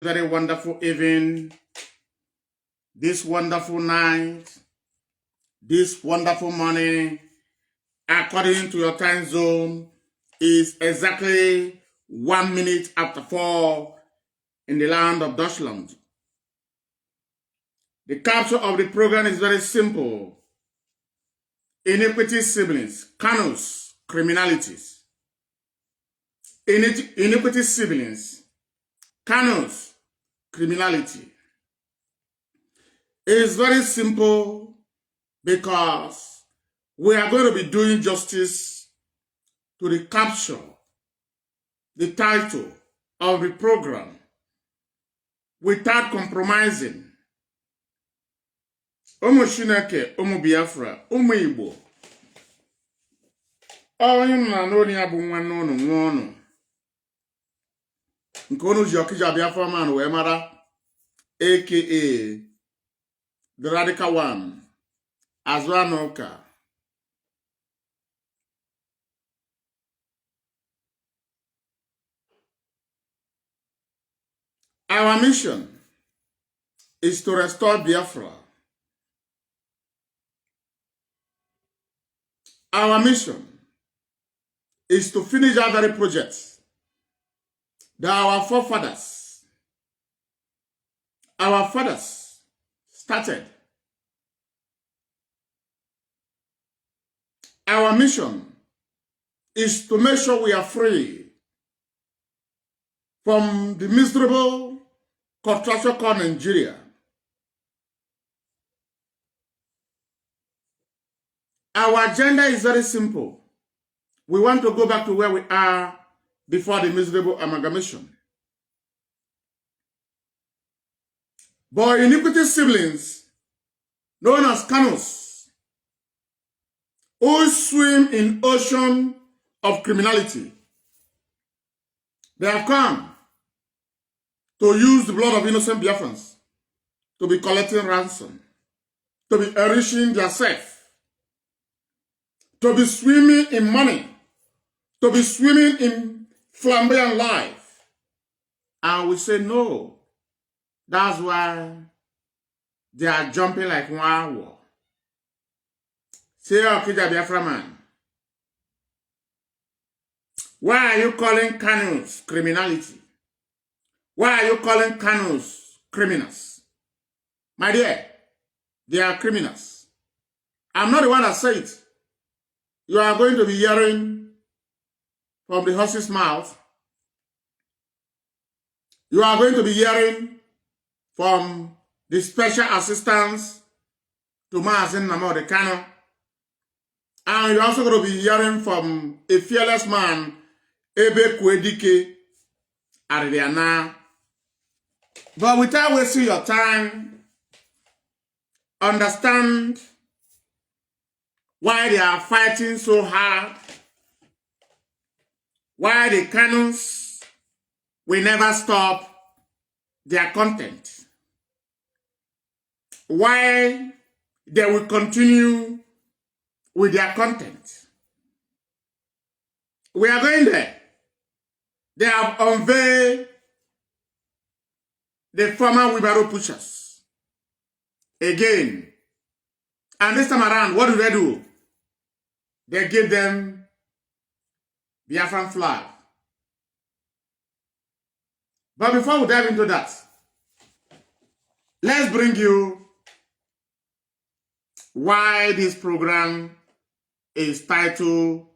Very wonderful evening, this wonderful night, this wonderful morning, according to your time zone, is exactly 1 minute after 4 in the land of Deutschland. The capture of the program is very simple. Iniquity siblings, Kanus, criminalities. Iniquity siblings, Kanus, criminality. It is very simple because we are going to be doing justice to the capture, the title of the program, without compromising. Ụmụ Chineke, ụmụ Biafra, ụmụ Igbo. Onye nọ na n'onu ya bụ nwanne unu nwa unu. Nke unu ji Ọkịja Biafra man wee mara, aka the Radical One, Azụanụka. Our mission is to restore Biafra. Our mission is to finish our very projects that our fathers started. Our mission is to make sure we are free from the miserable contraction called Nigeria. Our agenda is very simple. We want to go back to where we are before the miserable amalgamation. But iniquity siblings, known as Kanus, who swim in ocean of criminality, they have come to use the blood of innocent Biafrans to be collecting ransom, to be enriching themselves, to be swimming in money, to be swimming in flamboyant life. And we say no. That's why they are jumping like wow. Say, Ọkịja Biafra man, why are you calling Kanus criminality? Why are you calling Kanus criminals? My dear, they are criminals. I'm not the one that said it. You are going to be hearing from the horse's mouth. You are going to be hearing from the special assistants to Mazi Nnamdi Kanu. And you're also going to be hearing from a fearless man, Ebe Kwedike Ariana. But without wasting your time, understand why they are fighting so hard, why the Kanus will never stop their content, why they will continue with their content. We are going there. They have unveiled the former wheelbarrow pushers again. And this time around, what do? They give them Biafran flag. But before we dive into that, let's bring you why this program is titled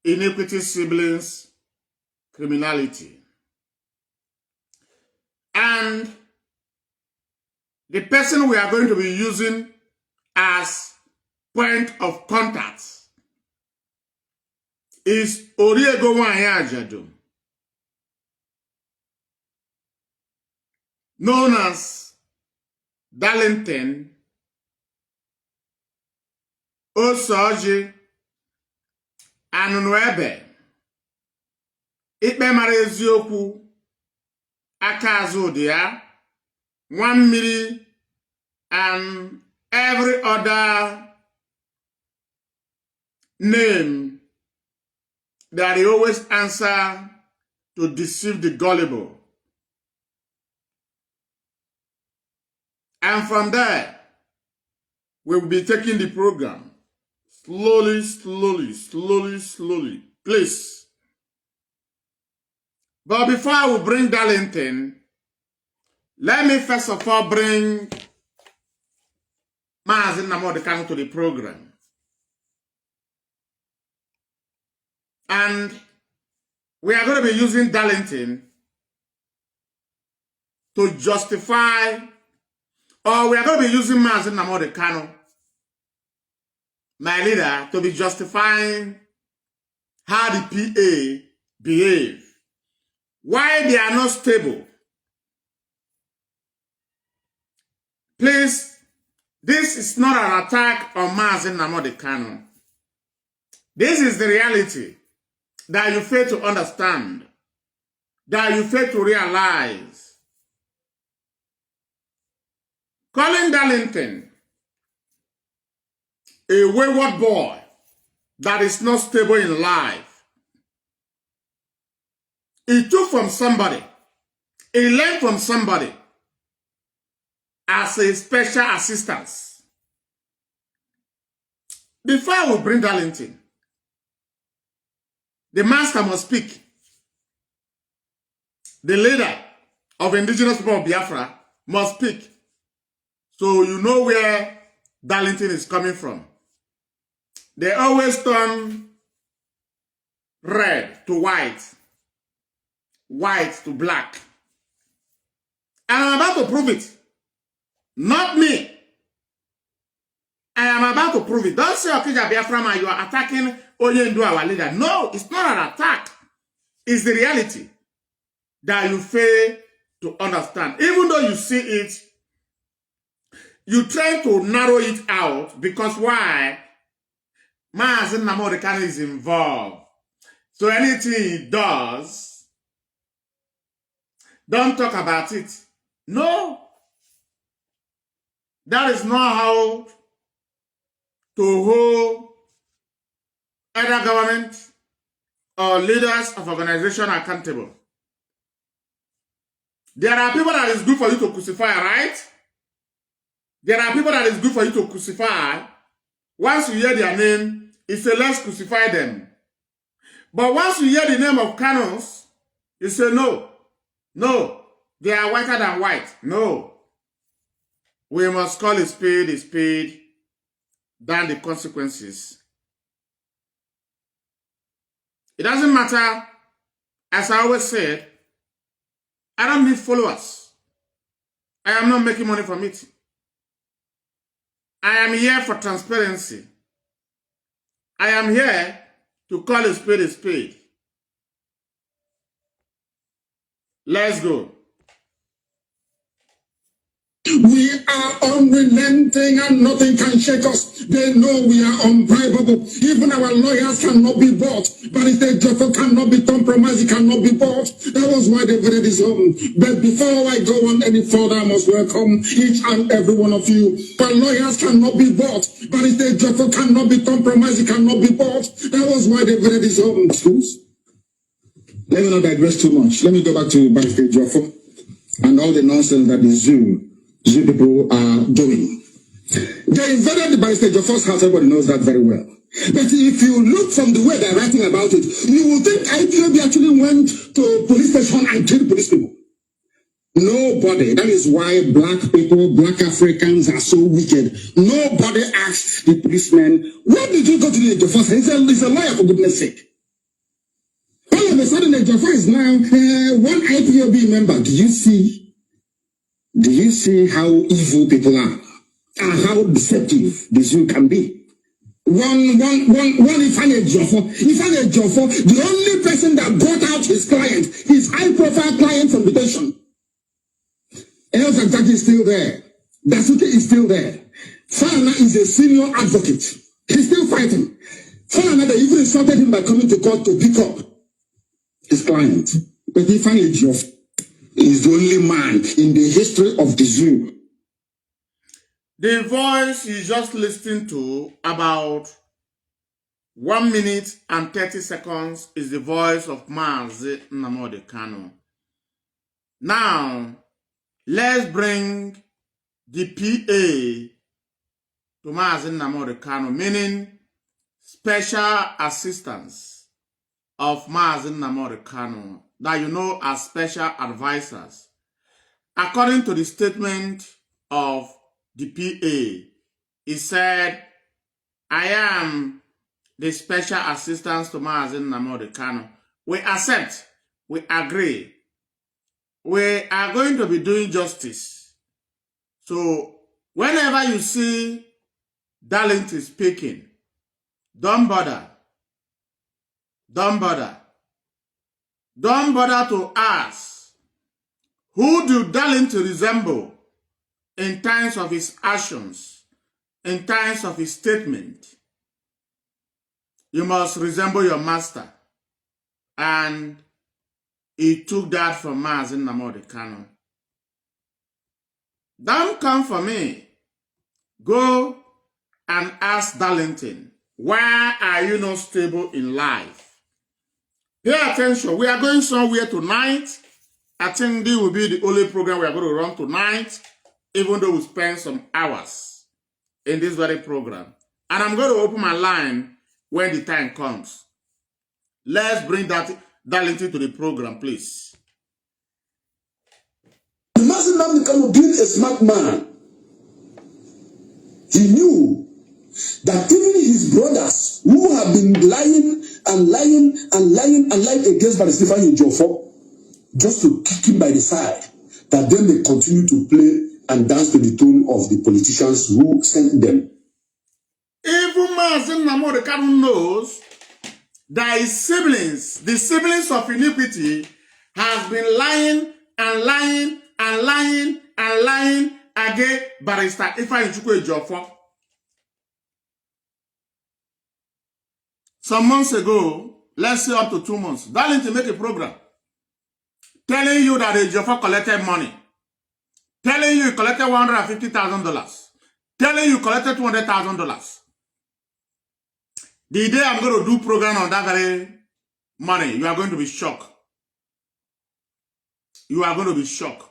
Iniquity Siblings Criminality. And the person we are going to be using as point of contact is Oriego Nwanyajadu, known as Darlington Osoji Anunuebe, ikpe mara eziokwu aka azụ dị ya, nwa mmiri, and every other name that they always answer to deceive the gullible. And from there, we will be taking the program slowly, slowly, slowly, slowly. Please. But before I will bring Darlington, let me first of all bring Mazi Nnamdi Kanu to the program. And we are going to be using Darlington to justify, or we are going to be using Mazi Nnamdi Kanu, my leader, to be justifying how the PA behave, why they are not stable. Please, this is not an attack on Mazi Nnamdi Kanu. This is the reality that you fail to understand, that you fail to realize. Calling Darlington a wayward boy that is not stable in life. He took from somebody. He learned from somebody as a special assistance. Before I will bring Darlington, the master must speak. The leader of indigenous people of Biafra must speak. So you know where Darlington is coming from. They always turn red to white, white to black. And I'm about to prove it. Not me. I am about to prove it. Don't say, okay, Biafra man, you are attacking Oyendu, our leader. No, it's not an attack. It's the reality that you fail to understand. Even though you see it, you try to narrow it out because why? Mazi Nnamdi Kanu is involved. So anything he does, don't talk about it. No. That is not how to hold either government or leaders of organization accountable. There are people that is good for you to crucify, right? There are people that is good for you to crucify. Once you hear their name, you say, let's crucify them. But once you hear the name of Kanus, you say, no, no, they are whiter than white. No. We must call a spade, than the consequences. It doesn't matter, as I always said, I don't need followers. I am not making money from it. I am here for transparency. I am here to call a spade. Let's go. We are unrelenting and nothing can shake us. They know we are unbribable. Even our lawyers cannot be bought. Barrister Jofo cannot be compromised. He cannot be bought. That was why they voted his home. But before I go on any further, I must welcome each and every one of you. Our lawyers cannot be bought. Barrister Jofo cannot be compromised. He cannot be bought. That was why they voted his home. Let me not digress too much. Let me go back to Barrister Jofo and all the nonsense that the zoo people are doing. They invaded the Barrister Jofo's house. Everybody knows that very well. But if you look from the way they're writing about it, you will think IPOB actually went to police station and killed police people. Nobody. That is why black people, black Africans are so wicked. Nobody asked the policeman, where did you go to the Jofo's? He's a lawyer, for goodness sake. All of a sudden, the Jofo is now one IPOB member. Do you see how evil people are and how deceptive the zoo can be? One Ifane Jofo, the only person that brought out his client, his high-profile client from detention. El Zagzaki is still there. Dasuke is still there. Falana is a senior advocate. He's still fighting. Falana, they even insulted him by coming to court to pick up his client. But Ifane Jofo is the only man in the history of the zoo. The voice you just listened to, about 1 minute and 30 seconds, is the voice of Mazi Nnamdi Kanu. Now, let's bring the PA to Mazi Nnamdi Kanu, meaning special assistants of Mazi Nnamdi Kanu, that you know as special advisors. According to the statement of the PA, he said, I am the special assistants to Mazi Nnamdi Kanu. We accept, we agree. We are going to be doing justice. So whenever you see Darlington speaking, don't bother. Don't bother. Don't bother to ask, who do Darlington resemble in times of his actions, in times of his statement? You must resemble your master. And he took that from Mazi Nnamdi Kanu. Don't come for me. Go and ask Darlington, why are you not stable in life? Pay attention. We are going somewhere tonight. I think this will be the only program we are going to run tonight, even though we spend some hours in this very program. And I'm going to open my line when the time comes. Let's bring that Darlington to the program, please. Mazi Nnamdi Kanu, being a smart man, he knew that even his brothers who have been lying against Barrister Ejiofor, just to kick him by the side, that then they continue to play and dance to the tune of the politicians who sent them. Even Mazi Nnamdi Kanu knows that his siblings, the siblings of Iniquity, has been lying against Barrister Ejiofor. Some months ago, let's say up to 2 months, Darlington make a program telling you that Ejiofor collected money, telling you he collected $150,000, telling you collected $200,000. The day I'm going to do program on that very money, you are going to be shocked. You are going to be shocked.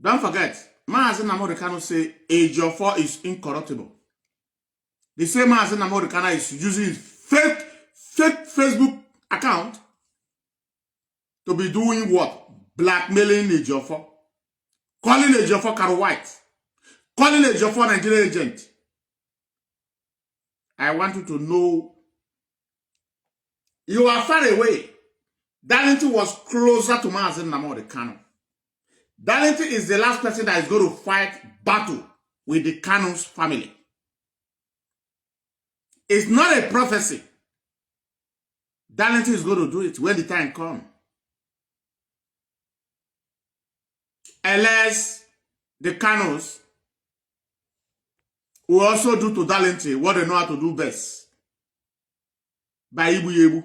Don't forget, Mazi Nnamdi Kanu say Ejiofor is incorruptible. The same Mazi Nnamdi Kanu is using his fake Facebook account to be doing what? Blackmailing Ejiofor. Calling Ejiofor Caro White. Calling Ejiofor Nigerian agent. I want you to know you are far away. Darlington was closer to Mazi Nnamdi Kanu. Darlington is the last person that is going to fight battle with the Kanu's family. It's not a prophecy. Darlington is going to do it when the time comes. Unless the Kanus will also do to Darlington what they know how to do best. By Ibu Yebu.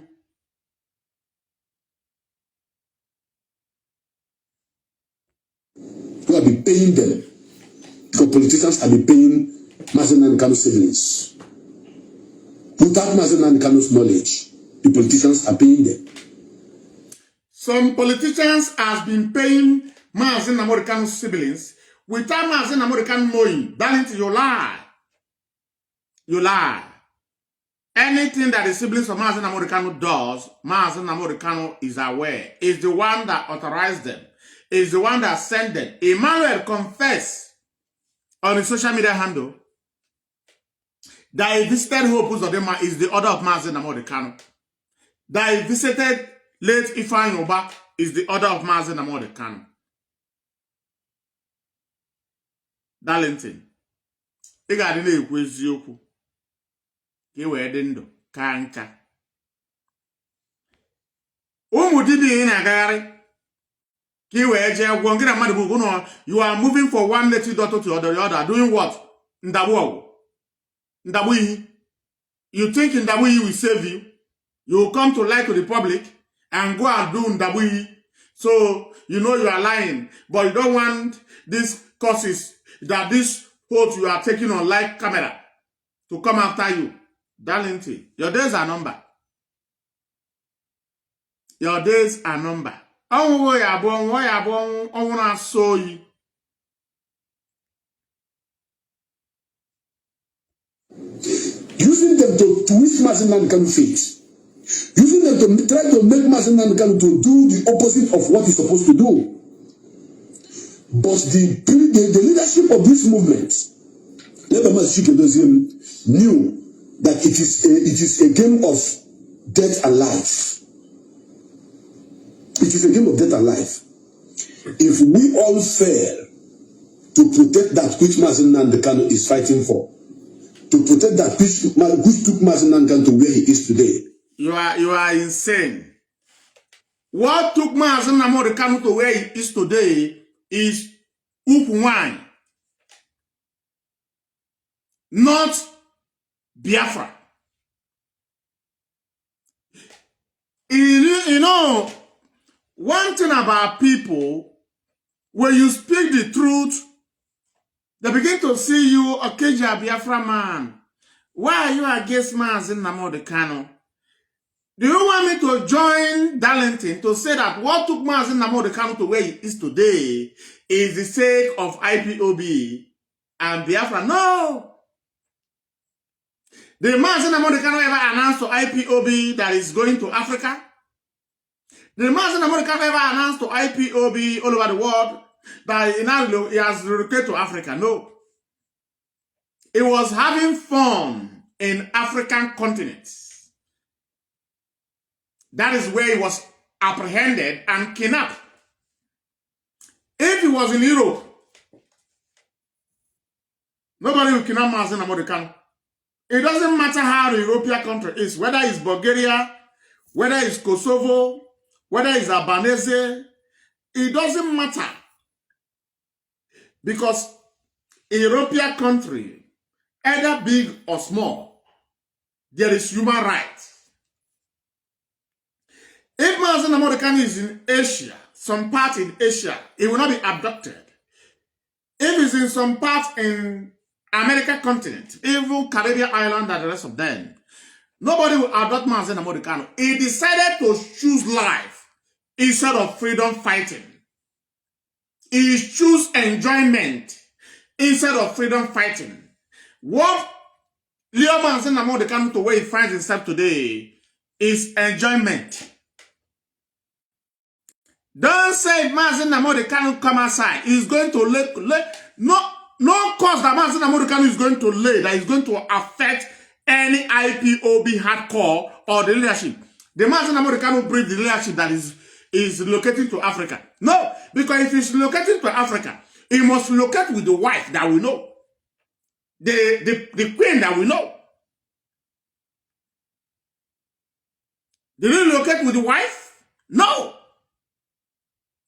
Who have been paying them. Because politicians have been paying Mazi Nnamdi Kanu's siblings. Without Mazi Nnamdi Kanu's knowledge, the politicians are paying them. Some politicians have been paying Mazi Nnamdi Kanu's siblings without Mazi Nnamdi Kanu knowing. Darlington, you lie. You lie. Anything that the siblings of Mazi Nnamdi Kanu does, Mazi Nnamdi Kanu is aware. Is the one that authorized them. Is the one that sent them. Emmanuel confessed on his social media handle that he visited Hope Uzodinma is the order of Mazi Nnamdi Kanu. That he visited late Ifeanyi Ubah is the order of Mazi Nnamdi Kanu. Darlington, ị ga-adị na-ekwu eziokwu ka ị wee dị ndụ ka nka. Ụmụ dibịa ị na-agagharị ka ị wee jee gwọ ngị na mmadụ bụ ụnụ, you are moving from one native daughter to the other, doing what? Ndagbu ọgwụ. Ndagbu iyi. You think Ndagbu iyi will save you? You will come to lie to the public and go and do Ndagbu iyi. So you know you are lying, but you don't want these causes that this photo you are taking on live camera to come after you. Darlington, your days are numbered. Your days are numbered. Your days are numbered. using them to twist Mazi Nnamdi Kanu's fate, using them to try to make Mazi Nnamdi Kanu to do the opposite of what he's supposed to do. But the leadership of this movement, knew that it is a game of death and life. It is a game of death and life. If we all fail to protect that which Mazi Nnamdi Kanu is fighting for, to protect that which took Mazi Nnamdi Kanu to where he is today. You are insane. What took Mazi Nnamdi Kanu to where he is today is wine, not Biafra. You know, one thing about people, when you speak the truth, they begin to see you, okay, Biafra man. Why are you against Mazi Nnamdi Kanu? Do you want me to join Darlington to say that what took Mazi Nnamdi Kanu to where he is today is the sake of IPOB and Biafra? No. Did Mazi Nnamdi Kanu ever announce to IPOB that is going to Africa? Did Mazi Nnamdi Kanu ever announce to IPOB all over the world that he has relocated to Africa? No. He was having fun in African continents. That is where he was apprehended and kidnapped. If he was in Europe, nobody will kidnap Mazi Nnamdi Kanu. It doesn't matter how the European country is, whether it's Bulgaria, whether it's Kosovo, whether it's Albanese, it doesn't matter. Because a European country, either big or small, there is human rights. If Mazi Nnamdi Kanu is in Asia, some part in Asia, he will not be abducted. If he's in some part in American continent, even Caribbean island and the rest of them, nobody will abduct Mazi Nnamdi Kanu. He decided to choose life instead of freedom fighting. He chose enjoyment instead of freedom fighting. What Leo Mazi Nnamdi Kanu to where he finds himself today is enjoyment. Don't say Mazi Nnamdi Kanu come outside. He's going to lay no cause that Mazi Nnamdi Kanu is going to lay that is going to affect any IPOB hardcore or the leadership. The Mazi Nnamdi Kanu bring the leadership that is locating to Africa. No, because if he's locating to Africa, he must locate with the wife that we know. The queen that we know. Did he locate with the wife? No.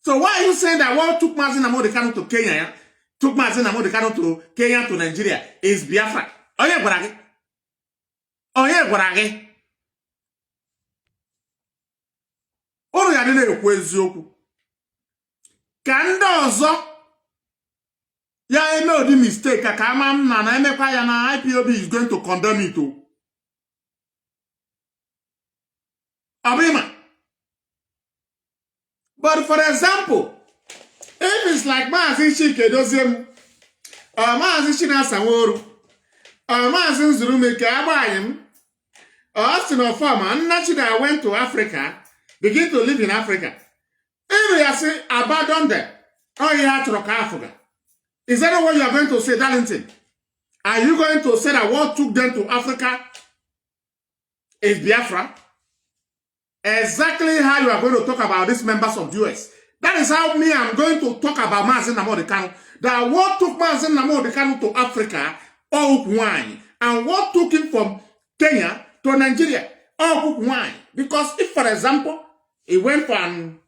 So why are you saying that what took Mazi Nnamdi Kanu to Kenya, took Mazi Nnamdi Kanu to Kenya to Nigeria is Biafra? Oye gwaragi. Oye gwaragi. Unu ya dine ekwu eziokwu. Ka ndị ọzọ ya eme odi mistake ka ama m na emekwa ya na IPOB is going to condemn it o. Abima. But for example, if it's like Mazi Chike Doziem, or Mazi China Sanworu, or Mazi Nzurumeke Abayim, or Austin or Farmer, and naturally I went to Africa, begin to live in Africa. If you are saying abandon them, or you have to rock Africa, is that what you are going to say, Darlington? Are you going to say that what took them to Africa is Biafra? Exactly how you are going to talk about these members of the US. That is how me I'm going to talk about Mazi Nnamdi Kanu. That what took Mazi Nnamdi Kanu to Africa, all wine, and what took him from Kenya to Nigeria, all wine. Because if, for example, he went from,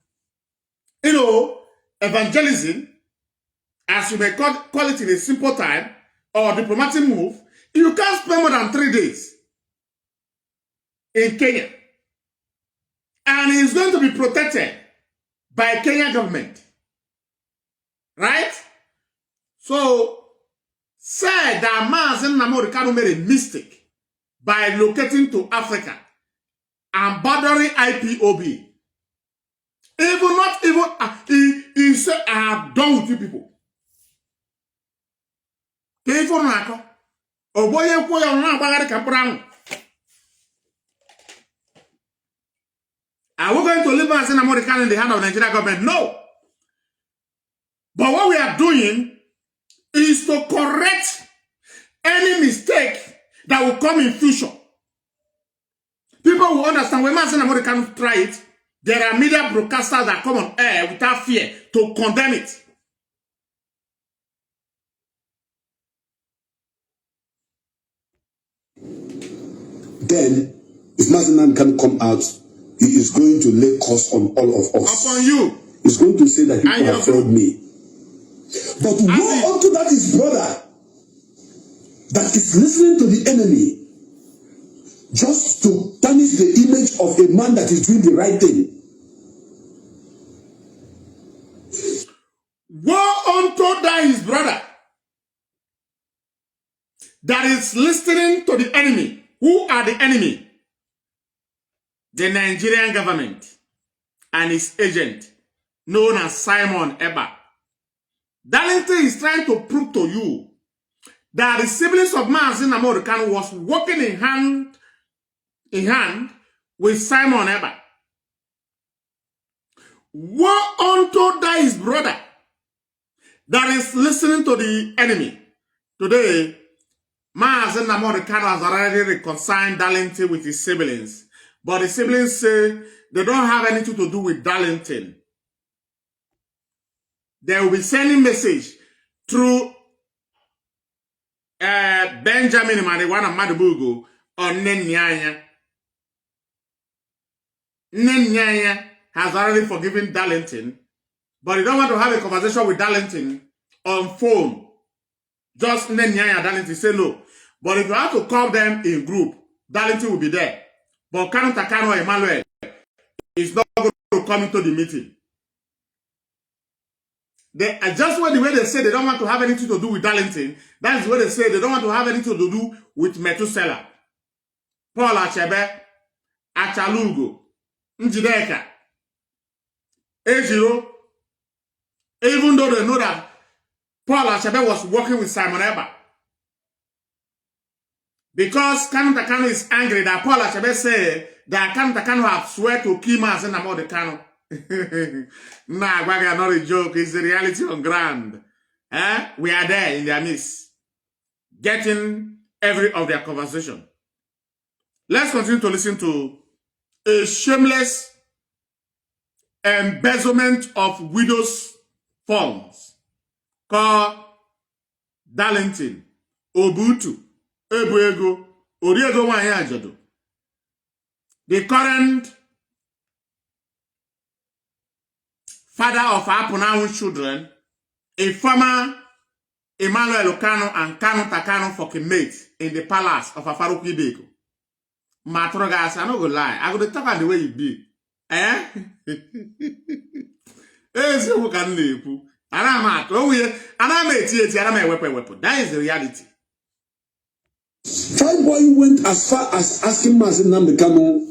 evangelism, as you may call it in a simple time, or diplomatic move, you can't spend more than 3 days in Kenya. And he's going to be protected by Kenya government. Right? So, say that Mazi Nnamdi Kanu made a mistake by locating to Africa and bothering IPOB. He said, I am done with you people. Oboye kwa ya na bagari kampran. Are we going to leave Mazi Nnamdi Kanu in the hand of the Nigerian government? No. But what we are doing is to correct any mistake that will come in future. People will understand when Mazi Nnamdi Kanu try it, there are media broadcasters that come on air without fear to condemn it. Then, if Mazi Nnamdi Kanu come out, he is going to lay curse on all of us. Upon you. He's going to say that people have failed me. But woe unto that his brother that is listening to the enemy just to tarnish the image of a man that is doing the right thing. Woe unto that his brother that is listening to the enemy. Who are the enemy? The Nigerian government and its agent, known as Simon Eba. Darlington is trying to prove to you that the siblings of Mazi Nnamdi Kanu was working in hand with Simon Eba. Woe unto that his brother that is listening to the enemy. Today, Mazi Nnamdi Kanu has already reconciled Darlington with his siblings. But the siblings say they don't have anything to do with Darlington. They will be sending message through Benjamin Marijuana Madubugo or Nenyanya. Nenyanya has already forgiven Darlington, but he don't want to have a conversation with Darlington on phone. Just Nenyanya Darlington say no. But if you have to call them in group, Darlington will be there. But Kanu Emmanuel is not going to come into the meeting. They just the way they say they don't want to have anything to do with Darlington. That is what they say they don't want to have anything to do with Methuselah, Paul Achebe, Achalugo, Njideka, Ejiro. Even though they know that Paul Achebe was working with Simon Eba. Because Kanu is angry that Paul Achebe said that Kanu have swear to kill Mazi Nnamdi Kanu. Nah, Gwaga, not a joke. It's the reality on ground. We are there in their midst, getting every of their conversation. Let's continue to listen to a shameless embezzlement of widows' funds called Darlington, Obutu, Ebuego, Oriego Wanyajodo. The current father of Apuna's children, a former Emmanuel Kanu and Kanu Takano fucking mate in the palace of Afaruku Ibeko. Matrogas, I no go lie. I go to talk about the way you be. Eh? That is the reality. Fireboy went as far as asking Mazi Nnamdi Kanu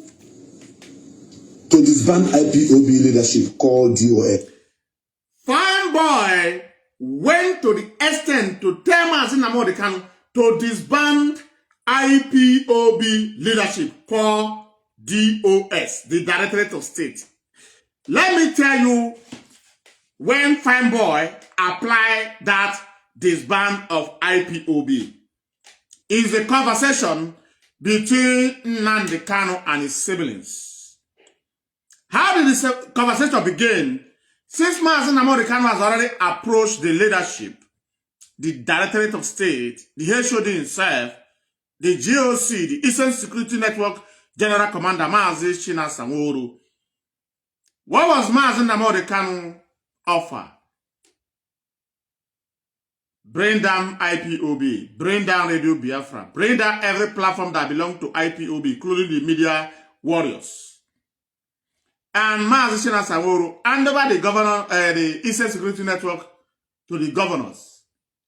to disband IPOB leadership called DOA. Fireboy went to the extent to tell Mazi Nnamdi Kanu to disband IPOB leadership called DOS, the Directorate of State. Let me tell you when Fireboy applied that disband of IPOB. Is a conversation between Nnamdi Kanu and his siblings. How did this conversation begin? Since Mazi Nnamdi Kanu has already approached the leadership, the Directorate of State, the HOD himself, the GOC, the Eastern Security Network General Commander Mazi China Sanwo-Olu. What was Mazi Nnamdi Kanu offer? Bring down IPOB, bring down Radio Biafra, bring down every platform that belongs to IPOB, including the media warriors. And Mazi China Sanwo-Olu hand over the governor, the Eastern Security Network to the governors,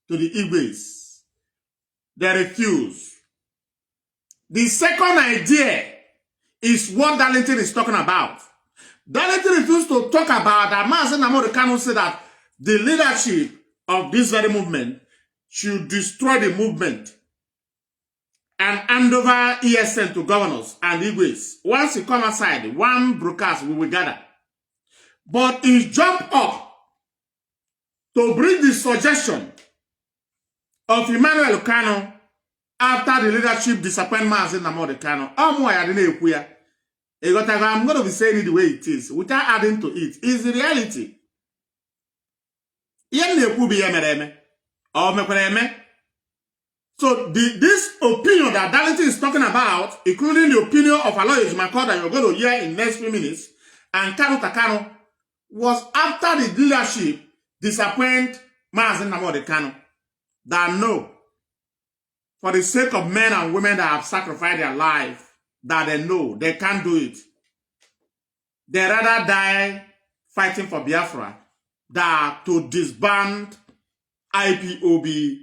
to the Igwes. They refuse. The second idea is what Darlington is talking about. Darlington refused to talk about that. Mazi Nnamdi Kanu said that the leadership of this very movement should destroy the movement and hand over ESN to governors and Igwes. Once you come aside, one broadcast we will gather. But he jumped up to bring the suggestion of Emmanuel Kanu after the leadership disappointment Mazi Nnamdi Kanu. I'm going to be saying it the way it is, without adding to it. It's the reality. So this opinion that Darlington is talking about, including the opinion of Aloy Ejimako that you're going to hear in next few minutes, and Kanu Takano, was after the leadership disappoint Mazi Nnamdi Kanu. That no, for the sake of men and women that have sacrificed their life, that they know they can't do it. They rather die fighting for Biafra than to disband IPOB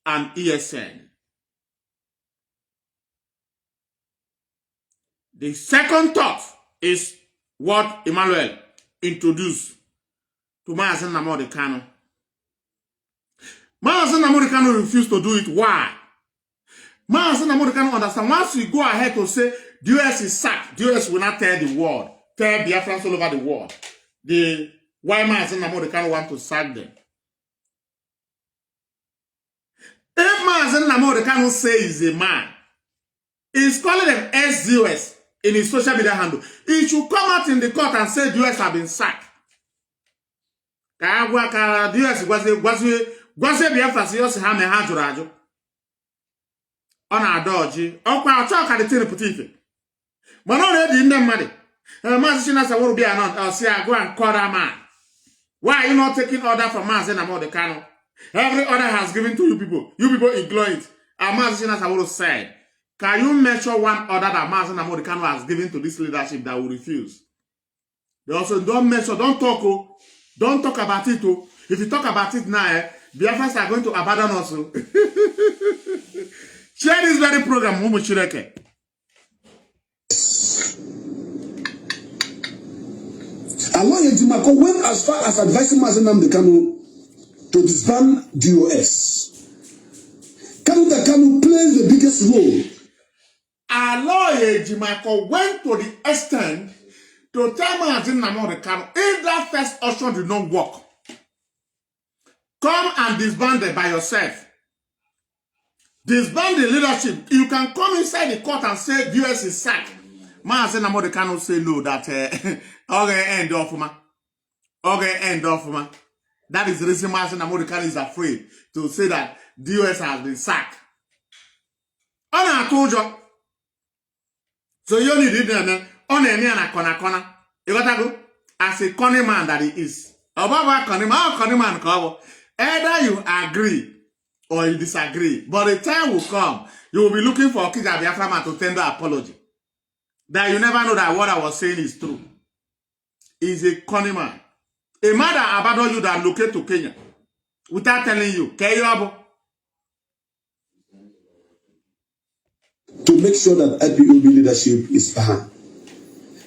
and ESN. The second thought is what Emmanuel introduced to Mazi Nnamdi Kanu. Mazi Nnamdi Kanu refused to do it. Why? Mazi Nnamdi Kanu understand. Once you go ahead to say the US is sacked, the US will not tell the world, tell Biafrans all over the world. Why Mazi Nnamdi Kanu want to sack them? If Mazi Nnamdi Kanu says he's a man, he's calling them ex-US in his social media handle. He should come out in the court and say the US have been sacked. The US was a Biafra serious hame hajurajo. On our dodgy, or quite talk at the teleportive. But already in them money. Mazi Shinas will be another, I'll say I go and call that man. Why are you not taking order from Mazi Nnamdi Kanu? Every order has given to you people. You people ignore it. And Mazi Shinas will said, can you mention one order that Mazi Nnamdi Kanu has given to this leadership that will refuse? They also don't mention, don't talk about it. If you talk about it now, Biafrans are going to abandon us. Share this very program, Mumu Chireke. Aloy Ejimako went as far as advising Mazi Nnamdi Kanu to disband DOS. Kanu plays the biggest role. Aloy Ejimako went to the extent to tell Mazi Nnamdi Kanu, if that first option did not work, come and disband it by yourself. Disband the leadership. You can come inside the court and say the US is sacked. Mazi Nnamdi Kanu say no, that okay, end off, man. Okay, end off, man. That is the reason Mazi Nnamdi Kanu is afraid to say that the US has been sacked. And I told you. So you only did that, on a corner. You got to go as a corny man that he is. Either you agree or you disagree. But the time will come, you will be looking for Kija Biafra to tender apology. That you never know that what I was saying is true. He's a corny man. A man that abandoned you that locate to Kenya without telling you, to make sure that IPOB leadership is behind.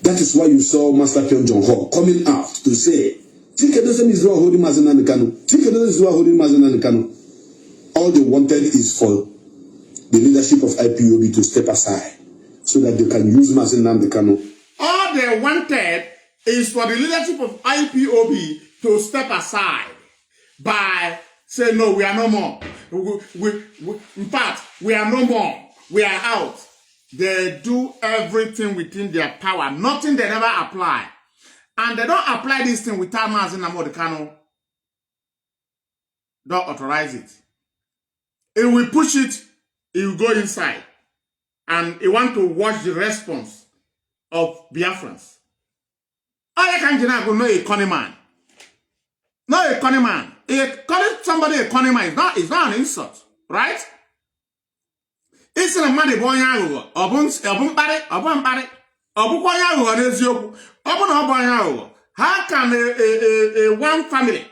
That is why you saw Master Pion John Hall coming out to say, Tikedosen is holding Mazi Nnamdi Kanu. Tikedosen is holding Mazi Nnamdi Kanu. All they wanted is for the leadership of IPOB to step aside so that they can use Mazi Nnamdi Kanu. All they wanted is for the leadership of IPOB to step aside by saying, no, we are no more. In fact, we are no more. We are out. They do everything within their power. Nothing they never apply. And they don't apply this thing without Mazi Nnamdi Kanu. Don't authorize it. It will push it, it will go inside. And it want to watch the response of Biafrans. I can't go no a corny man. No a corny man. Calling somebody a corny man is not an insult. Right? It's a man boy yago. How can a one family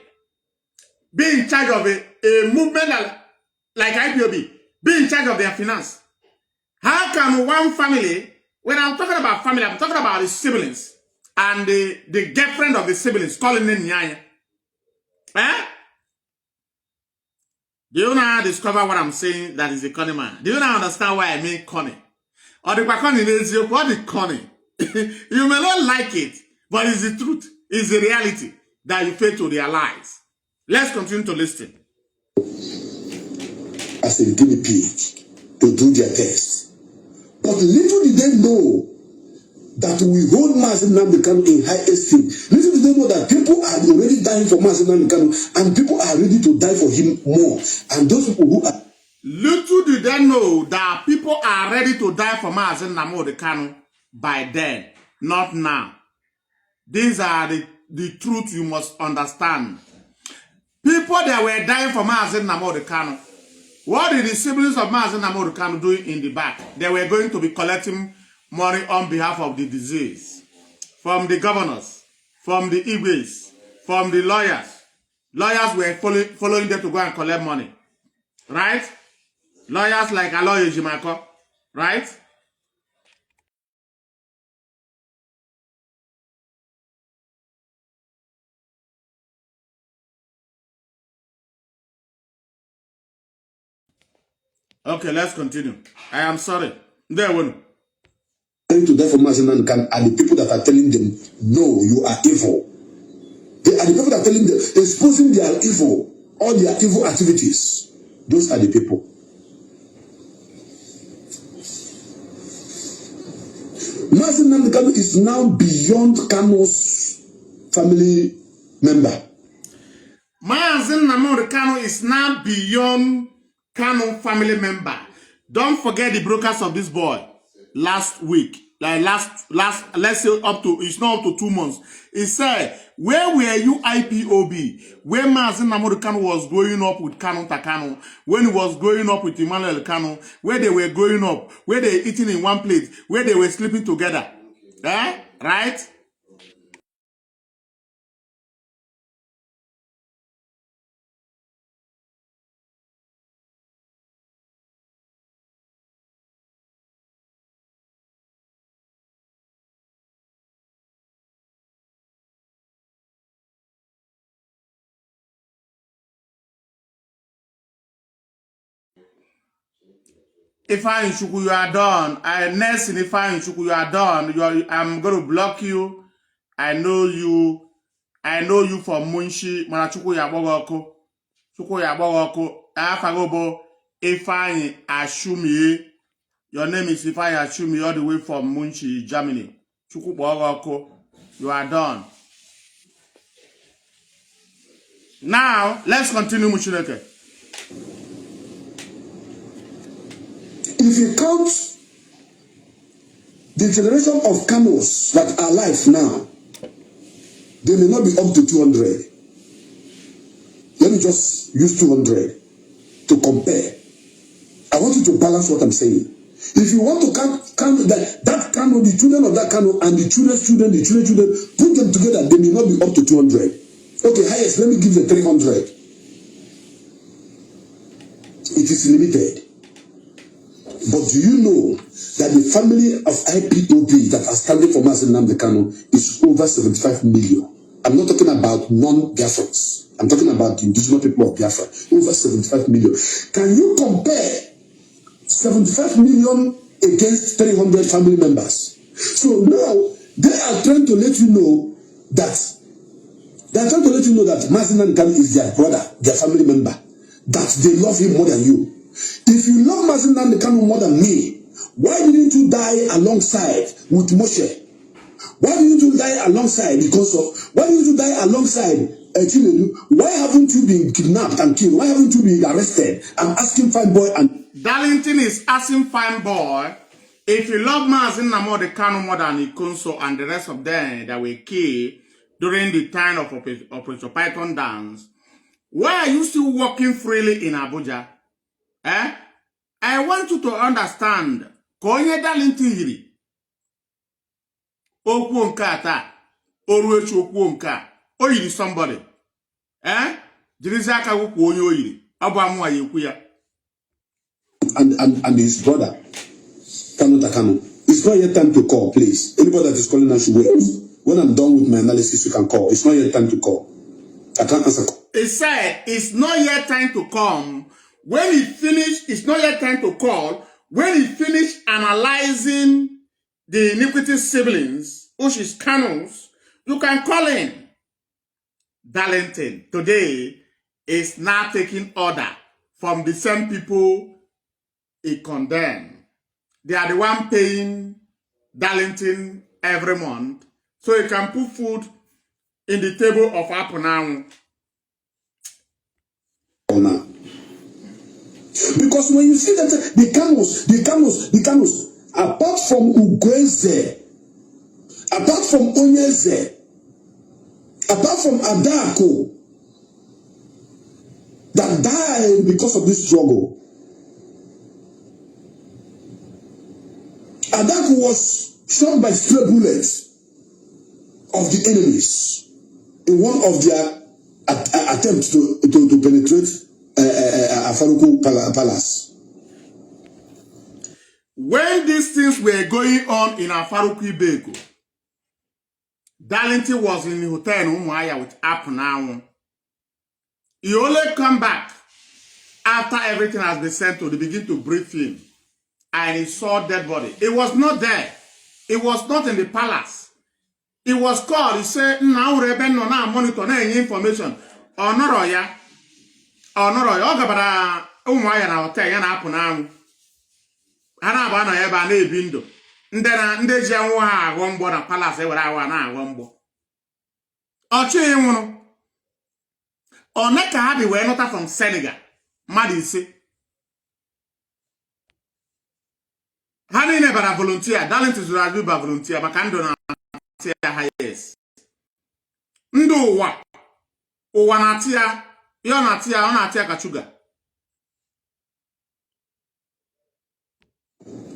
be in charge of a movement like IPOB, be in charge of their finance? How can one family, when I'm talking about family, I'm talking about the siblings and the girlfriend of the siblings calling them Nyanya. Do you now discover what I'm saying that is a cunning man? Do you now understand why I mean cunning? Or the cunning is what the cunning. You may not like it, but it's the truth. It's the reality that you fail to realize. Let's continue to listen. As a guinea pig to do their test. But little did they know that we hold Mazi Nnamdi Kanu in high esteem. Little did they know that people are already dying for Mazi Nnamdi Kanu and people are ready to die for him more. And those people who are... Little did they know that people are ready to die for Mazi Nnamdi Kanu by then, not now. These are the truth you must understand. People that were dying for Mazi Nnamdi Kanu, what did the siblings of Mazi Nnamdi Kanu do in the back? They were going to be collecting money on behalf of the disease. From the governors, from the Igwes, from the lawyers. Lawyers were following them to go and collect money. Right? Lawyers like Aloy Ejimako. Right? Okay, let's continue. I am sorry. There one. To die for Mazi Nnamdi Kanu are the people that are telling them, no, you are evil. They are the people that are telling them, exposing their evil, all their evil activities. Those are the people. Mazi Nnamdi Kanu is now beyond Kanu's family member. Mazi Nnamdi Kanu is now beyond Kanu family member. Don't forget the brokers of this boy last week. Like let's say it's not up to 2 months. He said, where were you IPOB? Where Mazi Nnamdi Kanu was growing up with Kanu Takanu, when he was growing up with Emmanuel Kanu, where they were growing up, where they were eating in one plate, where they were sleeping together. Right? If I Shuku, you are done. Next, if I Shuku, you are done. I'm going to block you. I know you from Munshi. Manachuku Yabogoko. Chuku Yabogoko. Afagobo. Ifeanyi Ashumi. Your name is Ifeanyi Ashumi, all the way from Munshi, Germany. Chuku Bogoko. You are done. Now, let's continue, Mushireke. If you count the generation of Kanus that are alive now, they may not be up to 200. Let me just use 200 to compare. I want you to balance what I'm saying. If you want to count that Kanu, the children of that Kanu, and the children's children, put them together, they may not be up to 200. Okay, highest, let me give them 300. It is limited. But do you know that the family of IPOB that are standing for Mazi Nnamdi Kanu is over 75 million? I'm not talking about non-Biafrans. I'm talking about the indigenous people of Biafra. Over 75 million. Can you compare 75 million against 300 family members? So now, they are trying to let you know that Mazi Nnamdi Kanu is their brother, their family member, that they love him more than you. If you love Mazi Nnamdi Kanu more than me, why didn't you die alongside with Moshe? Why didn't you die alongside Chinedu? Why haven't you been kidnapped and killed? Why haven't you been arrested? I'm asking Fine Boy and... Darlington is asking Fine Boy, if you love Mazi Nnamdi Kanu more than Ikonso and the rest of them that were killed during the time of Operation Python Dance, why are you still walking freely in Abuja? I want you to understand. Konye Darlington hiri. Okwu nke ata. Oruechi okwu nke. Oyiri somebody. Jirizi aka wukwu onye oyiri. Abu amu ayekwu ya. And his brother, Kanu Takanu. It's not yet time to call, please. Anybody that is calling us should wait. When I'm done with my analysis, you can call. It's not yet time to call. I can't answer. It said, it's not yet time to come. When he finished, it's not yet time to call. When he finished analyzing the Iniquity siblings, which is Kanus, you can call in. Darlington today is now taking order from the same people he condemned. They are the one paying Darlington every month, so he can put food in the table of Apple now. Because when you see that the Kanus, apart from Ugweze, apart from Onyeze, apart from Adako, that died because of this struggle. Adako was shot by stray bullets of the enemies in one of their attempts to penetrate Afaruku Palace. When these things were going on in Afaruku Beko, Darlington was in the hotel in Umuahia with Apple now. He only come back after everything has been sent to, they begin to brief him. And he saw dead body. It was not there. It was not in the palace. It was called. He said, now Reben no na monitor na any information. Onoro ya. Oga bara Umuahia na hotel ya na Apple now. Hana ba na ya ba na ebindo. Nde ji anwo ha agwo mgbo na palace e were awa na agwo mgbo. Ochi nwuru. Oneka ha bi we nota from Senegal. Mmadụ ise. Ha niile bara volunteer. Darlington zuru ajụ ba volunteer maka ndụ na tia highest. Ndụ ụwa na tia, yo na tia, ọ na tia ka sugar.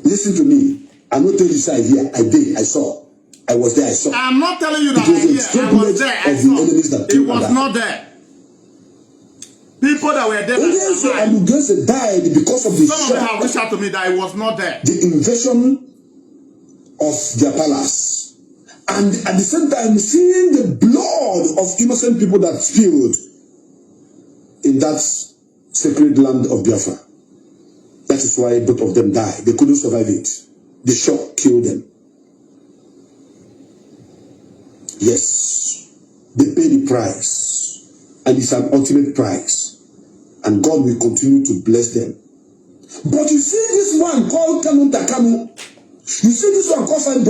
Listen to me. I'm not telling you side here. I saw. I was there. I saw. I'm not telling you that I was there. I saw. It was not there. People that were there. And died because of the some of them have reached out to me that it was not there. The invasion of their palace. And at the same time, seeing the blood of innocent people that spilled in that sacred land of Biafra. That is why both of them died. They couldn't survive it. The shock killed them. Yes, they paid the price. And it's an ultimate price. And God will continue to bless them. But you see this one called Kanu Takanu. You see this one called Fine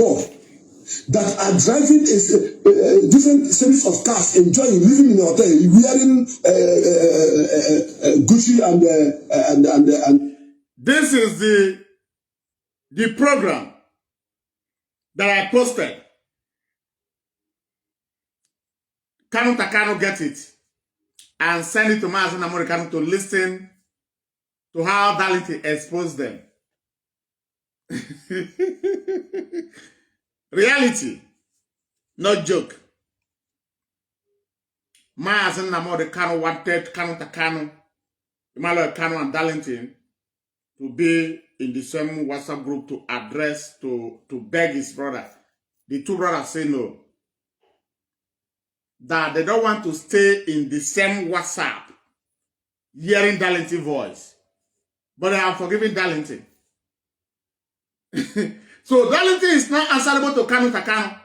that are driving a different series of cars, enjoying, living in a hotel, wearing Gucci and. This is the program that I posted. Kanu Takanu get it and send it to Mazi Nnamdi to listen to how Darlington exposed them. Reality, not joke. Mazi Nnamdi wanted Kanu Takanu, Emmanuel Kanu and Darlington to be in the same WhatsApp group to address, to beg his brother. The two brothers say no. That they don't want to stay in the same WhatsApp, hearing Darlington's voice. But they have forgiven Darlington. So Darlington is not answerable to Kanu Takanu.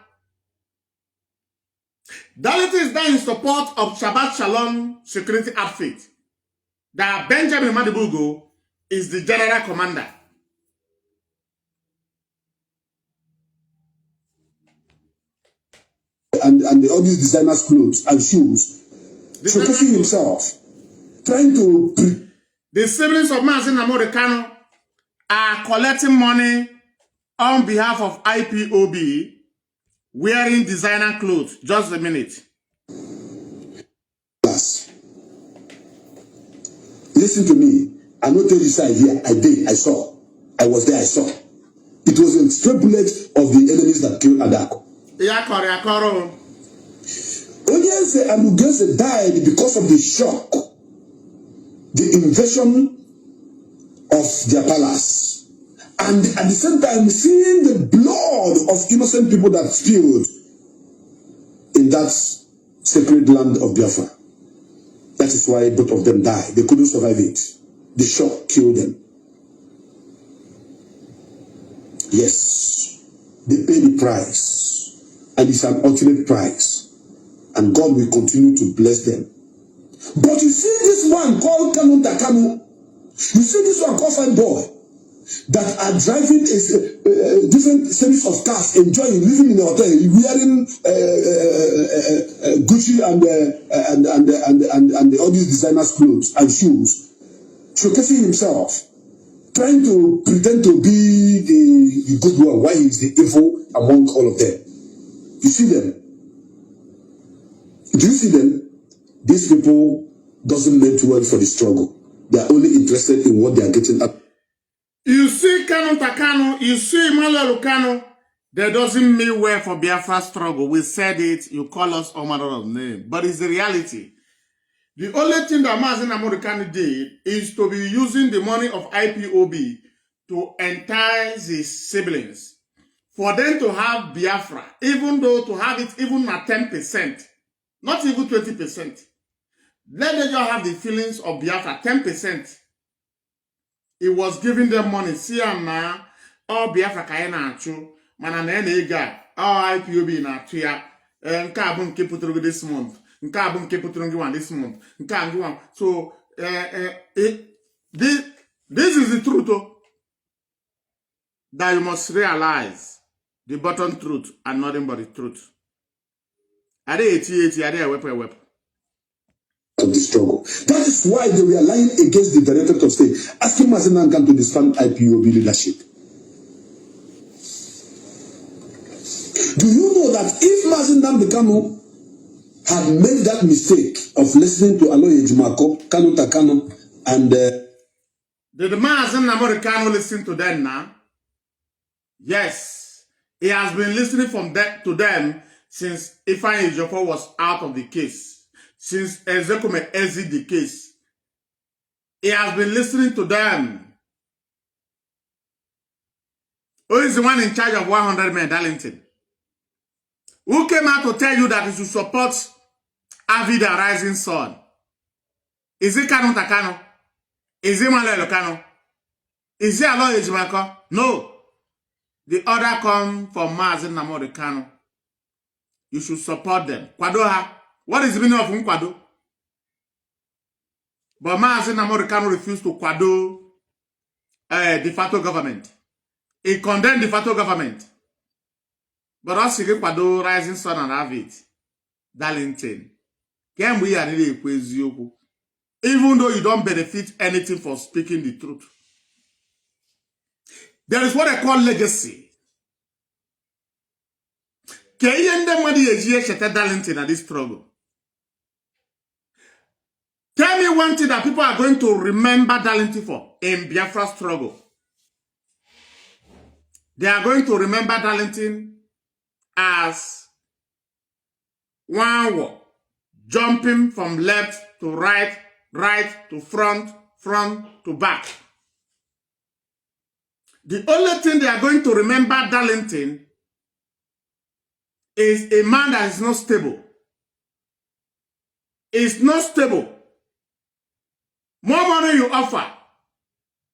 Darlington is now in support of Shabbat Shalom security outfit. That Benjamin Madibugo is the general commander. And all these designers' clothes and shoes, showcasing himself, trying to. The siblings of Mazi Nnamdi Kanu are collecting money on behalf of IPOB, wearing designer clothes. Just a minute. Listen to me. I'm not telling you side here. I saw. I was there. I saw. It was a stray bullet of the enemies that killed Adako. Onyeze and Ugeze died because of the shock, the invasion of their palace, and at the same time seeing the blood of innocent people that spilled in that sacred land of Biafra. That is why both of them died. They couldn't survive it. The shock killed them. Yes, they pay the price, and it's an ultimate price, and God will continue to bless them. But you see this one called Kanu, you see this one called Fine Boy, that are driving a different series of cars, enjoying, living in a hotel, wearing Gucci and all these designers' clothes and shoes, showcasing himself, trying to pretend to be the good one, while he's the evil among all of them. You see them? Do you see them? These people doesn't mean to work for the struggle. They are only interested in what they are getting up. You see Kanu, you see Emmanuel Kanu, that doesn't mean well for Biafra struggle. We said it, you call us all manner of names, but it's the reality. The only thing that Mazi Kanu did is to be using the money of IPOB to entice his siblings, for them to have Biafra, even though to have it even at 10%, not even 20%. Let them just have the feelings of Biafra, 10%. He was giving them money. See now, all Biafra kaya na achu, mana na ega, all IPOB na achu ya. Nke abụ nke pụtụrụ this month. Nke abụ nke pụtụrụ gị one this month. Nke abụ one. So, this is the truth. That you must realize the bottom truth and nothing but the truth. Are they 80? Are they a weapon? Of the struggle. That is why they were lying against the Directorate of State, asking Mazi Nnamdi to disband IPOB leadership. Do you know that if Mazi Nnamdi had made that mistake of listening to Aloy Ejumako, Kanu, and did Mazi Nnamdi listen to them now? Yes, he has been listening to them since Ifeanyi Ejiofor was out of the case. Since Ezekume exit the case, he has been listening to them. Who is the one in charge of 100 men, Darlington? Who came out to tell you that you should support Avi the Rising Sun? Is it Kanu? Is it Emmanuel Kanu? Is it Aloy Ejimako? No. The order come from Mazi Nnamdi Kanu. You should support them. Kwadoha. What is the meaning of Nkwado? But Mazi Nnamdi Kanu refused to kwado de facto government. He condemned de facto government. But also he kwado Rising Sun and have it. Darlington. Even though you don't benefit anything for speaking the truth. There is what I call legacy. Darlington at this struggle. Tell me one thing that people are going to remember Darlington for in Biafra struggle. They are going to remember Darlington as one war, jumping from left to right, right to front, front to back. The only thing they are going to remember Darlington is a man that is not stable. It's not stable. More money you offer,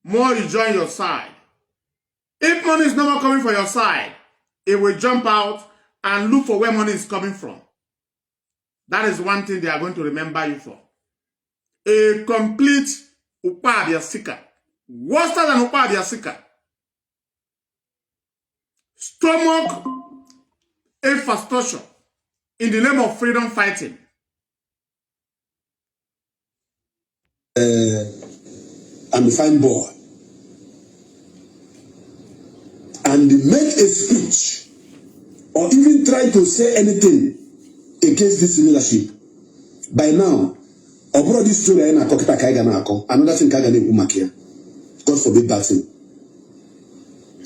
more you join your side. If money is no more coming for your side, it will jump out and look for where money is coming from. That is one thing they are going to remember you for. A complete Upabia seeker. Worse than Upabia seeker. Stomach infrastructure in the name of freedom fighting. And the fine boy. And make a speech or even try to say anything against this leadership. By now, abroad this story another thing God forbid that thing.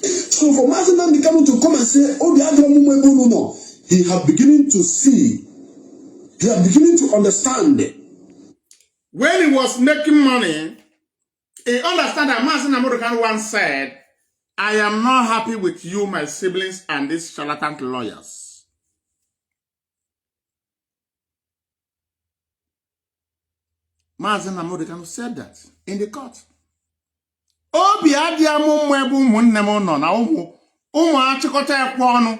So for Mazi Nnamdi Kanu to come and say, oh, the other woman, no, he have beginning to see, he have beginning to understand it. When he was making money, he understand that Mazi Nnamdi Kanu once said, I am not happy with you, my siblings, and these charlatan lawyers. Mazi Nnamdi Kanu said that in the court. Obi adia mo mwebu munne mo no na umu achịkọta ekwe ọnụ.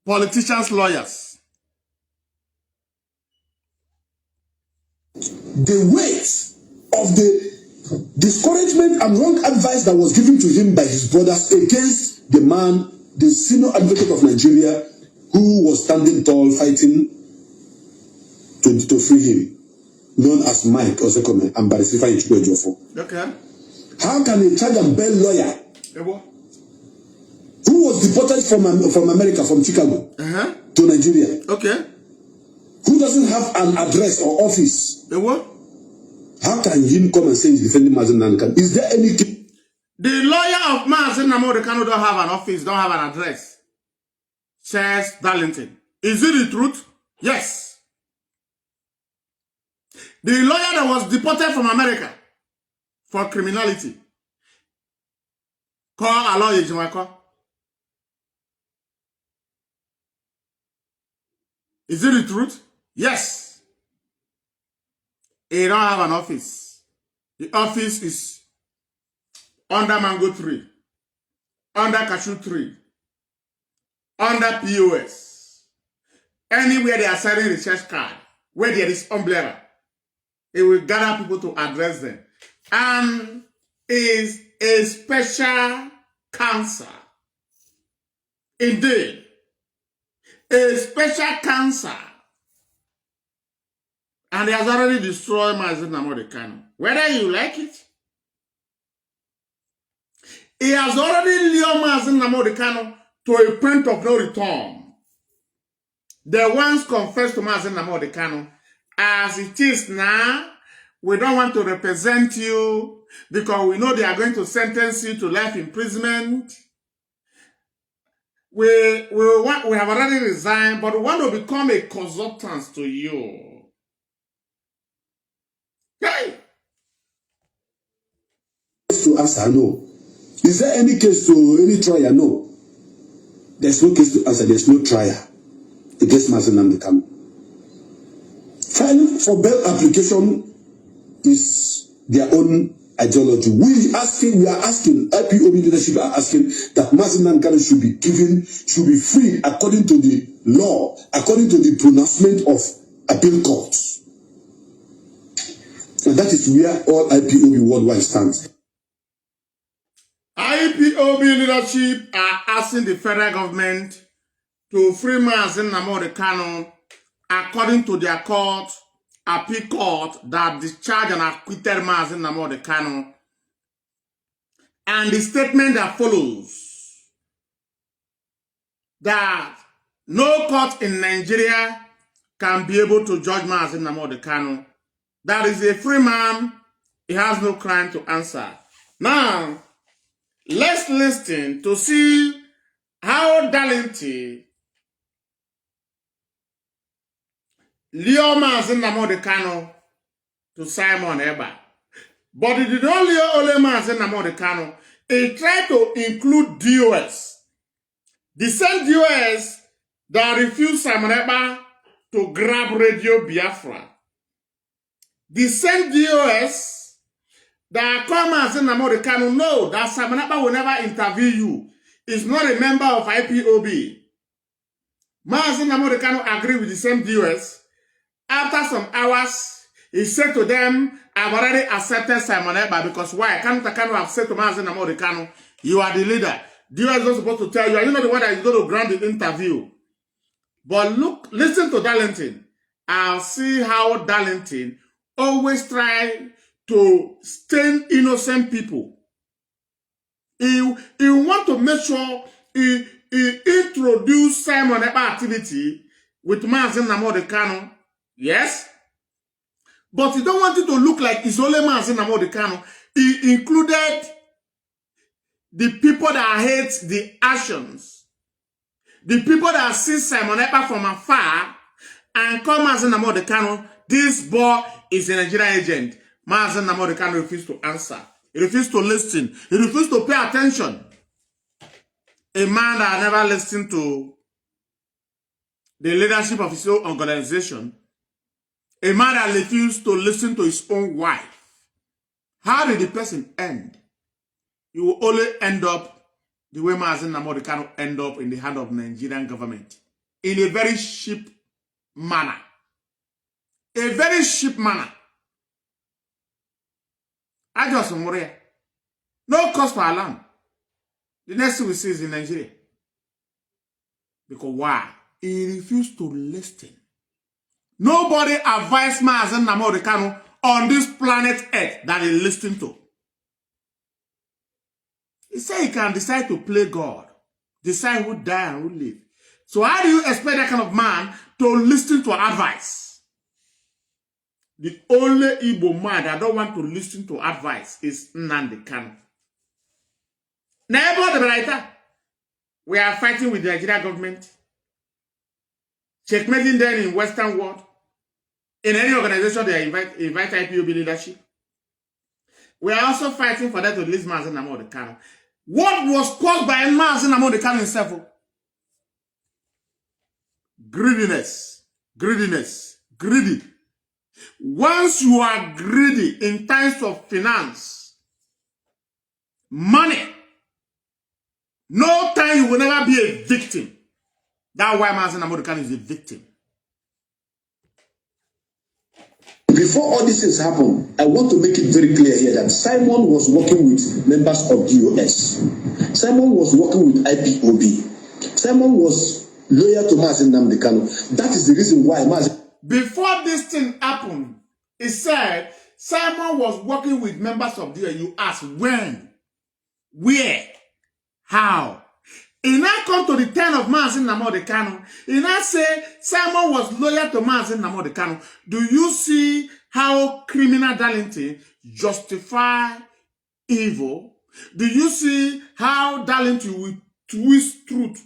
Politicians, lawyers. The weight of the discouragement and wrong advice that was given to him by his brothers against the man, the senior advocate of Nigeria, who was standing tall fighting to free him, known as Mike Osekome and Barisifa Ichukwu. Okay. How can a charge and bail lawyer who was deported from America, from Chicago, to Nigeria, who doesn't have an address or office, how can him come and say he's defending Mazi Nnamdi? Is there any... The lawyer of Mazi Nnamdi don't have an office, don't have an address, says Darlington. Is it the truth? Yes. The lawyer that was deported from America for criminality, call a lawyer, is it the truth? Yes. He don't have an office. The office is under mango tree, under cashew tree, under POS. Anywhere they are selling research card, where there is umbrella, it will gather people to address them. And is a special cancer. Indeed. A special cancer. And he has already destroyed Mazi Nnamdi Kanu. Whether you like it. He has already lured Mazi Nnamdi Kanu to a point of no return. They once confessed to Mazi Nnamdi Kanu, as it is now, we don't want to represent you because we know they are going to sentence you to life imprisonment. We have already resigned, but we want to become a consultant to you. Hey! To answer, no. Is there any case to any trial? No. There's no case to answer. There's no trial against Mazi Nnamdi Kanu. Filing for bail application is their own ideology. We are asking, IPOB leadership are asking that Mazi Nnamdi Kanu should be be free according to the law, according to the pronouncement of appeal courts. And that is where all IPOB worldwide stands. IPOB leadership are asking the federal government to free Mazi Nnamdi Kanu according to their court, appeal court that discharged and acquitted Mazi Nnamdi Kanu. And the statement that follows, that no court in Nigeria can be able to judge Mazi Nnamdi Kanu. That is a free man. He has no crime to answer. Now, let's listen to see how Darlington lure Mazi Nnamdi Kanu to Simon Eba. But he did not lure only Mazi Nnamdi Kanu. He tried to include DOS. The same DOS that refused Simon Eba to grab Radio Biafra. The same DOS that come Mazi Nnamdi Kanu know that Simon Eba will never interview you. Is not a member of IPOB. Mazi Nnamdi Kanu agreed with the same DOS. After some hours, he said to them, I've already accepted Simon Eba because why? Kanu have said to Mazi Nnamdi Kanu, you are the leader. DOS is not supposed to tell you, are you not the one that is going to grant the interview? But look, listen to Darlington. I'll see how Darlington always try to stain innocent people. He want to make sure he introduce Simon Eba activity with Mazi Nnamdi Kanu. Yes? But he don't want it to look like it's only Mazi Nnamdi Kanu. He included the people that hate the actions. The people that see Simon Eba from afar and call Mazi Nnamdi Kanu, this boy is a Nigerian agent. Mazi Nnamdi Kanu refused to answer. He refused to listen. He refused to pay attention. A man that never listened to the leadership of his own organization. A man that refused to listen to his own wife. How did the person end? you will only end up the way Mazi Nnamdi Kanu end up in the hand of Nigerian government in a very cheap manner. A very cheap manner. I just worry. No cost per land. The next thing we see is in Nigeria. Because why? He refused to listen. Nobody advised Mazi Nnamdi Kanu on this planet Earth that he listened to. He said he can decide to play God, decide who die and who live. So how do you expect that kind of man to listen to advice? The only Igbo man that don't want to listen to advice is Nnamdi Kanu. Never we are fighting with the Nigerian government, checkmating them in Western world. In any organization, they invite IPOB leadership. We are also fighting for them to release Mazi Nnamdi Kanu. What was caused by Mazi Nnamdi Kanu himself? Greediness. Greediness. Greedy. Once you are greedy in times of finance, money, no time you will never be a victim. That's why Mazi Nnamdi Kanu is a victim. Before all these things happen, I want to make it very clear here that Simon was working with members of DOS. Simon was working with IPOB. Simon was loyal to Mazi Nnamdi Kanu. That is the reason why Mazi... Before this thing happened, he said Simon was working with members of DOS. You ask when, where, how. He now come to the turn of Mazi Nnamdi Kanu. He now say Simon was loyal to Mazi Nnamdi Kanu. Do you see how criminal Darlington justify evil? Do you see how Darlington will twist truth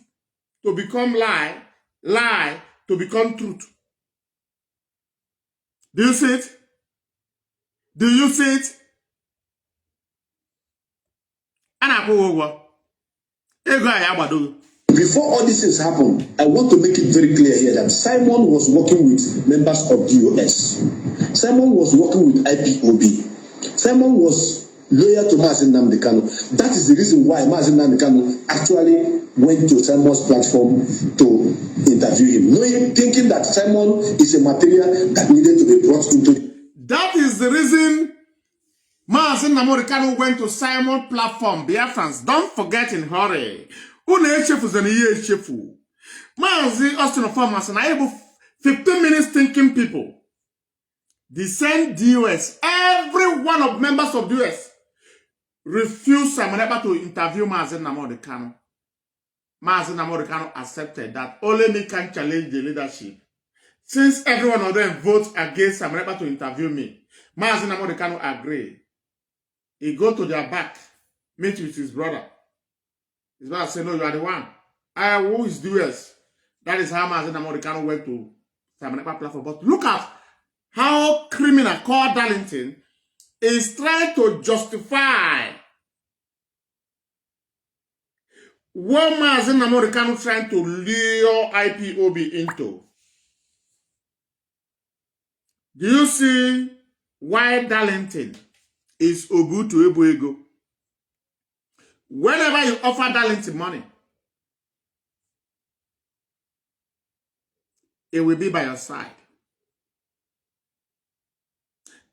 to become lie, lie to become truth? Do you see it? Do you see it? Before all these things happen, I want to make it very clear here that Simon was working with members of DOS. Simon was working with IPOB. Simon was loyal to Mazi Nnamdi Kanu. That is the reason why Mazi Nnamdi Kanu actually went to Simon's platform to interview him, thinking that Simon is a material that needed to be brought into. That is the reason Mazi Nnamdi Kanu went to Simon's platform. Biafrans, don't forget in hurry. Mazi Austin Farmers and I able 15 minutes thinking people. The same DOS, every one of members of DOS refused Simon to interview Mazi Nnamdi Kanu. Mazi Nnamdi Kanu accepted that only me can challenge the leadership. Since every one of them votes against Simon to interview me, Mazi Nnamdi Kanu agreed. He go to their back, meet with his brother. His brother said, no, you are the one. Who is DOS? That is how Mazi Nnamdi Kanu went to Simon platform. But look at how criminal called Darlington is trying to justify what Mazi Nnamdi Kanu trying to lure IPOB into. Do you see why Darlington is Obu to Ebuego? Whenever you offer Darlington money, it will be by your side.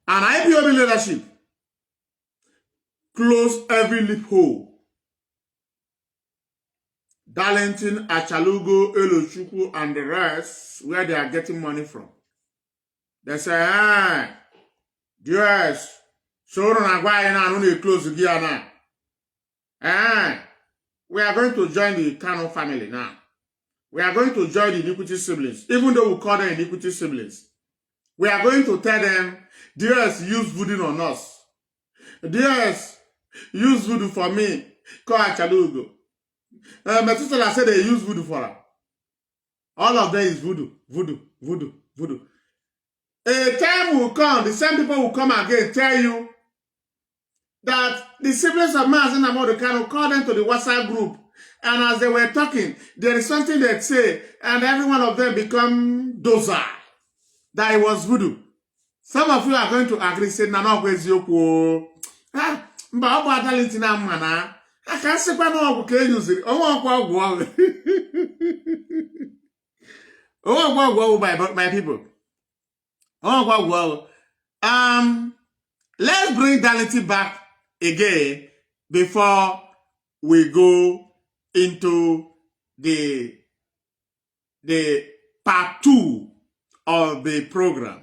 And IPOB leadership close every loophole. Darlington, Achalugo, Elochukwu, and the rest, where they are getting money from. They say, yes, so don't close the gear now. We are going to join the Kanu family now. We are going to join the Iniquity siblings, even though we call them Iniquity siblings. We are going to tell them, DS use voodoo on us. DS use voodoo for me. Call Achalugo. Methuselah said they use voodoo for her. All of them is voodoo, voodoo, voodoo, voodoo. A time will come, the same people will come again, tell you that the siblings of Mazi Nnamdi Kanu call them to the WhatsApp group. And as they were talking, there is something they say, and every one of them become doza. That it was voodoo. Some of you are going to agree, say, Nana, where's your Mba ọ bụ talent na mma na aka sịkwa na ọgwụ ka enyuziri onwe ọkwa ọgwụ ọgwụ onwe ọkwa ọgwụ ọgwụ by people onwe ọkwa ọgwụ ọgwụ. Let's bring talent back again before we go into the part 2 of the program.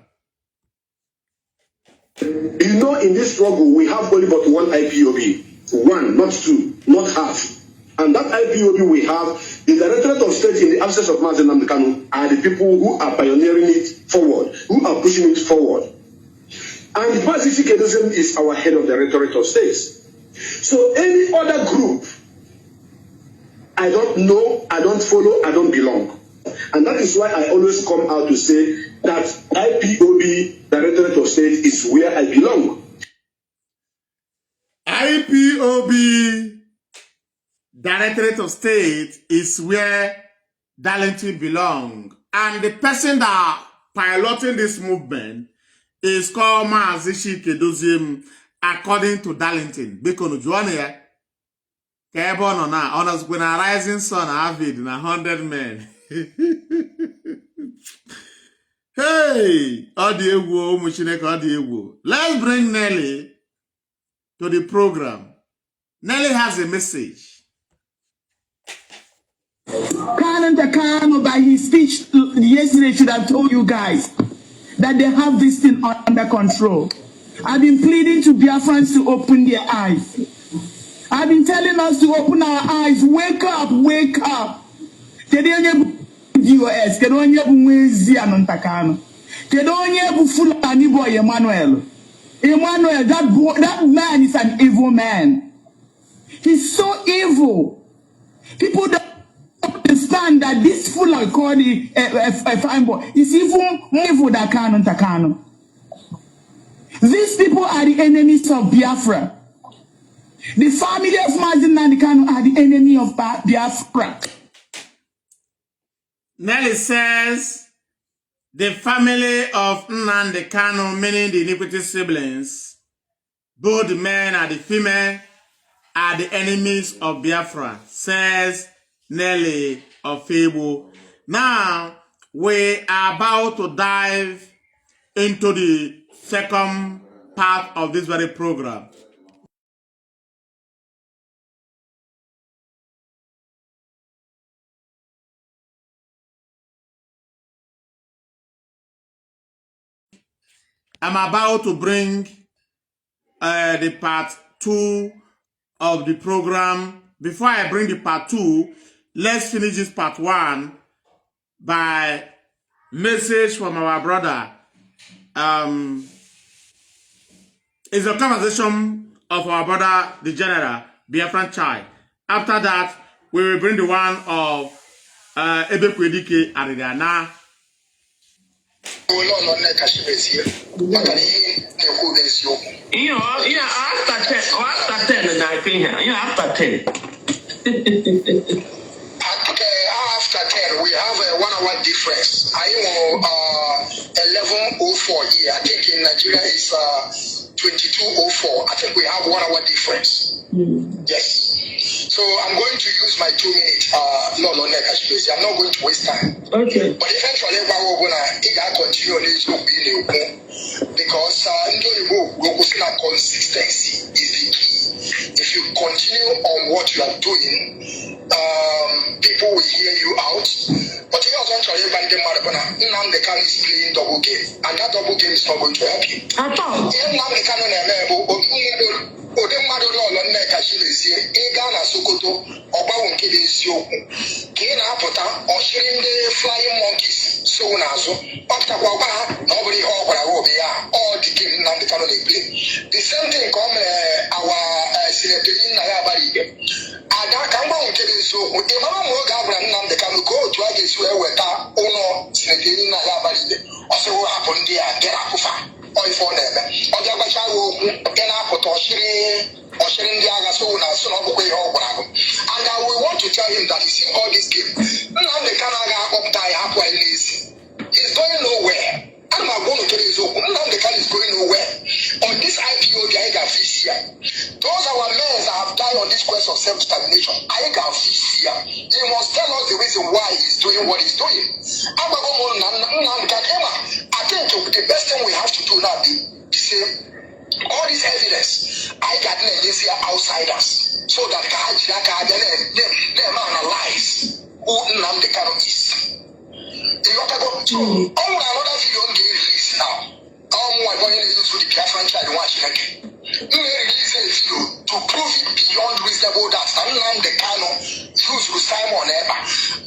You know, in this struggle, we have only but one IPOB. One, not two, not half. And that IPOB we have, the Directorate of State in the absence of Mazi Nnamdi Kanu, are the people who are pioneering it forward, who are pushing it forward. And Mazi Nnamdi is our head of the Directorate of State. So any other group, I don't know, I don't follow, I don't belong. And that is why I always come out to say that IPOB, Directorate of State, is where I belong. IPOB, Directorate of State, is where Darlington belong. And the person that piloting this movement is called Mazi Nnamdi, according to Darlington. Because Joanna, Kebon on when a rising sun, Avid, and 100 men. Hey, Audio, let's bring Nelly to the program. Nelly has a message. Kanu, by his speech yesterday, should have told you guys that they have this thing under control. I've been pleading to Biafrans to open their eyes. I've been telling us to open our eyes. Wake up, wake up. US, Kedonye Mwezi Anontakano. Kedonye Fulani boy Emmanuel. Emmanuel, that man is an evil man. He's so evil. People don't understand that this Fulani called a fine boy is even more evil than Takano. These people are the enemies of Biafra. The family of Mazi Nnamdi Kanu are the enemy of Biafra. Nelly says the family of Nnamdi Kanu, meaning the Iniquity siblings, both the men and the female, are the enemies of Biafra, says Nelly of Fable. Now, we are about to dive into the second part of this very program. I'm about to bring the part 2 of the program. Before I bring the part 2, let's finish this part 1 by message from our brother. It's a conversation of our brother, the general, Biafran Chai. After that, we will bring the one of Ebekwedike Aridana. After 10, we have a 1 hour difference. I will 11:04 here. I think in Nigeria is 22:04. I think we have 1 hour difference. Yes. So I'm going to use my 2 minutes. I'm not going to waste time. Okay. But eventually, I continue because consistency is the key. If you continue on what you are doing, people will hear you out. But if you don't try to Nnamdi Kanu is playing double game, and that double game is not going to help you. Nnamdi Kanu Sokoto, flying monkeys, so nobody all the game Nnamdi Kanu they play. The same thing come our senator in Nayabari. Ada kamba unkele so Emama Moga Nnamdi Kanu go to against where weta ono senator in Nayabari. Also what happened there, get up or for them. Or the Bachago, then I put and we want to tell him that you see all this game. Nnamdi Kanu up die halfway lazy. He's going nowhere. I'm not going to tell you so. Nnamdi Kanu is going nowhere. On this IPOB, I got this year. Those our men that have died on this quest of self-determination, I got this year. He must tell us the reason why he's doing what he's doing. I think the best thing we have to do now is say, all this evidence, I got these outsiders, so that they analyze who Nnamdi Kanu is. So, another video on the release now. What going to use for the Biafran child watching again? Release a video to prove it beyond reasonable doubt that Nnamdi Kanu used with Simon Eba.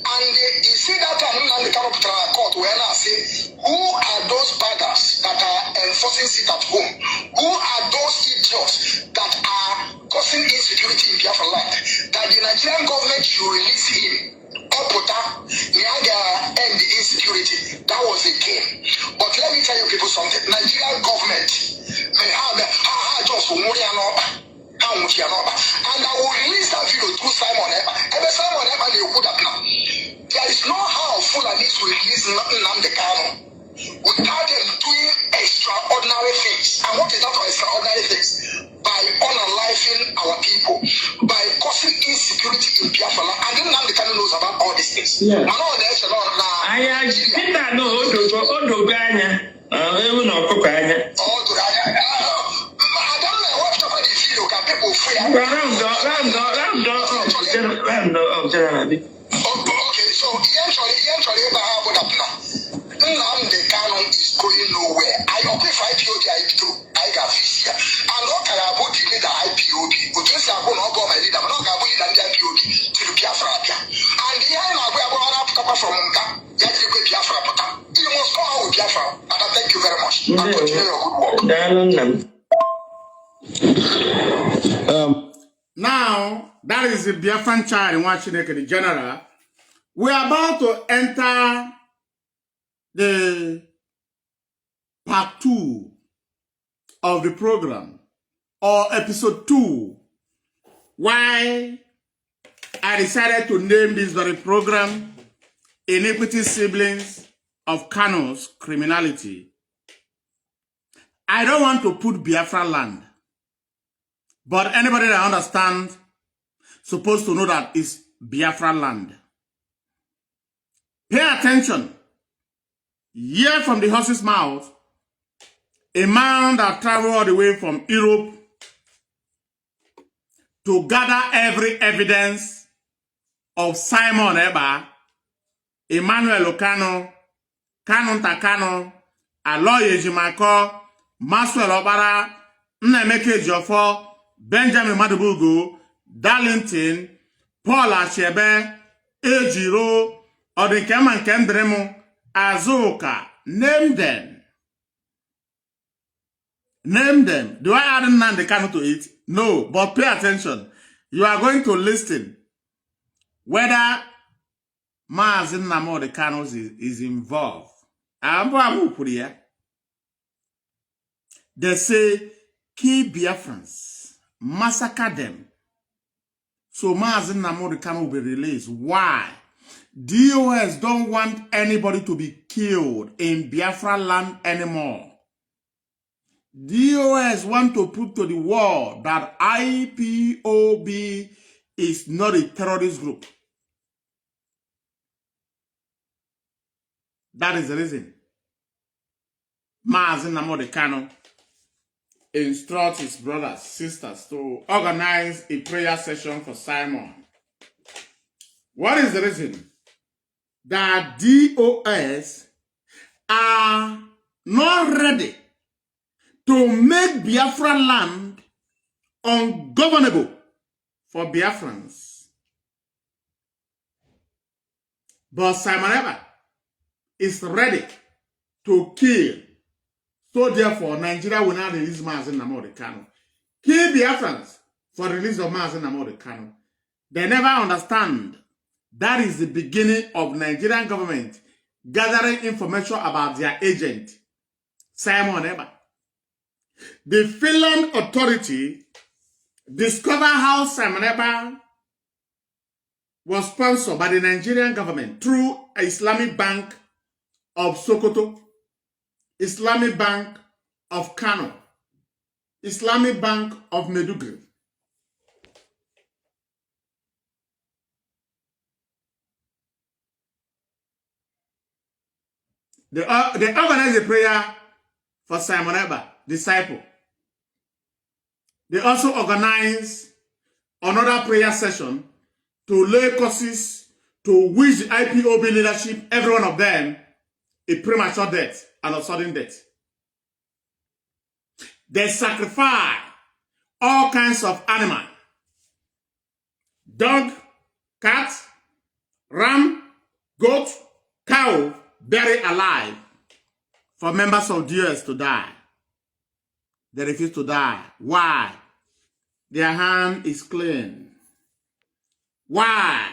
And you see that Nnamdi Kanu put on a court when I say, who are those baggers that are enforcing sit at home? Who are those idiots that are causing insecurity in Biafra land? That the Nigerian government should release him. End the insecurity. That was a game. But let me tell you people something. Nigerian government may have just and I will release that video through Simon Eba. And Simon Eba they would have now. There is no how Fulanis will release Nnamdi Kanu without them doing extraordinary things. And what is that for extraordinary things? By unaliving our people, by causing insecurity in Biafra. And then Nnamdi Kanu knows about all these things. Yeah. Okay, so eventually, Nnamdi Kanu is going nowhere. I occupy IPOB, I got this year. And what can I put the leader IPOB? But you say I'm going to go my leader, but not going to lead the IPOB to the Biafra. And the end of where I'm going to come from, Biafra. You must come out with Biafra. And I thank you very much. And continue your good work. Now, that is the Biafran child in watching the general. We are about to enter the part 2 of the program, or episode 2. Why I decided to name this very program Iniquity Siblings of Kanu's Criminality. I don't want to put Biafra land, but anybody that understands supposed to know that it's Biafra land. Pay attention. Hear from the horse's mouth, a man that traveled all the way from Europe to gather every evidence of Simon Eba, Emmanuel Kanu, Kanu Takano, Aloy Ejimako, Maxwell Obara, Nnemeke Ejiofor, Benjamin Madubugu, Darlington, Paul Achebe, Ejiro, Odinkeman Kendremu, Azuka. Name them. Name them. Do I add Nnamdi Kanu to it? No, but pay attention. You are going to listen whether Mazi Nnamdi Kanu is involved. They say, kill Biafrans, massacre them. So Mazi Nnamdi Kanu will be released. Why? DOS don't want anybody to be killed in Biafra land anymore. DOS want to prove to the world that IPOB is not a terrorist group. That is the reason Mazi Nnamdi Kanu instructs his brothers, sisters to organize a prayer session for Simon. What is the reason? That DOS are not ready to make Biafra land ungovernable for Biafrans. But Simon Eba is ready to kill. So therefore, Nigeria will not release Mazi Nnamdi Kanu. Kill Biafrans for the release of Mazi Nnamdi Kanu. They never understand. That is the beginning of Nigerian government gathering information about their agent, Simon Eba. The Finland authority discovered how Simon Eba was sponsored by the Nigerian government through Islamic Bank of Sokoto, Islamic Bank of Kanu, Islamic Bank of Maiduguri. They organized a prayer for Simon Eba, disciple. They also organized another prayer session to lay causes to which the IPOB leadership, every one of them, a premature death and a sudden death. They sacrifice all kinds of animals. Dog, cat, ram, goat, cow, buried alive for members of the US to die. They refuse to die. Why? Their hand is clean. Why?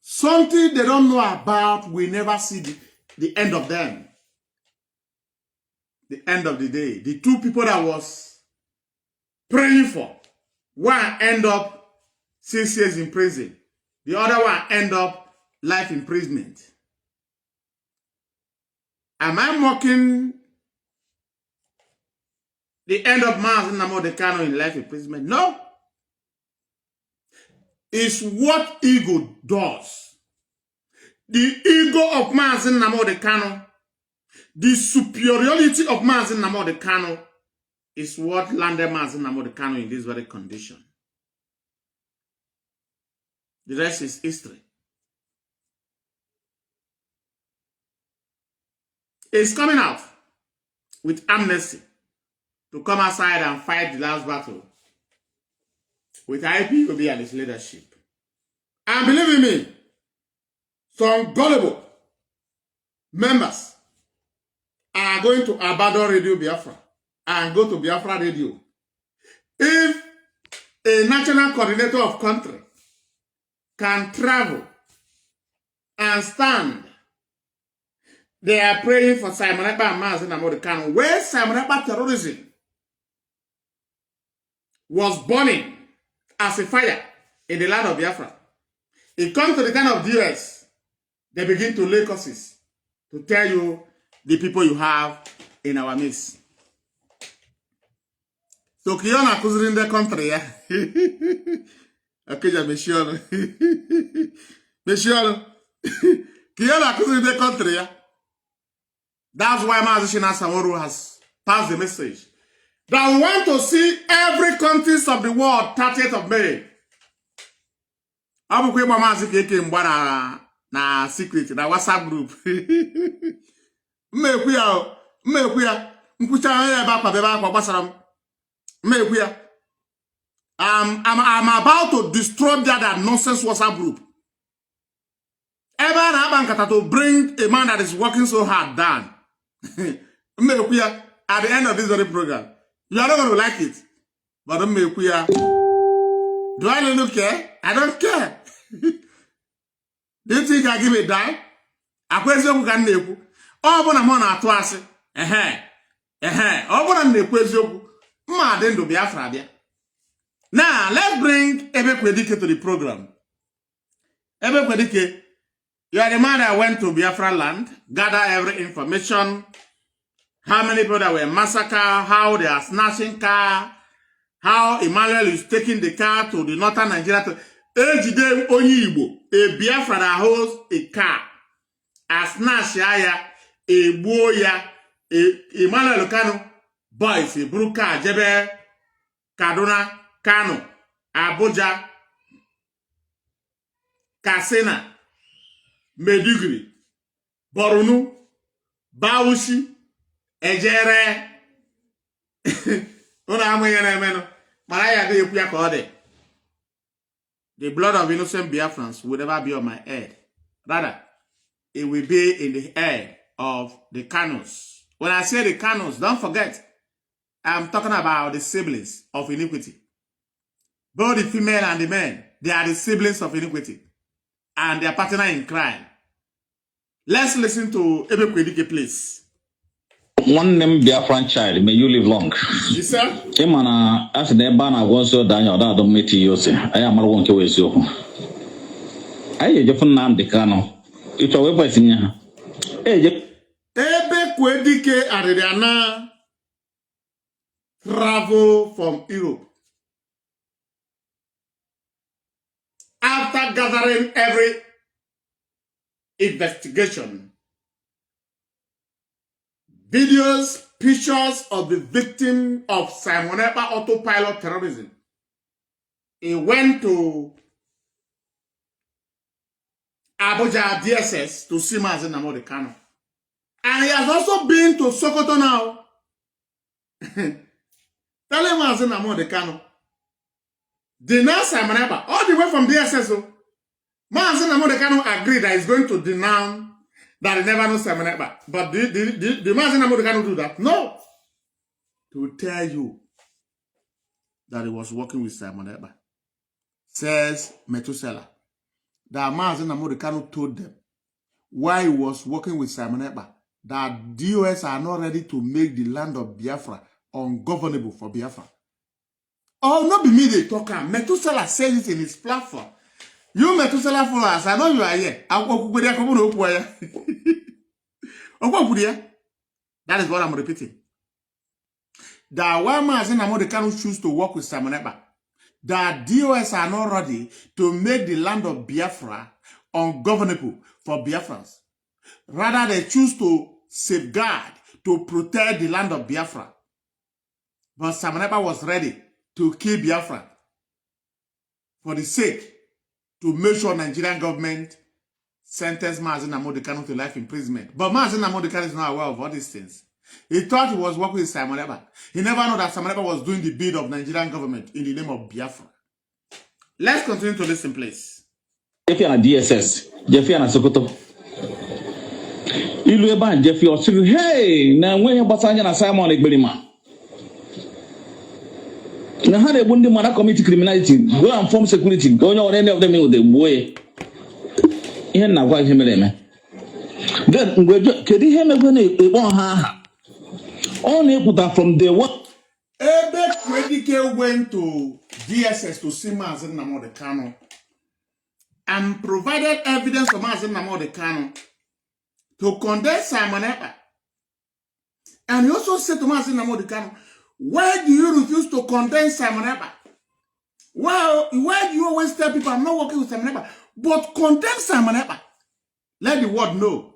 Something they don't know about, we never see the end of them. The end of the day. The two people that was praying for, one end up 6 years in prison. The other one end up life imprisonment. Am I mocking the end of Mazi Nnamdi Kanu in life imprisonment? No. It's what ego does. The ego of Mazi Nnamdi Kanu, the superiority of Mazi Nnamdi Kanu is what landed Mazi Nnamdi Kanu in this very condition. The rest is history. It's coming out with amnesty to come outside and fight the last battle with IPOB and its leadership. And believe in me, some gullible members are going to abandon Radio Biafra and go to Biafra Radio. If a national coordinator of country can travel and stand, they are praying for Simon Eba and Mazi Nnamdi Kanu, where Simon Eba terrorism was burning as a fire in the land of Biafra. It comes to the kind of US, they begin to lay causes to tell you the people you have in our midst. So Kiona accusing the country, yeah. Okay, Monsieur. Monsieur. Kiona accusing the country, yeah. That's why Mazi Samaru has passed the message that we want to see every countries of the world 30th of May. Abu Kwema Mazi Keke Mbwana na secret na WhatsApp group. Mmekuya mkucha ya bakwa beba kwa basaram. Mmekuya. I'm about to destroy that nonsense WhatsApp group. Ever na abankata to bring a man that is working so hard down. Mmekuya at the end of this very program. You are not going to like it. But mmekuya. Do I not care? I don't care. Do you think I give a dime? I question who can neku. Oh, but I'm on a twice. Oh, but I'm the question. Ma then do Biafra. Now, let's bring Ebe Kwedike to the program. Ebe Kwedike, you are the man that went to Biafra land, gather every information, how many people that were massacred, how they are snatching car, how Emmanuel is taking the car to the northern Nigeria. Ejide onye Igbo, a Biafra that holds a car, a snatch ya, a buo ya, Emmanuel Kanu, boys, a Bruka, Jebe, Kaduna, Kanu, Abuja, Katsina, Maiduguri, Borno, Bauchi, Ejere, Una amoyene meno, Malaya de Yukuya Kode. The blood of innocent Biafrans will never be on my head. Rather, it will be in the head of the Kanus. When I say the Kanus, don't forget, I'm talking about the siblings of iniquity. Both the female and the men, they are the siblings of iniquity. And they are partner in crime. Let's listen to Ebe Kwedike, please. One name Biafran child, may you live long. Yes, sir. Emana, as the banner was so Daniel, that don't meet you. I am one to waste you. I just Nnamdi Kanu. It's a weapon. Ebe Kwedike Ariana travel from Europe after gathering every investigation, videos, pictures of the victim of Simon Ekpa autopilot terrorism. He went to Abuja DSS to see Mazi Nnamdi Kanu. And he has also been to Sokoto now. Telling Mazi Nnamdi Kanu, denounce Simon Ekpa all the way from DSS. Mazi Nnamdi Kanu agreed that he's going to denounce that he never knows Simon Ekpa. But did Mazi Nnamdi Kanu do that? No. To tell you that he was working with Simon Ekpa. Says Methuselah that Mazi Nnamdi Kanu told them why he was working with Simon Ekpa that DOS are not ready to make the land of Biafra ungovernable for Biafra. Oh, not be me they talk. Methuselah says it in his platform. You Methuselah followers, I know you are here. That is what I'm repeating. That why Mazi Nnamdi Kanu choose to work with Simon Ekpa, that DOS are not ready to make the land of Biafra ungovernable for Biafrans. Rather, they choose to safeguard, to protect the land of Biafra. But Simon Ekpa was ready to kill Biafra for the sake to make sure Nigerian government sentenced Mazi Nnamdi Kanu to life imprisonment. But Mazi Nnamdi Kanu is not aware of all these things. He thought he was working with Simon Ekpa. He never knew that Simon Ekpa was doing the bid of Nigerian government in the name of Biafra. Let's continue to listen, please. Jeffy and DSS, Jeffy and Sokoto. Ilu eba Jeffy Osu, hey, na when Basanya na Simon Ekberima. Na how they wouldn't demand committee criminality, go and form security, go on any of them with the boy. Here now, why him, man? Then, could he have a one? Only put that from the one. Ebe Kwedike went to DSS to see Mazi Nnamdi Kanu and provided evidence of Mazi Nnamdi Kanu to condemn Simon Ekpa. And he also said to Mazi Nnamdi Kanu, why do you refuse to condemn Simon Ekpa? Well, why do you always tell people I'm not working with Simon Ekpa, but condemn Simon Ekpa? Let the world know.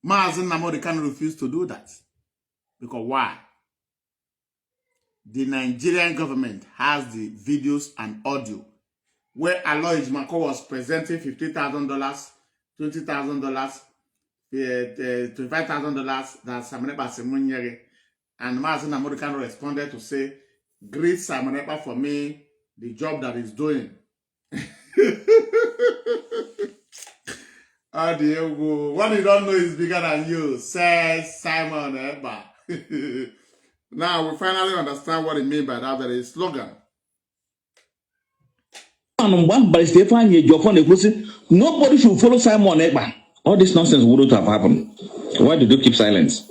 Mazi Nnamdi Kanu refused to do that. Because why? The Nigerian government has the videos and audio where Aloy Mako was presenting $50,000, $20,000, $25,000 that Simon Ekpa Semunyere, and Mazi Nnamdi Kanu responded to say, greet Simon Ekpa for me, the job that he's doing. What you don't know is bigger than you, says Simon Ekpa. Now we finally understand what it means by that very slogan. Nobody should follow Simon Ekpa. All this nonsense wouldn't have happened. Why did you keep silent?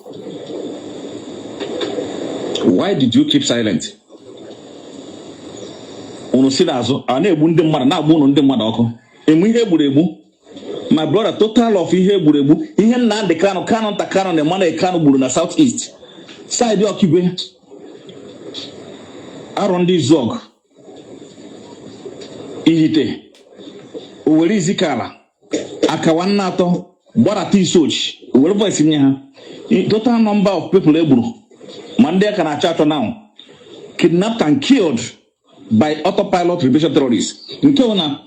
Why did you keep silent? My brother, total of ihe burebu, ihe na the Kanu takano the money Kanu buru na southeast. Side yo kibe. Arondi zog. Ihite. Oweri zikala. Akawana to bora ti soch. Oweri voice nya. Total number of people eburu. Mande kana chato now. Kidnapped and killed by autopilot rebellion terrorists. Nke ona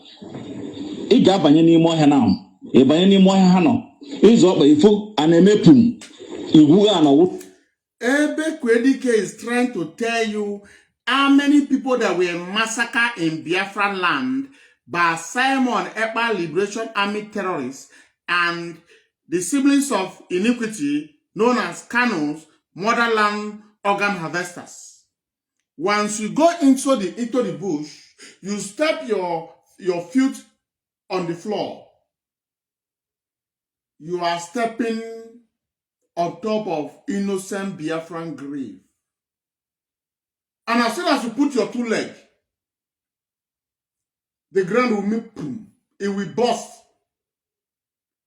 I ga banye n'ime ohia now. E banye n'ime ohia ha no. Izo okpa ifo anemepum. Iwu ga na wo. Ebe Kwedike is trying to tell you how many people that were massacred in Biafra land by Simon Ekpa Liberation Army terrorists and the siblings of Iniquity known as Kanu's motherland organ harvesters. Once you go into the bush, you step your foot on the floor. You are stepping on top of innocent Biafran grave. And as soon as you put your two legs, the ground will make boom. It will burst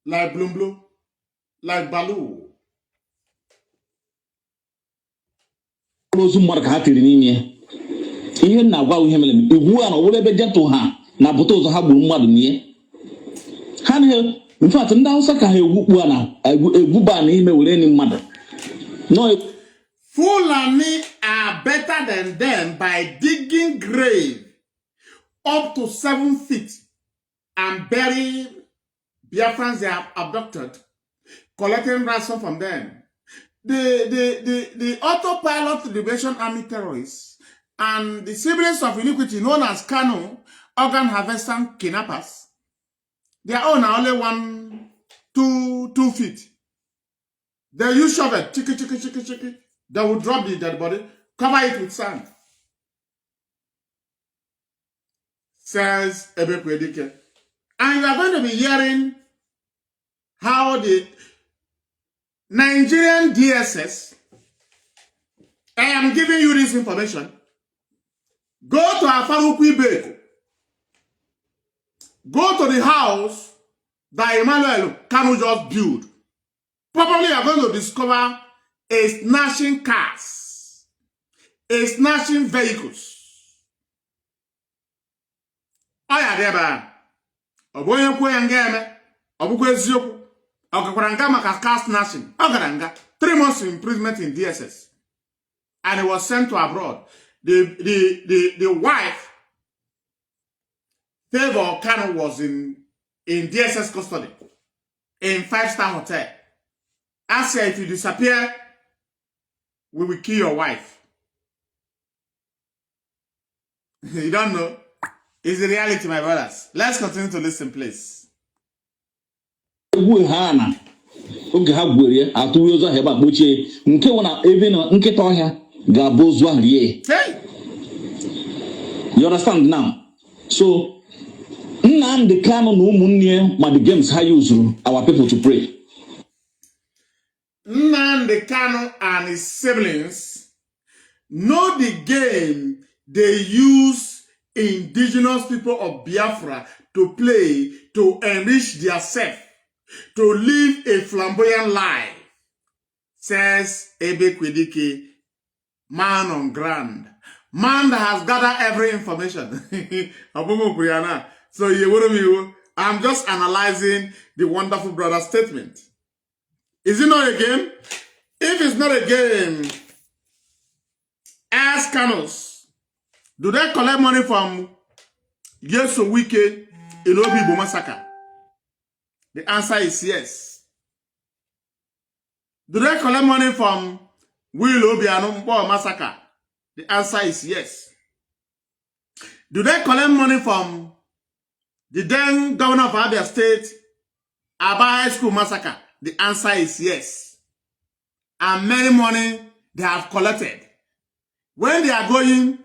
like blum, like baloo. ozu mmadụ ka ha tiri n'ime ihe na-agwa ihe mere igwu a na ọwụrụ ebe jetụ ha na bụta ụzọ ha gburu mmadụ n'ihe ha na in fact ndị Hausa ka ha egwukpu a na egwuba n'ime were ni mmadụ no. Fulani are better than them by digging grave up to 7 feet and burying Biafrans they have abducted, collecting ransom from them. The autopilot liberation army terrorists and the siblings of Iniquity known as Kanu, organ harvester kidnappers, their own are only 2 feet. They use shovel, chiki. They will drop the dead body, cover it with sand. Says Ebekwedike. And you are going to be hearing how the Nigerian DSS, I am giving you this information. Go to Afarukwi Beko. Go to the house that Emmanuel Kanu just built. Probably you are going to discover a snatching cars, a snatching vehicles. Oya deba, oboye kwe ngeme, obukwe eziokwu, okakwara nga maka car snatching, ogaranga 3 months imprisonment in DSS, and he was sent to abroad. The wife, Favor Kanu, was in DSS custody in 5-star hotel. I said, if you disappear, we will kill your wife. You don't know? It's the reality, my brothers. Let's continue to listen, please. Oge ha gwere atụ ụzọ heba gbochie nke wona even nkịta ọhịa ga-abụ ozu ahụ rie. You understand now? So Nnamdi Kanu na ụmụnne ma the games ha used our people to pray. Nnamdi Kanu and his siblings know the game they use indigenous people of Biafra to play to enrich themselves, to live a flamboyant life, says Ebekwedike, man on ground. Man that has gathered every information. So I'm just analyzing the wonderful brother's statement. Is it not a game? If it's not a game, ask Kanus. Do they collect money from Yeso Wike in Obibo massacre? The answer is yes. Do they collect money from Will Obiano massacre? The answer is yes. Do they collect money from the then governor of Abia State, Aba High School massacre? The answer is yes. And many money they have collected. When they are going,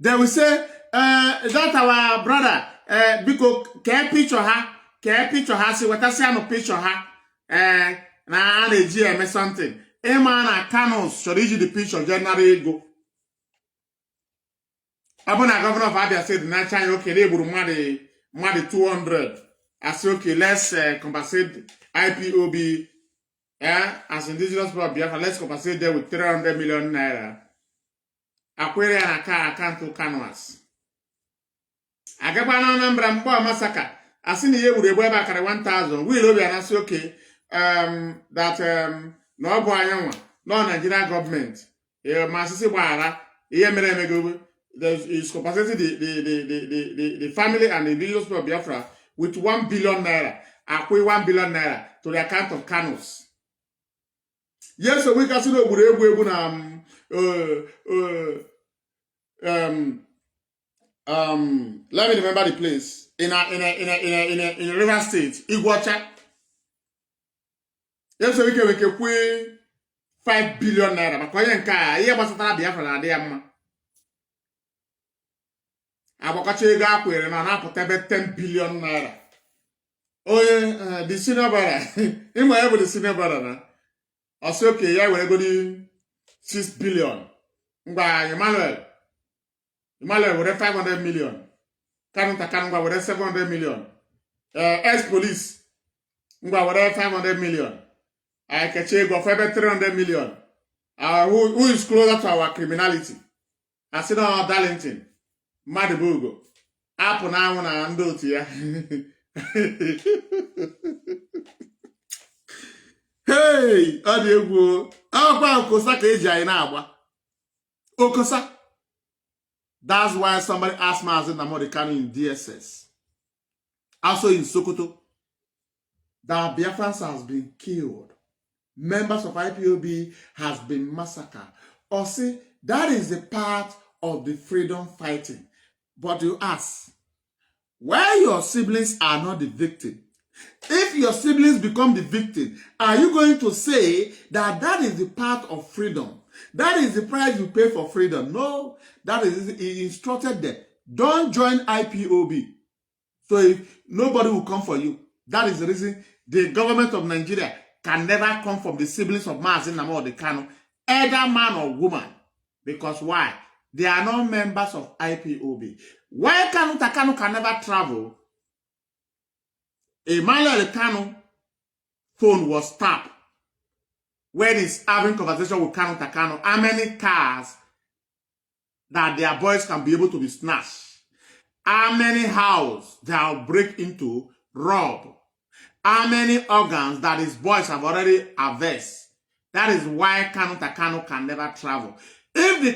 they will say, that our brother, because can picture her, see what I say, no picture her, na the GM something. A man at Kanu should issue the picture January go. Abona governor of Abia said, okay, they will money 200. I say, okay, let's compensate IPOB, as indigenous people of Biafra, let's compensate them with 300 million naira. Aquarian account to canvas. Agabana number and massacre. I seen the year with the web back at 1,000. We love and I say, okay, that no boy, no Nigerian government, Masisi Wara, is compensating the family and the indigenous people of Biafra with 1 billion naira. Akwe 1 billion naira to the account of Kanus. Yes, so we can see let me remember the place in a river state, Iguacha. Yes, so we can pay 5 billion naira. But when you was Biafra, they are Abokache Gakwe and 10 billion naira. Oh, yeah, the senior brother. In my the senior brother. I say, okay, yeah, we're going 6 billion. By Emmanuel with 500 million. Kanu with 700 million. Ex-police with 500 million. I can check go for 300 million. Who is closer to our criminality? I said, oh, Darlington, Madibugo, Apple now and do here. Hey, Adiego, Okosa Keja in Agua. Okosa. That's why somebody asked Mazi Nnamdi Kanu in DSS. Also in Sokoto, that Biafrans has been killed. Members of IPOB has been massacred. Or say, that is a part of the freedom fighting. But you ask, why your siblings are not the victim? If your siblings become the victim, are you going to say that that is the part of freedom? That is the price you pay for freedom? No, that is, he instructed them. Don't join IPOB. So if nobody will come for you. That is the reason the government of Nigeria can never come from the siblings of Mazi Nnamdi Kanu, either man or woman. Because why? They are not members of IPOB. Why Kanu can never travel? Emmanuel Kanu phone was tapped when he's having conversation with Kanu. How many cars that their boys can be able to be snatched? How many houses they'll break into, rob? How many organs that his boys have already harvested? That is why Kanu can never travel. If the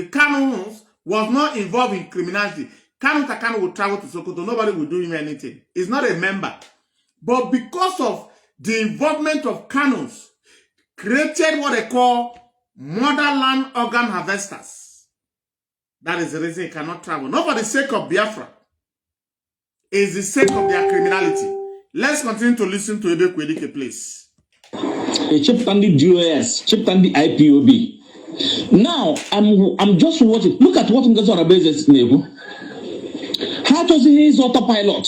Kanus was not involved in criminality, Kanu would travel to Sokoto. Nobody would do him anything. He's not a member. But because of the involvement of Kanus, created what they call motherland organ harvesters. That is the reason he cannot travel. Not for the sake of Biafra. It's the sake of their criminality. Let's continue to listen to Ebe Kwedike, please. A chip on the DOS, chip on the IPOB. Now, I'm just watching. Look at what I'm on a basis, neighbor. How does he is autopilot?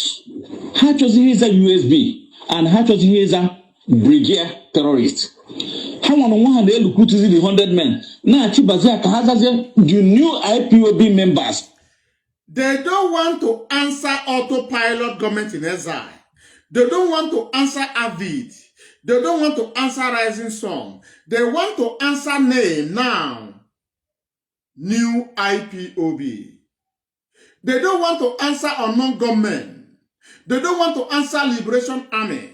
How does he is a USB? And how does he is a brigadier terrorist? How on one hand they look to the 100 men. Now, the new IPOB members. They don't want to answer autopilot government in exile. They don't want to answer Avid. They don't want to answer Rising Sun. They want to answer name now. New IPOB. They don't want to answer unknown government. They don't want to answer Liberation Army.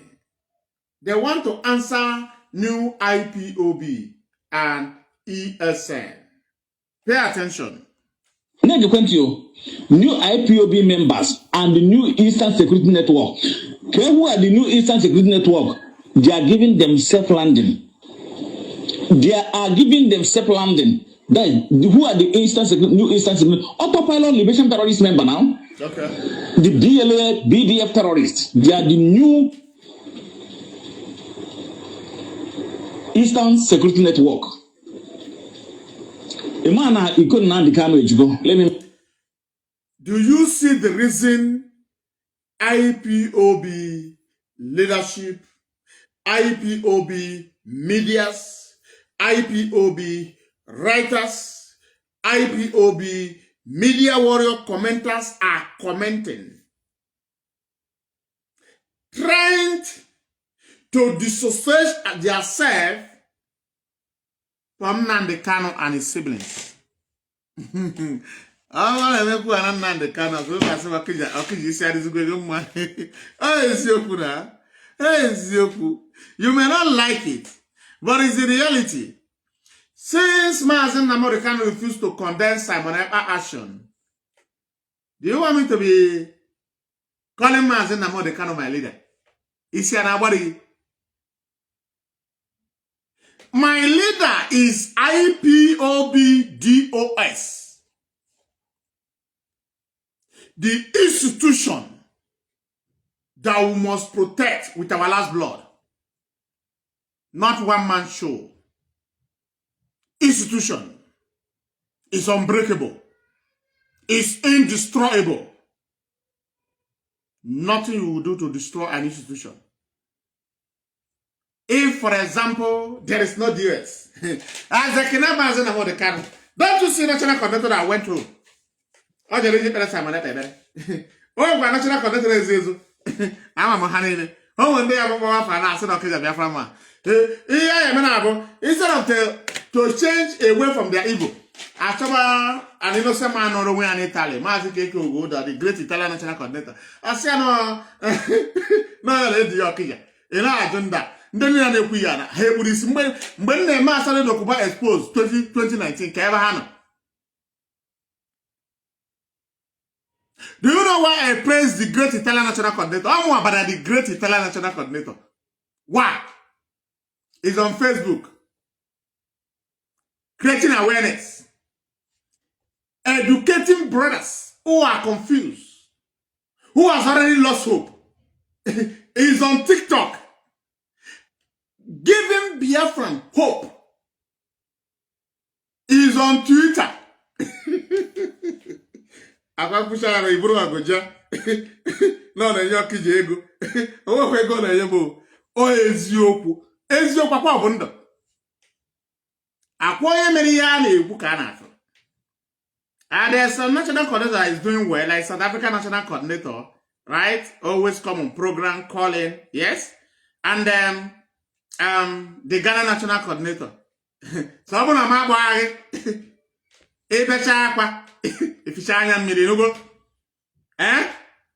They want to answer new IPOB and ESN. Pay attention. New IPOB members and the new Eastern Security Network. Who are the new Eastern Security Network? They are giving themselves landing. They are giving themselves landing. Who are the new Eastern Security? Autopilot Liberation Terrorist member now. Okay. The DLA, BDF terrorists. They are the new Eastern Security Network. Do you see the reason IPOB leadership, IPOB medias, IPOB writers, IPOB media warrior commenters are commenting, trying to dissociate themselves from Nnamdi Kanu and his siblings. You may not like it, but it's the reality. Since Mazi Nnamdi Kanu refused to condemn Simon Ekpa action, do you want me to be calling Mazi Nnamdi Kanu my leader? Is he anybody? My leader is IPOB-DOS, the institution that we must protect with our last blood. Not one man show. Institution is unbreakable. It's indestructible. Nothing you will do to destroy an institution. If, for example, there is no DS, as a Mazi Nnamdi Kanu, don't you see national conductor that went through? Oh, the region Simon Ekpa. Oh, my national conductor is I'm a honey. Oh, one day I'm going to find out. I said, okay, Biafra. Instead of to change away from their evil, Achaba an innocent man or away in Italy, Mazi Keko, the great Italian national coordinator. I say no, no, lady Yokia. And I done that. Then you are Kuyana. Hey, would this when the master of Occupy exposed 2019, Kavahana. Do you know why I praise the great Italian national coordinator? I'm more about the great Italian national coordinator. Why? It's on Facebook. Creating awareness. Educating brothers who are confused. Who has already lost hope. Is on TikTok. Giving Biafran hope. Is on Twitter. Akakusha iburu agoja. No na yoki jego. Owo kwe go na yebo. O eziokwu. Eziokwu akwa bụ ndụ. Akwa onye mere ihe a na-ekwu ka a na-afụ. And there's some national coordinator that is doing well, like South African national coordinator, right? Always come on program, calling, yes? And then the Ghana national coordinator. So I'm gonna make if you shine and me, eh?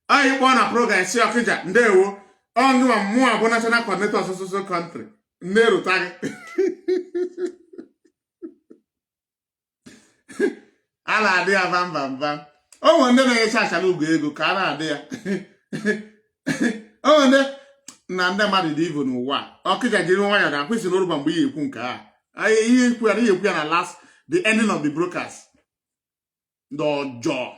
I want a program, see a figure, ndewo. On you are more national coordinator of social country. Nero tag. Ala dia bam bam bam. Oh, one day I shall go Kana there. Oh, and then Nanda married even one. Okay, I didn't want that. Which is no bamboo punka. I hear last the ending of the brokers. The jaw.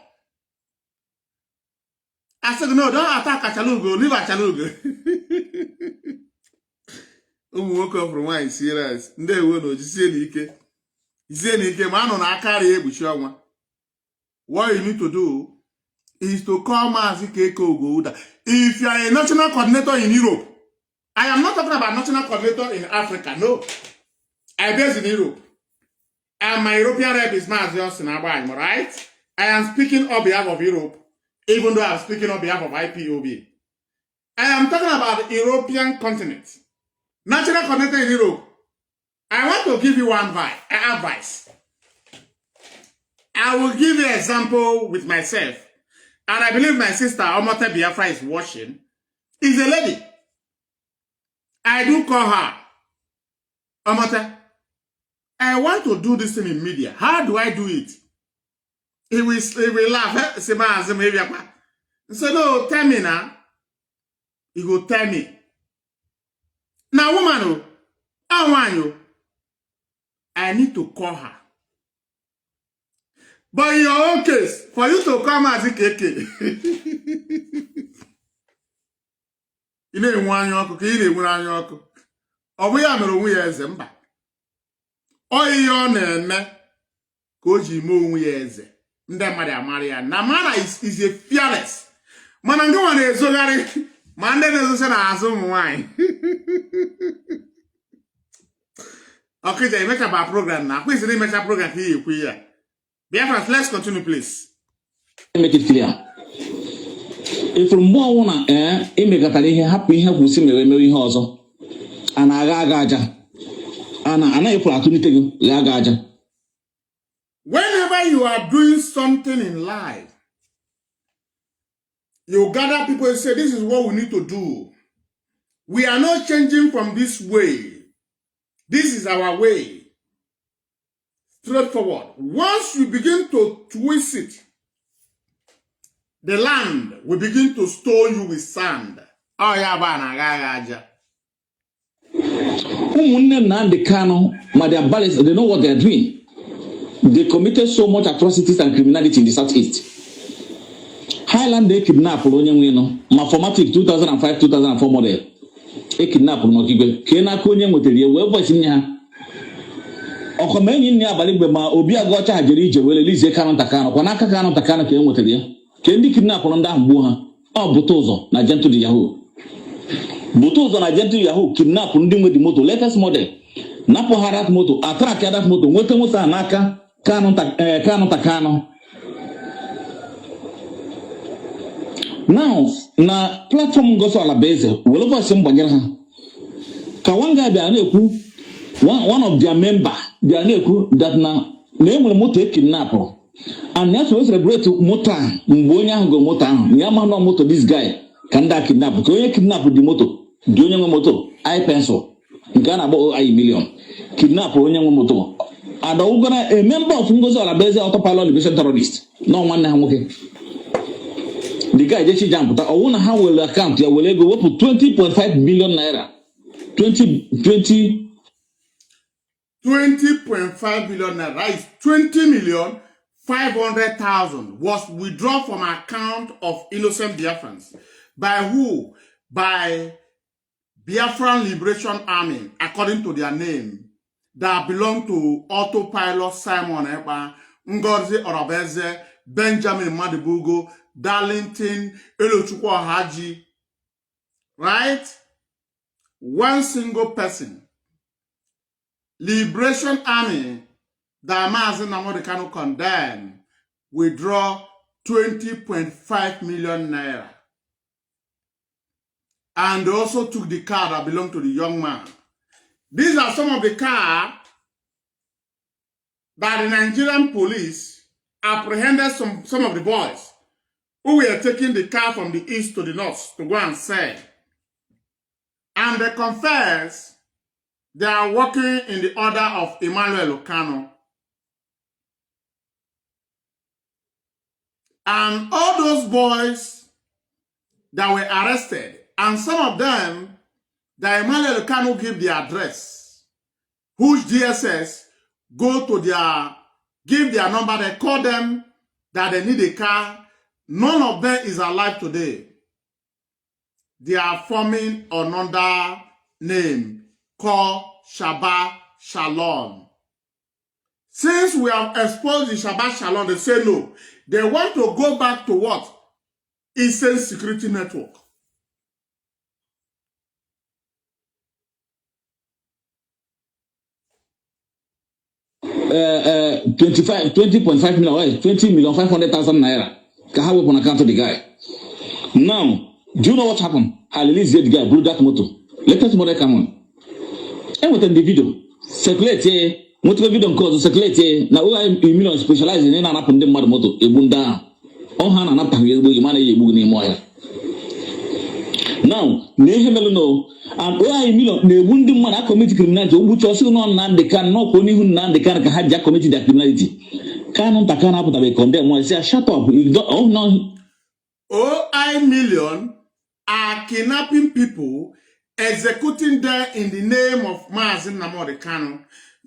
I said, no, don't attack a chalugo, leave a chalugo. Woke up from why serious. They will know Zenike. Zenike, man on a carry, Bushawa. What you need to do is to call Mazi Keko Gouda. If you are a national coordinator in Europe, I am not talking about national coordinator in Africa, no. I based in Europe. And my European rep is Mazi Osinabaim, right? I am speaking on behalf of Europe, even though I am speaking on behalf of IPOB. I am talking about the European continent. National coordinator in Europe. I want to give you one advice. I will give you an example with myself. And I believe my sister, Omote Biafra, is watching. Is a lady. I do call her. Omote, I want to do this thing in media. How do I do it? He will laugh. So, no, tell me now. He will tell me. Now, woman, I want you. I need to call her. But in your own case, for you to come as a KK, you know, one yoke, you know, one yoke. Or we are no way as a mba. Or your name, Koji Mo years. Ndamada Maria. Namana is a fearless. Manango and a zogari. Mande is an azum wine. Okay, they make up our program now. Please, they make a program here. Biafrans, let's continue, please. Make it clear. If from one immediately happy help with him, Mary Hozo, and Agagaja, and I put opportunity Lagaja. Whenever you are doing something in life, you gather people and say, this is what we need to do. We are not changing from this way. This is our way. Straightforward. Once you begin to twist it, the land will begin to store you with sand. Oh, yeah, Banagaja. Nnamdi Kanu, Madam Ballis, they know what they are doing. They committed so much atrocities and criminality in the southeast. Highland, they kidnapped Polonian, Mathematic 2005-2004 model. They kidnapped Nokibe. Kena Konya Moteria, where was in here? Okomeni ni abaligbe ma obi agocha ajeri je wele lize Kanu takano kwa naka Kanu takano ke enwetere kendi kidnap no nda mgbu ha o butozo na gentle di yahoo butozo na gentle yahoo kidnap ndi nwe di moto latest model napo harat moto attract that moto nwete moto naka Kanu takano. Now na platform goso ala base wele voice mbanyere ha Kawanga Bianeku, one of their member, Bianeku, that now name will motor kidnap. And that's what celebrate motor, Mbonya go motor, Yamano motor, this guy, Kanda kidnap, go kidnap with the motor, Junior motor, I pencil, Ghana about I million, kidnap Onyang motor. And a member of Ngozo Alabeze autopilot division terrorist. No one okay. The guy just jumped. I wonder how will account you will go up to 20.5 billion naira. 20.5 billion naira is 20,500,000 was withdrawn from account of innocent Biafrans. By who? By Biafran Liberation Army, according to their name, that belong to autopilot Simon Ekpa, Ngozi Orabeze, Benjamin Madibugo, Darlington, Elochukwu Haji. Right? One single person. Liberation Army that Mazi Nnamdi Kanu condemned withdraw 20.5 million naira. And they also took the car that belonged to the young man. These are some of the cars that the Nigerian police apprehended some of the boys who were taking the car from the east to the north to go and sell. And they confess they are working in the order of Emmanuel Kanu. And all those boys that were arrested, and some of them, that Emmanuel Kanu give the address, whose DSS go to give their number, they call them that they need a car. None of them is alive today. They are forming another name called Shabbat Shalom. Since we have exposed the Shabbat Shalom, they say no. They want to go back to what? Eastern Security Network. 20.5 million, 20,500,000 naira. Can have on account of the guy. Now, do you know what happened? I released the guy, blew that motor. Let us more come on. And within the video, circulate, motor video cause circulate. Now, I million specializing in an up and down motor, a bunda. Oh, Hannah, not to be money, you boogie moya. Now, no, and why million, the wounded man committed criminality, which also Nnamdi can not only Nnamdi can have committed that criminality. Cannot happen to be condemned. I say, shut up. You don't, oh no. OI million are kidnapping people, executing them in the name of Mazi Nnamdi Kanu.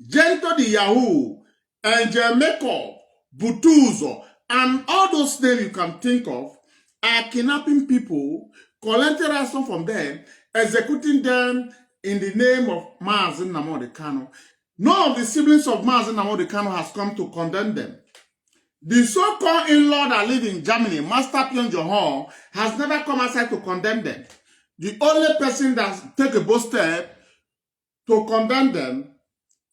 Gento the Yahoo, Angel Makeup, Butuzo, and all those names you can think of are kidnapping people, collecting ransom from them, executing them in the name of Mazi Nnamdi Kanu. None of the siblings of Mazi Nnamdi Kanu has come to condemn them. The so-called in-law that live in Germany, Master Pion Johor, has never come outside to condemn them. The only person that take a bold step to condemn them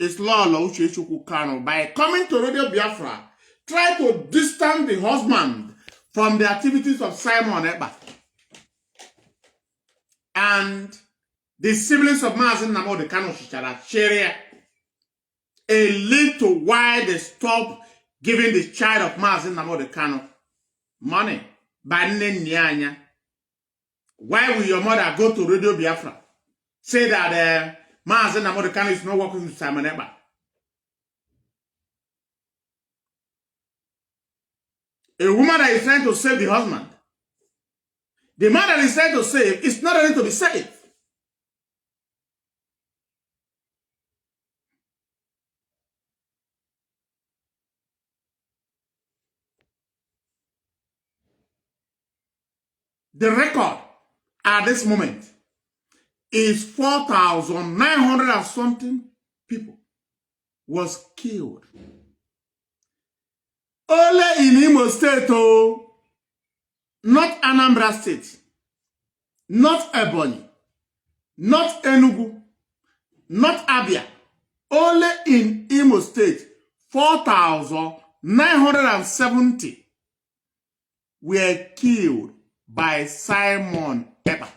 is Lolo Uche Kanu by coming to Radio Biafra, try to distance the husband from the activities of Simon Ekpa. And the siblings of Mazi Nnamdi Kanu Sharia, a lead to why they stop giving the child of Mazi Nnamdi Kanu money. Why will your mother go to Radio Biafra, say that Mazi Nnamdi Kanu is not working with Simon Ekpa? A woman that is trying to save the husband, the man that is trying to save is not ready to be saved. The record at this moment is 4,900 and something people was killed. Only in Imo State, oh, not Anambra State, not Ebonyi, not Enugu, not Abia. Only in Imo State, 4,970 were killed by Simon Ekpa.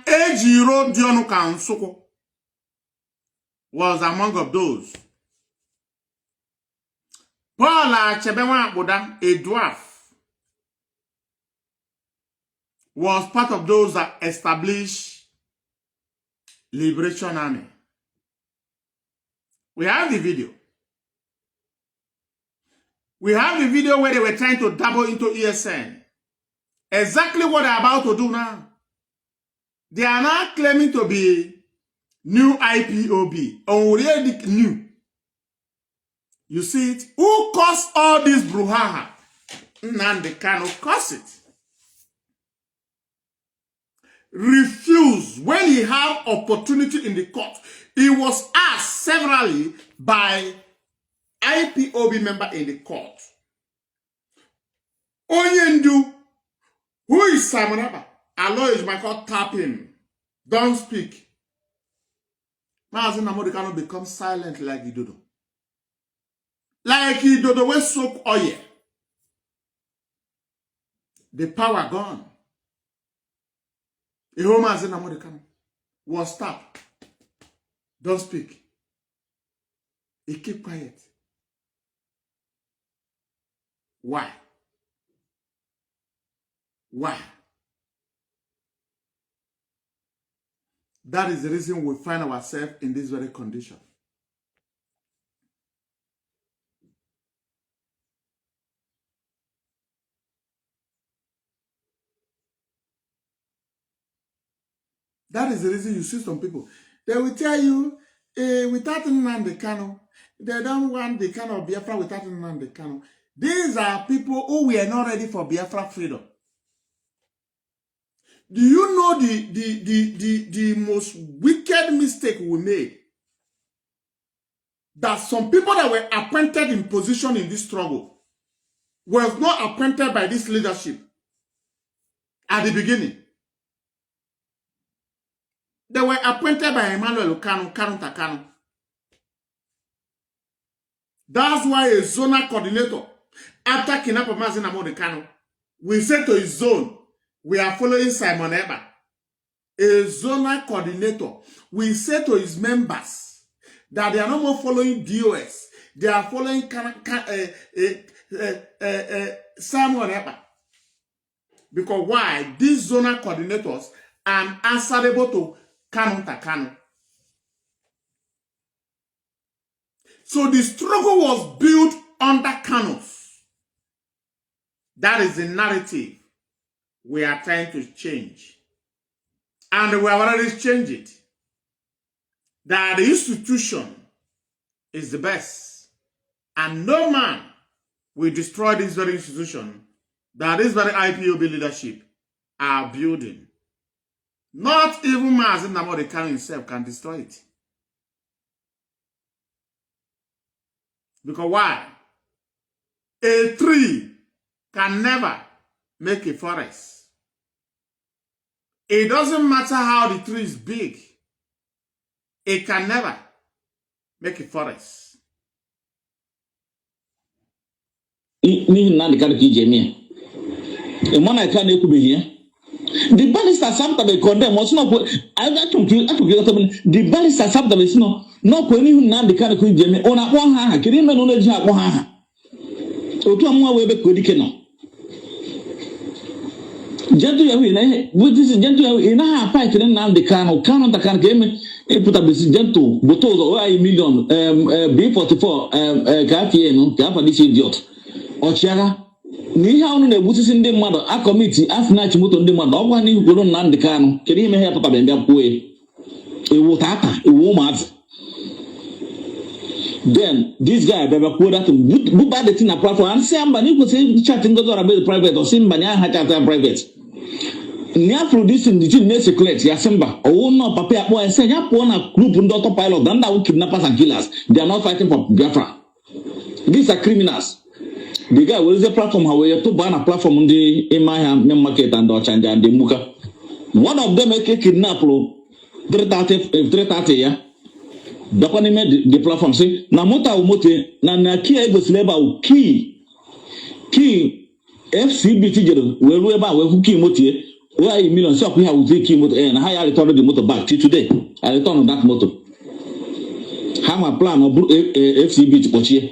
Ejiro Diono Kansoko was among of those. Paul Chebewa Boda, a dwarf, was part of those that established Liberation Army. We have the video. We have the video where they were trying to dabble into ESN. Exactly what they're about to do now. They are now claiming to be new IPOB. Already new. You see it? Who caused all this brouhaha? Nnamdi Kanu caused it. Refused when he had opportunity in the court. He was asked severally by IPOB member in the court. Onyendu, who is Simon Abba? Our lawyers might call tap him. Don't speak. Mazi Nnamdi cannot become silent like Idodo. Like Idodo will soak oil. The power gone. Mazi Nnamdi Kanu was stopped. Don't speak. He keep quiet. Why? Why? That is the reason we find ourselves in this very condition. That is the reason you see some people. They will tell you, without Nnamdi Kanu, they don't want the kind of Biafra without Nnamdi Kanu. These are people who were not ready for Biafra freedom. Do you know the most wicked mistake we made? That some people that were appointed in position in this struggle were not appointed by this leadership at the beginning. They were appointed by Emmanuel Kanu. That's why a zonal coordinator, after kidnapping Mazi Nnamdi Kanu, we said to his zone, we are following Simon Eba. A zonal coordinator, we say to his members that they are no more following DOS. They are following Simon Eba. Because why? These zonal coordinators are answerable to Kanu. So the struggle was built under Kanus. That is the narrative we are trying to change. And we have already changed it. That the institution is the best. And no man will destroy this very institution that this very IPOB leadership are building. Not even Mazi Nnamdi Kanu himself can destroy it. Because why? A tree can never make a forest. It doesn't matter how the tree is big. It can never make a forest. The ballister sometimes condemn was not. The ballister sometimes no when you Nnamdi Kanu could Jamie on a one hand. Can you know the jack one hand? So to a more way back with the cannon. Gentle, with this gentle in a fight in Nnamdi Kanu, Kanu can game it put up this gentle, but told a million B44 Gafiano, Gafa this idiot. Or Chiara. Ni how no busi sinde mother a committee afna chimuto ndi mother ogwa ni golo Nnamdi Kanu kedi me help papa bembe apoe e wo tata e wo mat. Then this guy beba ko that bu bad thing na platform and say amba ni go say chatting go about private or simba nya ha chat private ni a producing the thing ne secret ya simba o no papa apo e say nya po na group ndo to pilot and that kidnappers and killers. They are not fighting for Biafra. These are criminals. The guy was the platform how we to ban a platform on the in my market and Ochanja and the Muka. One of them make a kidnap 330 yeah. Dapani made the platform say Namuta Umote na kia ego sleba key FCB tijero we eba we huki motie Why millions of people will take motor and how I returned the motor back till today. I returned on that motor. How my plan of FCB to watch here.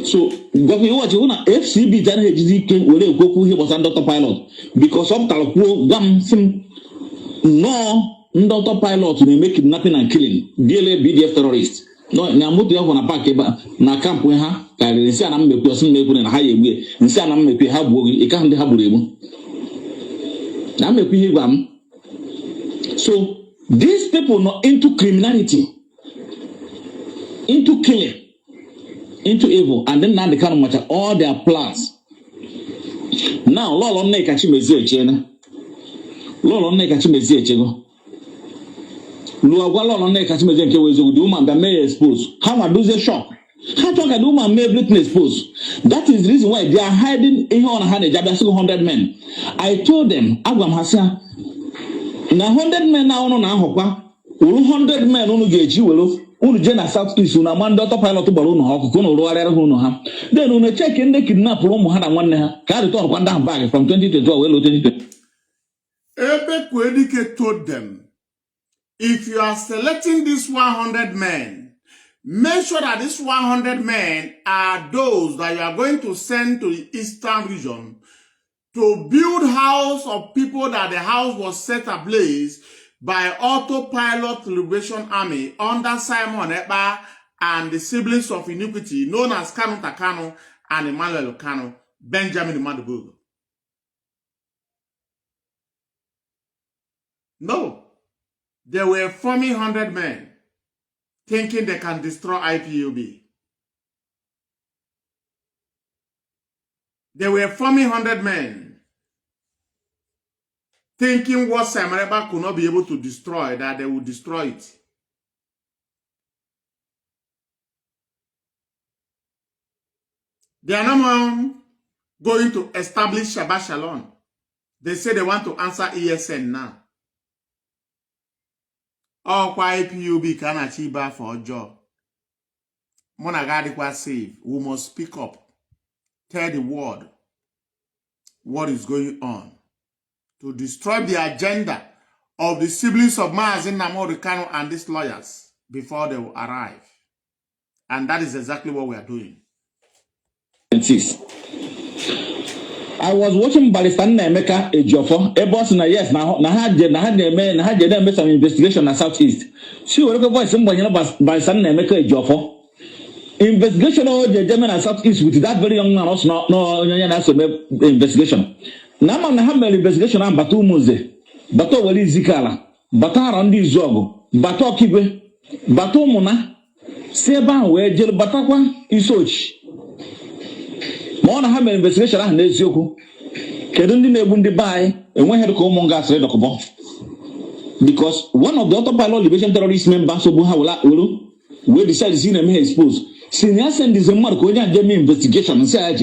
So, but we watch FCB that came will go he was under pilot because of Talco Gam sim no under pilot to make kidnapping and killing. BDF terrorists. No, Namutu on a pack na camp when ha, I say I'm a person making a high way, and say I'm a have working, it can't have able. I'm a pigam. So these people not into criminality, into killing, into evil, and then now they can't match all their plans. Now, Lolo Neck at Chimezia, Lolo Neck at Chimezia. Luagwalo on neck as me think was the woman that may expose. How I do the shock? How talk a woman may be exposed? That is the reason why they are hiding in on hand a job 100 men. I told them, Agam Hasa, now 100 men now on Ahopa, 100 men on the will, Ujena South East, Unamanda pilot to Balloon Hawk, Kuno, then on a check in the kidnap room had one carry talk one down back from 20 to 20. Ebe told them, if you are selecting these 100 men, make sure that these 100 men are those that you are going to send to the eastern region to build house of people that the house was set ablaze by autopilot liberation army under Simon Ekpa and the siblings of Iniquity known as Kanu and Emmanuel Kanu, Benjamin Madubugu. No. They were forming 100 men, thinking they can destroy IPOB. They were forming 100 men, thinking what Samareba could not be able to destroy, that they would destroy it. They are now going to establish Shabbat Shalom. They say they want to answer ESN now. All IPOB can achieve for a job. Monagadi was saved. We must speak up. Tell the world what is going on to destroy the agenda of the siblings of Mazi, Nnamdi, Kanu, and these lawyers before they will arrive. And that is exactly what we are doing. I was watching Barrister Emeka Ejiofor. A boss na yes, na had them some investigation na Southeast. She will go somebody Barrister Emeka Ejiofor. Investigation of the German and Southeast with that very young man also no investigation. Now na have investigation on Batu Muze, Batu Wali Zikala, Batu Randi Zogo, Batu Kibe, Batu Mona, Seba where Jel Batakwa Isoch. More have an investigation on this Yoko. Kedundi Nebundi buy and when had to come on gas red because one of the autopilot liberation terrorist members of Buhawala Ulu will decide to see them exposed. Senior send this a mark when you get me investigation and say,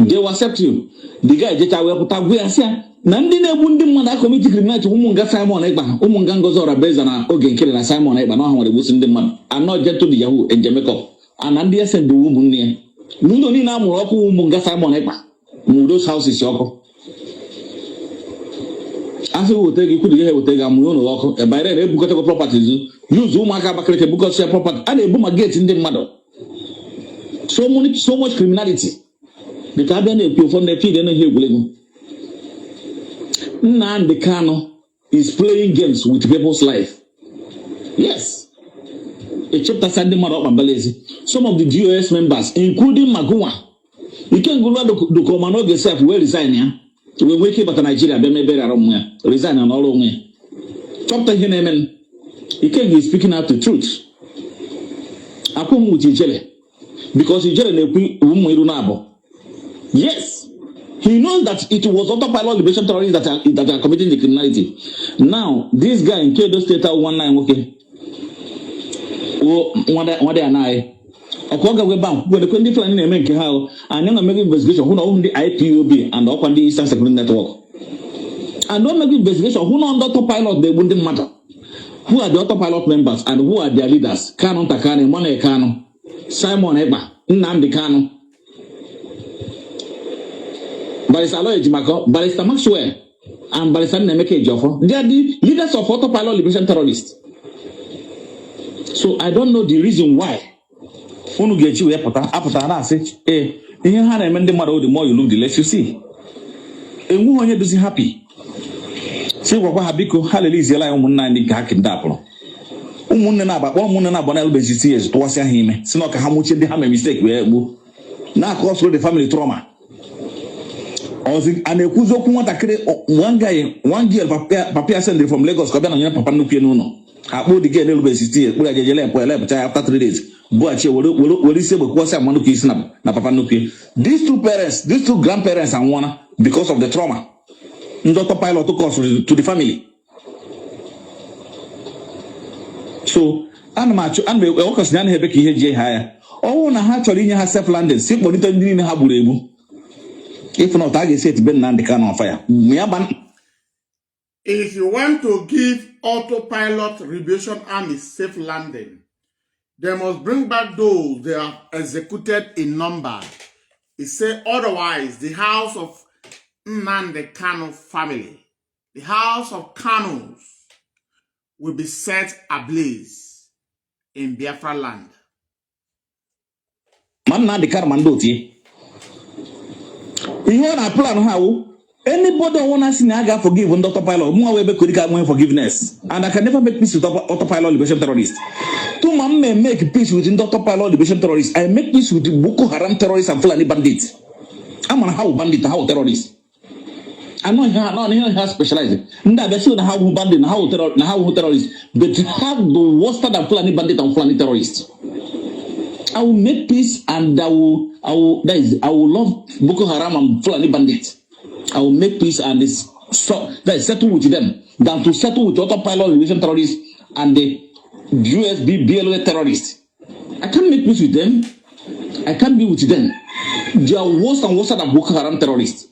they will accept you. The guy that I will put up where I say, Nnamdi Nebundi man, I committed criminal to Umunga Simon Eba, Umungango's or a Bezana, Ogan killing Simon Eba, no one was in the man. I'm not just to the Yahoo and Jamaica. And Andia sent the woman near. No need now more Umunga Simon Eba. Those houses yoko. After we take you could get with a moon and by then book of properties. Use Umaka Bakreke book of property and a boom gate in the mother. So much criminality. The cabin appeal from the feed and a hill. Nnamdi Kanu is playing games with people's life. Yes. A chapter Sunday mother of Balezi. Some of the GOS members, including Magua. You can go to the command yourself, where resign ya. We wake up at Nigeria, be maybe around resign and all over. Chapter Hinemen, you can't be speaking out the truth. I come with Ijele because Ijele Nabo. Yes, he knows that it was autopilot liberation terrorists that are committing the criminality. Now, this guy in Kedo State 19, okay. What they are now. Okoga Webam, when the 20 plan in America, and then I make investigation who know the IPOB and the Eastern Security Network. And don't make investigation who know the autopilot, they wouldn't matter. Who are the autopilot members and who are their leaders? Kanu Takane, Mone Kanu, Simon Eba, Nnamdi Kanu. Barrister Aloy Jimako, Barrister Maxwell, and Barisan Nemeke Joffo. They are the leaders of autopilot liberation terrorists. So I don't know the reason why. Unu get you apata na say, ihe ha na eme ndị mmadụ the more you look the less you see. Enwu onye dozi happy. Si gwakwa ha biko ha leliziela ya ụmụnna ndị nke ha kidnapụrụ. Ụmụnne na-abakpọ ụmụnne na-abọ na elbezi years tụwasị ha ime si na ọka ha nwuchie ndị ha mee mistake wee gbuo na cause the family trauma. A na-ekwuzi okwu nwatakịrị one girl papa ya send from Lagos ka ọ bịa na nyere papa nnukwu n'ụlọ. Akpụ the girl elbezi years kpụrụ ya jejele elepụcha after 3 days. Buachi were isi egbe kwụsị ama nnukwu isi na papa nnukwu. These two grandparents anwụọna because of the trauma. Ndị autopilot cause to the family. So ana m ọkọsị ya na ebe ka ihe ji ha ya. Ọnwụ na ha chọrọ inye ha self landing si kpọlite ndị niile ha gburu egbu. If not, I get Ben Nnamdi Kanu on fire. If you want to give autopilot liberation army safe landing, they must bring back those they have executed in number. It said otherwise, the house of Nnamdi Kanu family, the house of Kanus, will be set ablaze in Biafra land. Man, Nnamdi Kanu mandoti. You want to plan how anybody want to see Naga forgive on autopilot. More way could get forgiveness, and I can never make peace with autopilot liberation terrorists. Two man may make peace with autopilot liberation terrorists. I make peace with Boko Haram terrorists and Fulani bandits. I'm on how bandit, how terrorists. I'm not here specializing. Now they show how bandit, how terrorists, but have the worst than Fulani bandit and Fulani terrorists. I will make peace and I will love Boko Haram and Fulani bandits. I will make peace and settle with them than to settle with autopilot liberation terrorists and the USB BLO terrorists. I can't make peace with them. I can't be with them. They are worse and worse than Boko Haram terrorists.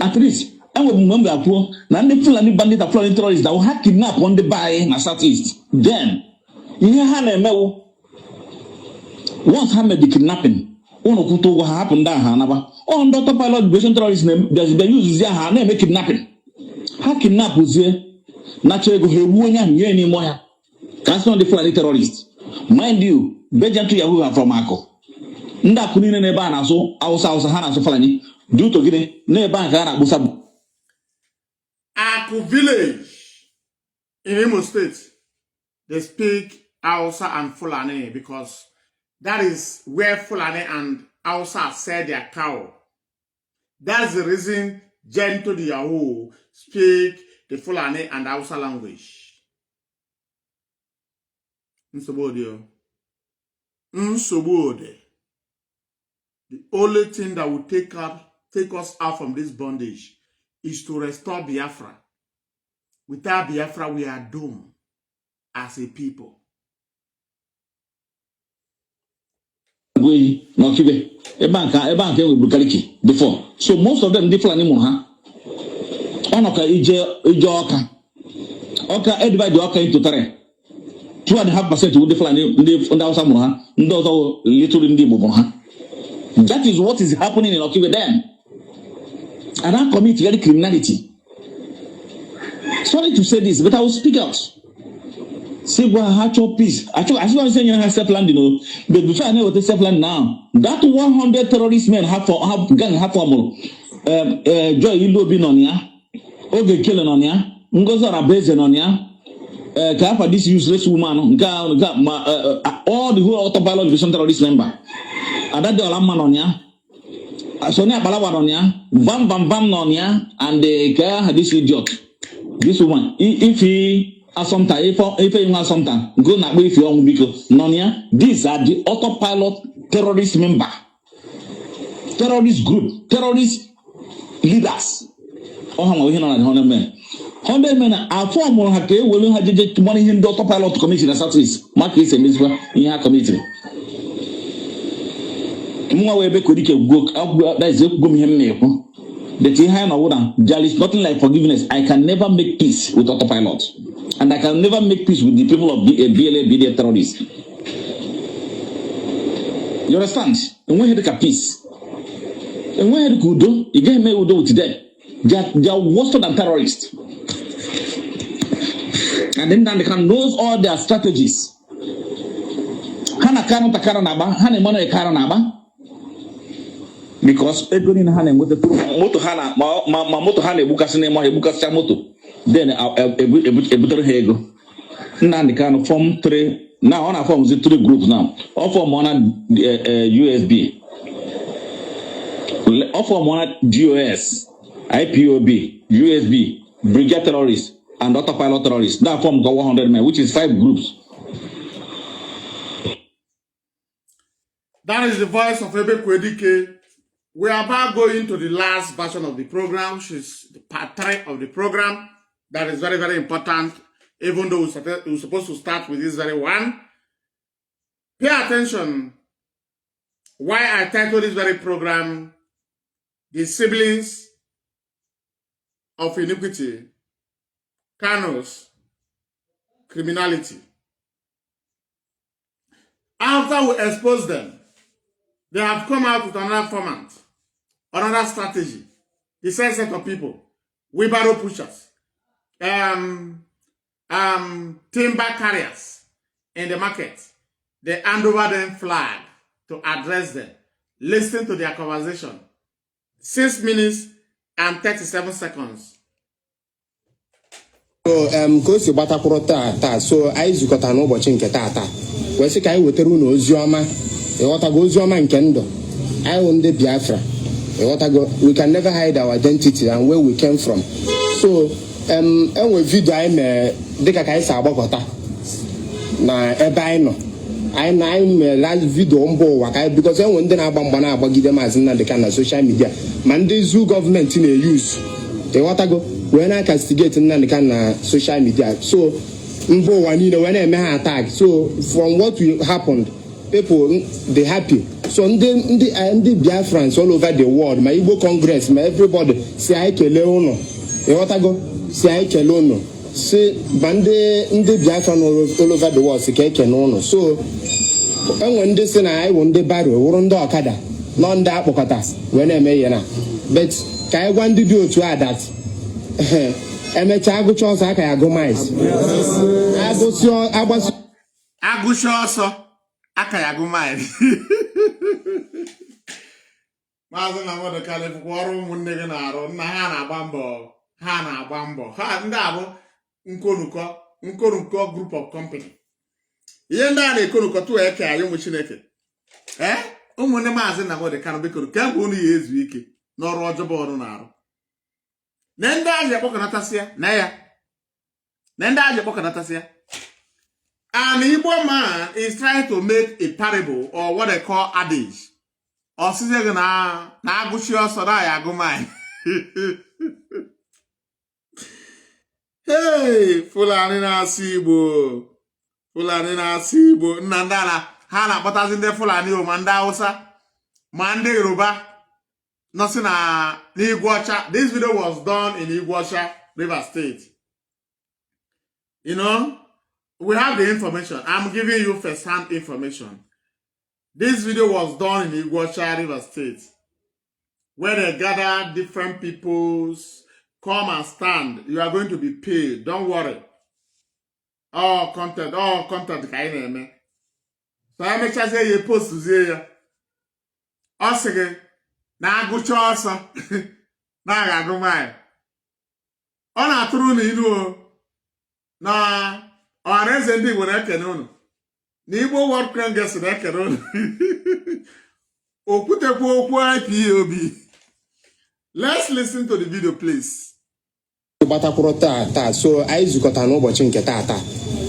At least, I will remember that the Fulani bandits and Fulani terrorists that will have kidnapped on the bay in the southeast. Then, once Hamed the kidnapping, one of what happened there, Hanaba. On the autopilot liberation terrorists, there's the use their name kidnapping. How kidnap was there? Naturally, go here, won't you anymore? That's not the Fulani terrorists. Mind you, Belgian to Yahoo from Marco. Nda kunine nebana so, Ausa Hana so Fulani, due to Guinea, Neban Gana Busab. Aku village in Imo State, they speak Hausa and Fulani because that is where Fulani and Hausa sell their cow. That's the reason Gento the Yahoo speak the Fulani and Hausa language. Nsobode. The only thing that will take us out from this bondage is to restore Biafra. Without Biafra, we are doomed as a people. Before. So most of them different anymore, Onoka ije Oka divide the Oka into 3. 2.5% will different in the Osamuha, those little in the Boboha. That is what is happening in Okiwe then. And I commit very criminality. Sorry to say this, but I will speak out. Say, well, I have peace. Actually, as I'm saying, you have self land, but before I know what is self land now, that 100 terrorist men have gang have formal. Joy Ilo Binonia, Oge Killing on ya, Ngoza Rabezen on ya, Kafa, this useless woman, all the whole autopilot with some terrorist member. And that the Alaman on ya, Sonia Balawan on ya, Bam on ya, and the Kaya had this idiot. This woman, if he. Asomta, if you want something, go na with your own because Nonia, these are the autopilot terrorist member, terrorist group, terrorist leaders. Oh, how we know 100 men. 100 men are form more hake, will have to money in the autopilot committee in the southeast. Mark is a mitzvah in our committee. More way back could go, that is a good him. The Tihan there is nothing like forgiveness. I can never make peace with autopilot. And I can never make peace with the people of BLA, BDA terrorists. You understand? And when you have peace, and when you could do, you get me with them. They are worse than terrorists. And then they can knows all their strategies. Hana Kanu takara naba, Hana mono ekara naba. Because everyone Hana moto Hana ma moto Hana bukasine mo bukasa moto. Then ebutere hego. Nnamdi Kanu form 3. Now on our form 3 groups now. All form on USB. All form on GOS, IPOB, USB, Brigade terrorists, and autopilot terrorists. That form got 100 men, which is 5 groups. That is the voice of Ebe Kwedike. We are about going to the last version of the program, which is the part 3 of the program. That is very, very important, even though we're supposed to start with this very one. Pay attention why I titled this very program, The Siblings of Iniquity, Kanu's Criminality. After we expose them, they have come out with another format, another strategy. The same set of people, wheelbarrow pushers, timber carriers in the market. They hand over them flag to address them, listen to their conversation. 6 minutes and 37 seconds. So kosi gbatakwuru taa so anyị zukọtara n'ụbọchị nke taa wee sị ka anyị wetara unu oziọma ịghọtago oziọma nke ndụ anyị ndị Biafra ịghọtago we can never hide our identity and where we came from. So enwe video anyị mere dịka ka anyị si agbakọta na ebe anyị nọ anyị mere live video mba ụwa ka anyị because enwe ndị na-agba mgba na-agbagide Mazi Nnamdi Kanu na social media ma ndị zoo gọọmenti na-use ịghọtago wee na-castigate Nnamdi Kanu na social media. So mba ụwa niile wee na-eme ha attack. So from what happened, people they happy. So ndị Biafrans all over the world, ma Igbo Congress, ma everybody si anyị kelee ụnụ ịghọtago si anyị kelee ụnụ si ma ndị Biafran all over the world si ka ekene ụnụ. So enwe ndị si na anyị bụ ndị baro wụrụ ndị ọkada nọ ndị akpọkọta wee na-eme ihe na but ka anyị gwa ndị dị otu a that emechaa agụcha ọsọ aka ya agụ mais agụcha ọsọ aka ya agụ mais. Maazị Nnamdi Kanu fụkwa ọrụ ụmụnne gị na-arụ nna ha na-agba mbọ ha ndị abụ nkonukọ group of company. Ihe ndị a na-ekonukọ tụọ eke anyị ụmụ Chineke ụmụnne Maazị Nnamdi Kanu biko kemgbe unu ya ezu ike n'ọrụ ọjọọ ọrụ na-arụ na ndị ahụ ekpọkọnatasịa na ya na ndị ahụ ekpọkọnatasịa. An Igbo man is trying to make a parable or what they call adage. Or size gị na agụchi ọsọ na ya agụ mine. Hey, Fulani na-asị Igbo nna ndị ala ha na-akpọtazi ndị Fulani ma ndị Hausa ma ndị Yoruba nọsị na n'Igwocha. This video was done in Igwocha, Rivers State. You know, we have the information. I'm giving you first-hand information. This video was done in Igwocha, Rivers State, where they gather different peoples, come and stand. You are going to be paid. Don't worry. All content. So I make sure say you post to say also na agụcha ọsọ na agụ mine. Ọ na-atụrụ n'ilu na ọhaneze ndị Igbo na-ekene unu na Igbo World Congress na-ekene unu okwutekwa okwu IPOB. Let's listen to the video, please. gbatakwuru taa so anyị zukọtara n'ụbọchị nke taa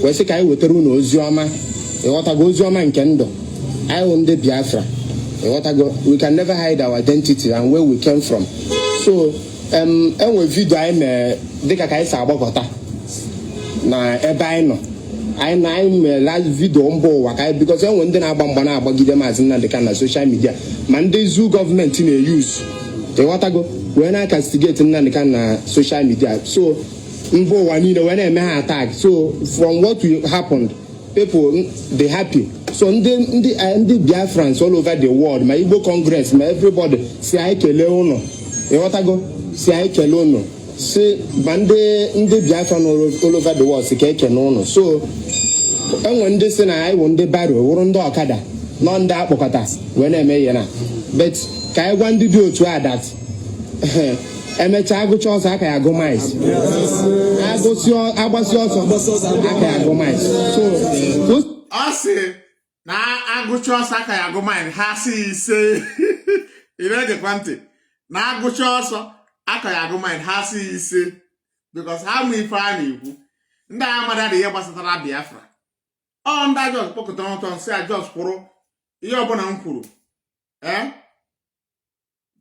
wee sị ka anyị wetara unu oziọma ịghọtago oziọma nke ndụ anyị ndị Biafra ịghọtago we can never hide our identity and where we came from. So enwe video anyị mere dịka ka anyị si agbakọta na ebe anyị nọ anyị mere live video mba ụwa ka anyị because enwe ndị na-agba mgba na-agbagide Mazi Nnamdi Kanu na social media ma ndị zoo gọọmenti na-use ịghọtago wee na-castigate Nnamdi Kanu na social media. So mba ụwa niile wee na-eme ha attack. So from what happened, people they happy. So ndị Biafrans all over the world, ma Igbo Congress, ma everybody si anyị kelee ụnụ ịghọtago si anyị kelee unu si ma ndị Biafra all over the world si ka ekene unu. So enwe ndị si na anyị wụ ndị baro wụrụ ndị ọkada nọ ndị akpọkọta wee na-eme ihe na but ka anyị gwa ndị dị otu a that emechaa agụcha ọsọ aka ya agụ mais agbasi ọsọ aka ya agụ mais. So ọ sị na agụcha ọsọ aka ya agụ mais ha si ise ịna-egekwa ntị na agụcha ọsọ aka ya agụ mais ha si ise because ha mụ ife a na-ekwu ndị agha mmadụ adịghị ihe gbasatara Biafra. Ọ ndị ajọs kpọkọtara ọtọ nsị ajọs kwụrụ ihe ọbụla m kwuru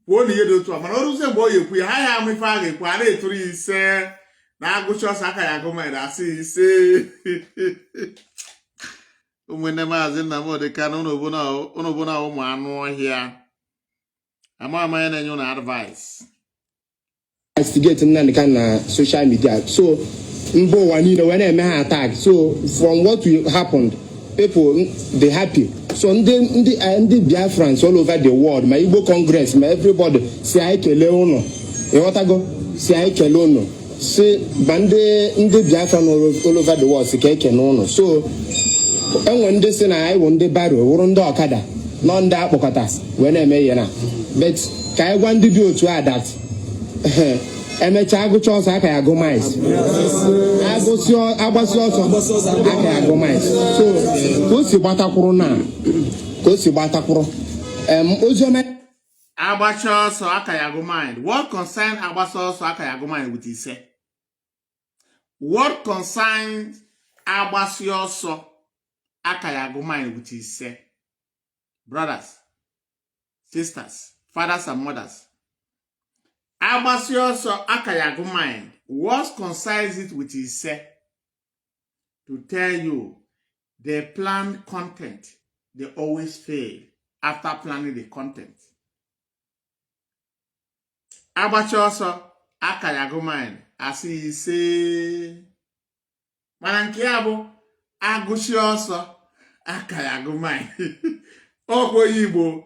kwuo na ihe dị otu a mana oruzie mgbe o yi ekwu ya ha ya amụ ife a ga-ekwu a na-eturu ise na agụcha ọsọ aka ya agụ mind asị ise. Ụmụnne Maazị Nnamdi Kanu unu bụ na ụmụ anụ ọhịa ama ya na-enye unu advice. Instigate Nnamdi Kanu na social media, so mba ụwa niile wee na-eme ha attack. So from what happened, people they happy. So ndị Biafrans all over the world, ma Igbo Congress, ma everybody si anyị kelee unu ịghọtago si anyị kelee unu si ma ndị Biafra all over the world si ka ekene unu. So enwe ndị si na anyị wụ ndị baro wụrụ ndị ọkada nọ ndị akpọkọta wee na-eme ihe na but ka anyị gwa ndị dị otu a that emechaa agụcha ọsọ aka ya agụ mais agbasi ọsọ aka ya agụ mais. So ka o si gbatakwuru oziọma agbacha ọsọ aka ya agụ mind. What concern agbasa ọsọ aka ya agụ mind with ise? What concerns agbasi ọsọ aka ya agụ mind with ise? Brothers, sisters, fathers and mothers, agbasi ọsọ aka ya agụ mind, what concerns it with ise? To tell you, they planned content, they always fail after planning the content. Agbacha ọsọ aka ya agụ mind asị ise mana nke ya bụ agụchi ọsọ aka ya agụ mind. Ọkwa onye Igbo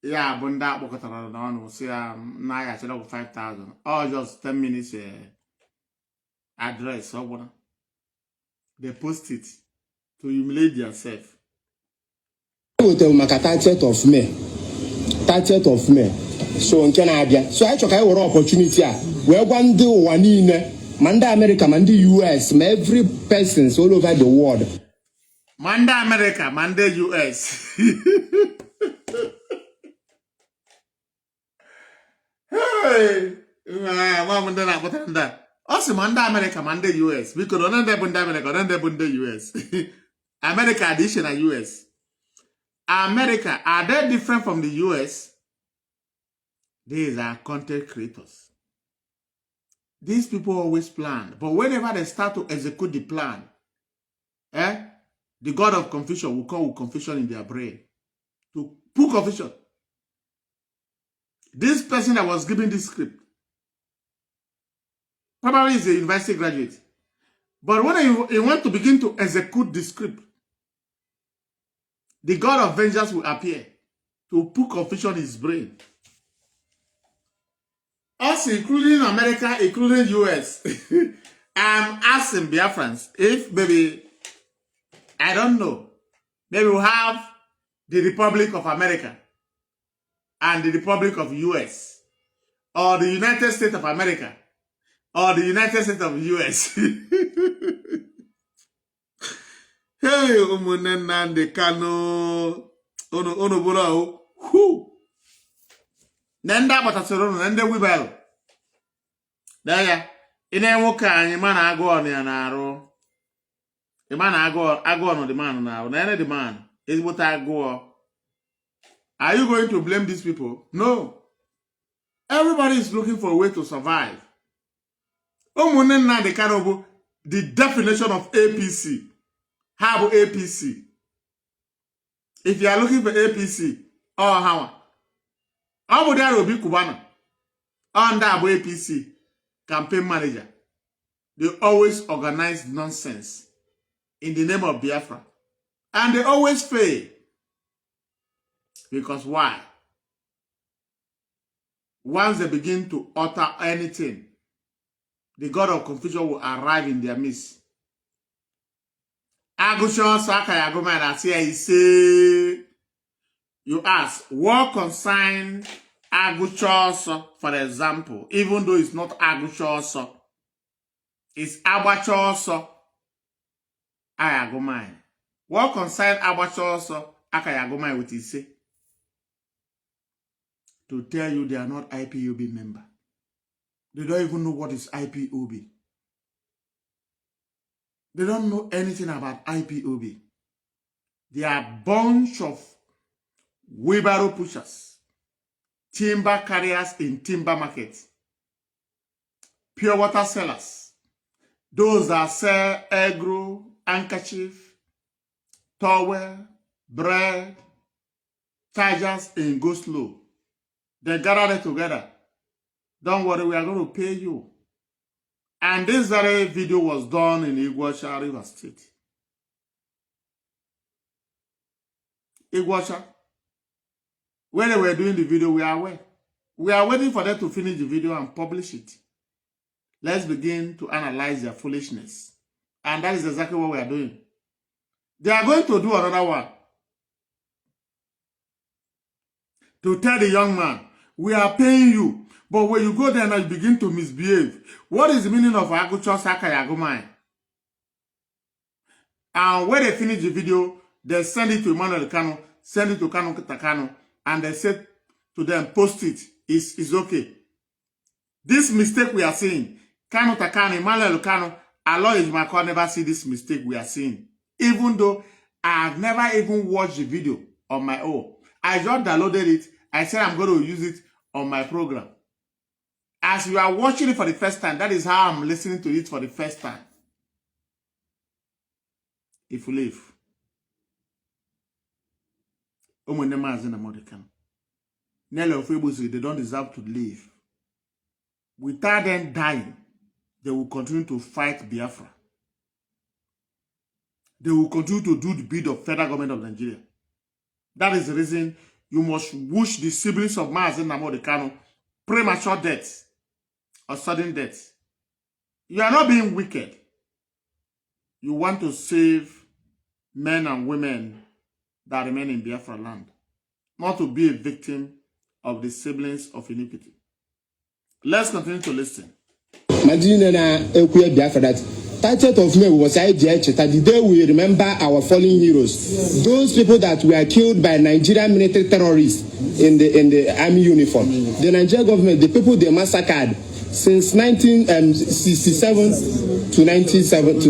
ya bụ ndị akpọkọtara n'ọnụ si ya na-aghachara ọgwụ 5,000 or just 10 minutes address ọ gwara. They post it to humiliate themselves. Wetere maka 30th of May so nke na-abịa. So anyị chọrọ ka anyị were opportunity a wee gwa ndị ụwa niile ma ndị America ma ndị US ma every person all over the world. Ma ndị America ma ndị US. Mama ndị na-akpọtara ndị a. Ọ sị ma ndị America ma ndị US biko na ndị bụ ndị America na ndị bụ ndị US. America dị iche na US. America, are they different from the US? These are content creators. These people always plan, but whenever they start to execute the plan, the God of confusion will come with confusion in their brain to put confusion. This person that was giving this script probably is a university graduate, but when he want to begin to execute the script, the God of vengeance will appear to put confusion in his brain. Us, including America, including US. I'm asking Biafrans if maybe, I don't know, maybe we'll have the Republic of America and the Republic of US, or the United States of America, or the United States of US. Hey, ụmụnne Nnamdi Kanu, unu bụrụ ahụ, na ndị agbatasịrị unu, na ndị wibel. Daya, ị na-enwoke anyị ma na agụ ọnụ ya na-arụ. Ịma na agụ ọnụ dị manụ na-arụ, na ene dị manụ, ezigbote agụọ. Are you going to blame these people? No. Everybody is looking for a way to survive. Ụmụnne Nnamdi Kanu bụ the definition of APC. How about APC? If you are looking for APC, or how? How about there will be Cubana? Under APC campaign manager. They always organize nonsense in the name of Biafra. And they always fail. Because why? once they begin to utter anything, the God of confusion will arrive in their midst. Agusho Saka Yagoma, that's here he say, you ask, what concern Aguchos, for example, even though it's not Aguchos, it's Abachos, Ayagomai. What concern Abachos, Akayagomai, what he say? To tell you they are not IPOB member. They don't even know what is IPOB. They don't know anything about IPOB. They are a bunch of wheelbarrow pushers, timber carriers in timber markets, pure water sellers, those that sell agro, handkerchief, towel, bread, chargers in go slow. They gather it together. Don't worry, we are going to pay you. And this very video was done in Iguacha, River State. Iguacha. When they were doing the video, we are aware. We are waiting for them to finish the video and publish it. Let's begin to analyze their foolishness. And that is exactly what we are doing. They are going to do another one. To tell the young man, we are paying you. But when you go there and you begin to misbehave, what is the meaning of Agucho Saka Yagomai? And when they finish the video, they send it to Emmanuel Kanu, send it to Kanu, and they said to them, post it. It's okay. This mistake we are seeing, Kanu Takano, Emmanuel Kanu, Allah Ijmako never see this mistake we are seeing. Even though I have never even watched the video on my own. I just downloaded it. I said I'm going to use it on my program. As you are watching it for the first time, that is how I'm listening to it for the first time. If you leave. They don't deserve to live. Without them dying, they will continue to fight Biafra. They will continue to do the bid of federal government of Nigeria. That is the reason you must wish the siblings of Mazi Nnamdi Kanu premature death or sudden death. You are not being wicked. You want to save men and women that remain in Biafra land, not to be a victim of the siblings of iniquity. Let's continue to listen. That 30th of May was the day we remember our fallen heroes, those people that were killed by Nigerian military terrorists in the army uniform. The Nigerian government, the people they massacred since 1967 to 1970.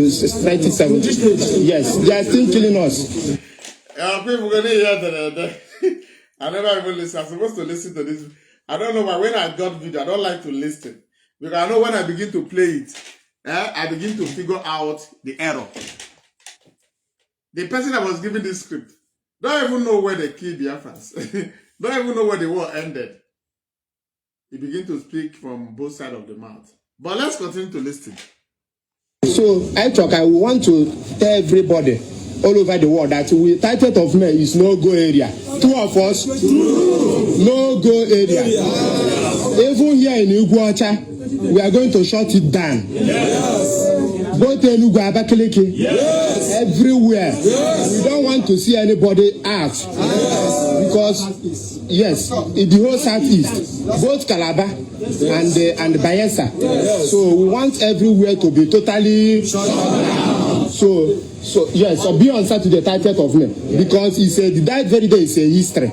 Yes, they are still killing us. People gonna hear that. I never even listen. I'm supposed to listen to this. I don't know why when I got video, I don't like to listen. Because I know when I begin to play it, I begin to figure out the error. The person that was giving this script don't even know where they killed Biafrans. Don't even know where the war ended. He begin to speak from both sides of the mouth. But let's continue to listen. So I want to tell everybody all over the world that 30th of May is no-go area. Two of us, no-go area. Even here in Iguacha, we are going to shut it down. Yes. Both Enugu, Abakaliki, yes. Everywhere. Yes. We don't want to see anybody out. Yes. Because, yes, in the whole southeast, both Calabar and Bayelsa. Yes. So we want everywhere to be totally shut down. So yes, so be on Saturday, 30th of May. Because that very day is a history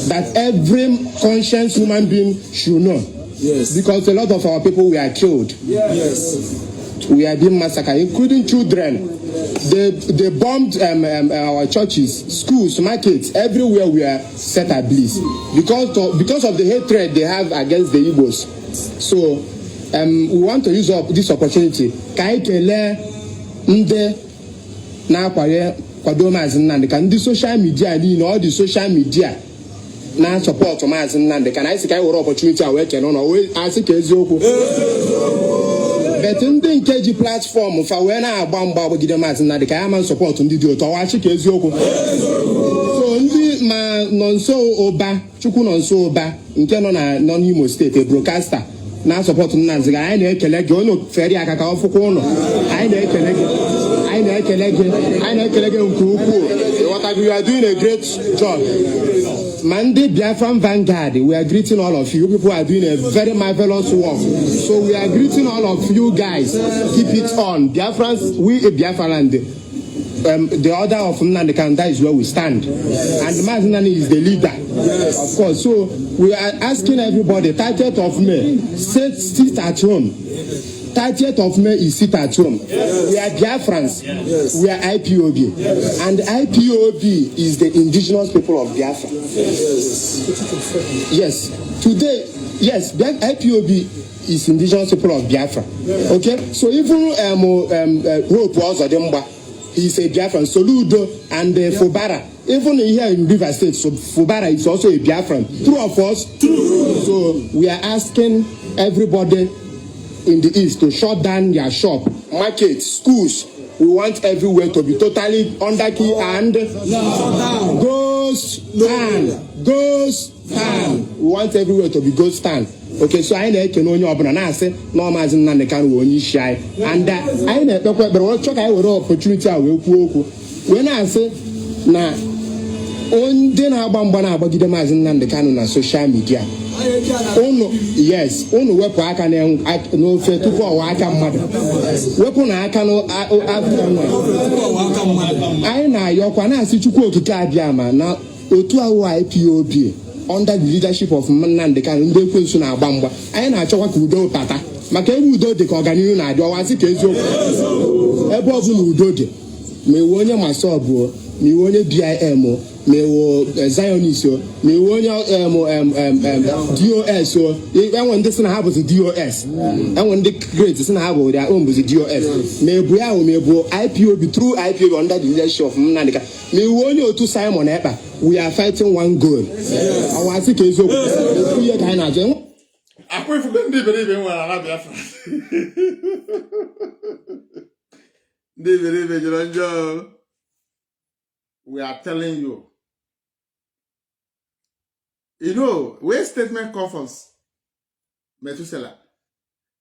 that every conscious human being should know. Yes. Because a lot of our people were killed. Yes. We are being massacred, including children. They bombed our churches, schools, markets, everywhere we are set ablaze. Because of the hatred they have against the Igbos. So we want to use up this opportunity. The social media, all the social media. Now support Mazi Nnamdi. Can I say I will opportunity I work on always ask Ezioku. But in the KG platform for when I bamba with the Mazi Nnamdi, I am support on the deal to watch Ezioku. So ndi ma non so oba, chuku non so oba, nke nọ na n'Imo steeti broadcaster na support Nnamdi anyị na-ekele gị onye feri aka ka ọfụkwa ụlọ anyị na-ekele gị nke ukwuu. You are doing a great job. Mandi Biafran Vanguard, we are greeting all of you. You people are doing a very marvelous work. So we are greeting all of you guys. Keep it on. Biafrans, we a Biafran. The order of Nnamdi Kanu, that is where we stand. And Mazi is the leader. Of course. So we are asking everybody, 30th of May, sit at home. 30th of May is sit at home. We are Biafrans. We are IPOB. And IPOB is the indigenous people of Biafra. Yes. Today, yes, IPOB is indigenous people of Biafra. Okay? So even Hope was Odemba, he's a Biafran. Soludo and Fubara. Even here in River State, so Fubara is also a Biafran. True of us? True. So we are asking everybody in the east to shut down their shop, markets, schools. We want everywhere to be totally under key and ghost town. We want everywhere to be ghost town. Okay, so I know onye ọbụla na-asị na Mazi Nnamdi Kanu onye isi anyị, and anyị na-ekpekwa ekpere ọ chọọ ka anyị were opportunity a wee kwuo okwu wee na-asị na ndị na-agba mgba na-agbagide Mazi Nnamdi Kanu na social media. Unu wepụ aka n'ofe tupu ọwa aka mmadụ. Wepụ na aka anyị na-ayọkwa na-asị Chukwu okike abịa ma na otu ahụ IPOB under the leadership of Nnamdi Kanu ndị ekwensu na-agba mgba. Anyị na-achọkwa ka udo bata maka ebe udo dị ka ọganihu na-adị ọwasị ka eziokwu. Ebe ọ bụla udo dị ma ewu onye masọbụ ma iwe onye BIM ma ewu Zionist ma iwe onye DOS enwe ndị sị na ha bụzi DOS enwe ndị great sị na ha bụ their own bụzi DOS ma ebu ya ahụ ma ebu IPOB through IPOB under the leadership of Nnamdi Kanu ma iwe onye otu Simon Ekpa. We are fighting one goal. Awasị ka eziokwu ihe ka anyị na-ajụ akwa ifugo ndị iberibe nwere ala Biafra ndị iberibe jọrọ njọ. We are telling you. You know, where statement comes from Methuselah.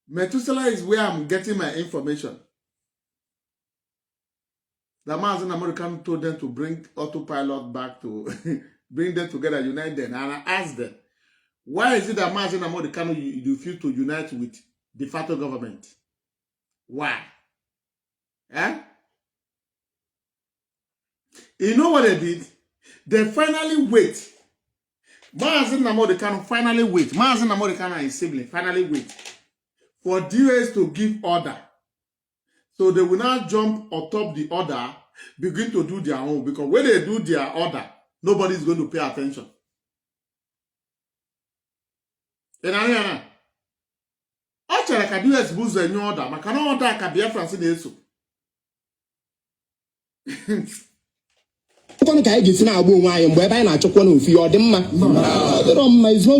Methuselah is where I'm getting my information. The Mazi Nnamdi Kanu told them to bring autopilot back to bring them together, unite them. And I asked them, why is it that Mazi Nnamdi Kanu refuse to unite with de facto government? Why? Eh? You know what they did? They finally wait. Mazi Nnamdi Kanu finally wait. Mazi Nnamdi Kanu and his sibling finally wait for DOS to give order. So they will now jump on top the order, begin to do their own. Because when they do their order, nobody is going to pay attention. Enariana. Actually, ka DOS buzo a new order. Makana order ka Biafrans in eso. It's not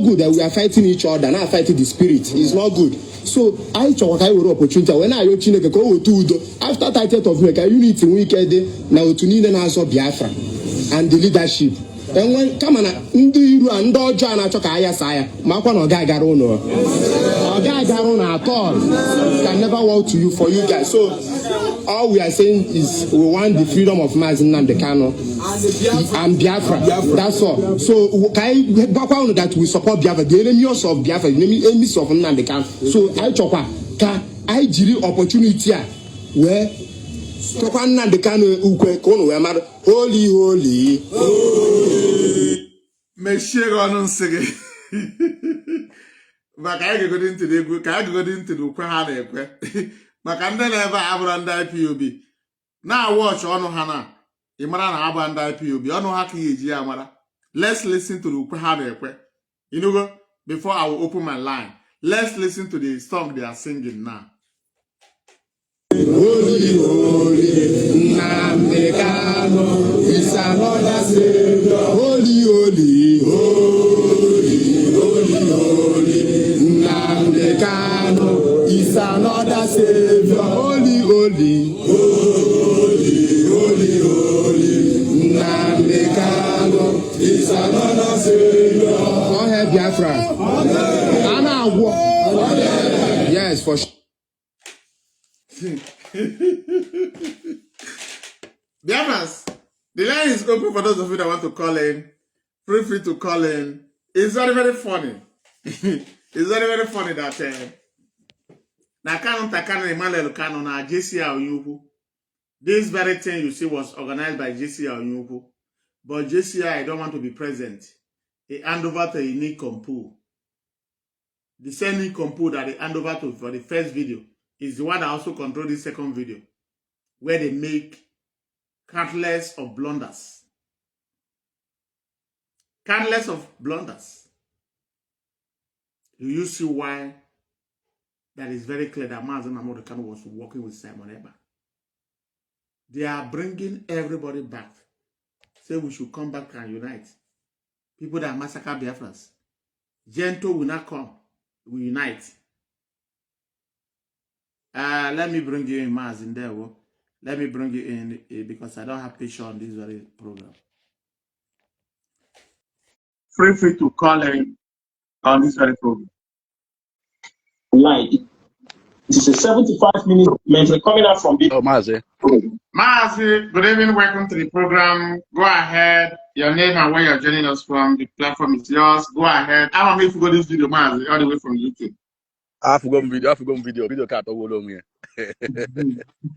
good that we are fighting each other, not fighting the spirit. It's not good. So I talk opportunity when I go to after 30th of May, unity weekend now to need an answer Biafra and the leadership. And when come on, you and John, I talk Ayasaya, Makwan Gagarono. Gagaron at all can never work to you for you guys. So all we are saying is we want the freedom of Mazi Nnamdi Kanu and Biafra. That's all. So background that we support Biafra, the enemies of Biafra, the enemies of Nnamdi Kanu. So I talk I give opportunity where Nnamdi Kanu ukwe kono we mad holy. Me share on sige. But I go into the book, I go into the Quahane. Makanda never have under IPOB. Now watch on Hana. Imran have under IPOB. I know how to use Yamara. Let's listen to the Quahane. You know, before I will open my line, let's listen to the song they are singing now. Holy, holy, Nnamdi Kanu is another Savior. Holy, holy, holy, holy, holy, Nnamdi Kanu is another Savior. Holy, holy, holy, holy, holy, Nnamdi Kanu is another Savior. Biafra. Yes, for sure. Biafrans, the line is open for those of you that want to call in. Feel free to call in. It's very, very funny. It's very, very funny that na Kanu Takano Emmanuel Kanu na JC Oyuku. This very thing you see was organized by JC Oyuku. But JCI don't want to be present. He hand over to Iniquity. The same Iniquity that they hand over to for the first video is the one that also controls the second video, where they make countless of blunders. Countless of blunders. Do you see why that is very clear that Mazi Kanu was working with Simon Eba? They are bringing everybody back. Say we should come back and unite. People that massacre Biafrans. Gentle will not come. We unite. Let me bring you in, Mazi, in there. Let me bring you in because I don't have patience on this very program. Feel free to call in on this very program. Like, this is a 75-minute mentor coming out from the Mazi. Mazi, good evening. Welcome to the program. Go ahead. Your name and where you're joining us from. The platform is yours. Go ahead. I want me to go this video, Mazi, all the way from YouTube. I forgot video. Video cat over me.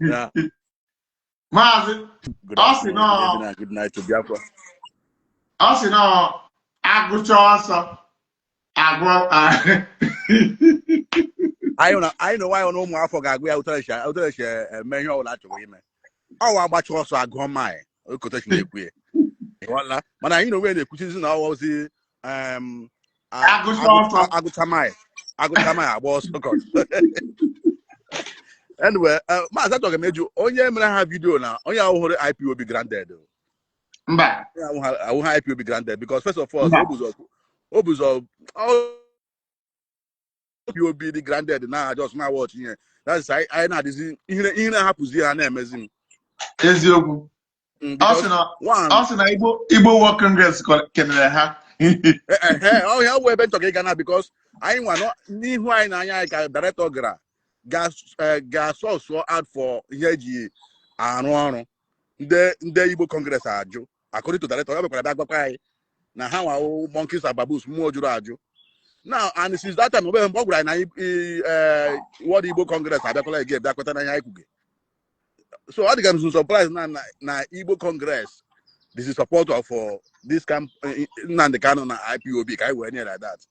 Yeah. Mazi, Good night to Biafra. Also, no, I know why I know more for Gagwe. I'll tell you, man, you all that way, man. Oh, I watch also I go my quotation. But I know where the question now was the Agutamai. I was God. Anyway, Mazi, I talk about you. Oh, yeah, I have video now. Oh, yeah, I IP will be granted. I will IP will be granted because first of all, Obus of you will be the granted now. I just now watching here. That's I know this in happens here and amazing. Also, Igbo World Congress can have. Oh, yeah, we're been talking Ghana because I want ni why na I director gas so out for yeji anu the Igbo Congress ajo according to director na how monkeys and baboons more ajo. Now, and since that time, what Igbo Congress I gave that so I think I'm surprised now Igbo Congress. This is supporter for this camp Nnamdi Kanu na IPOB. Can I near like that?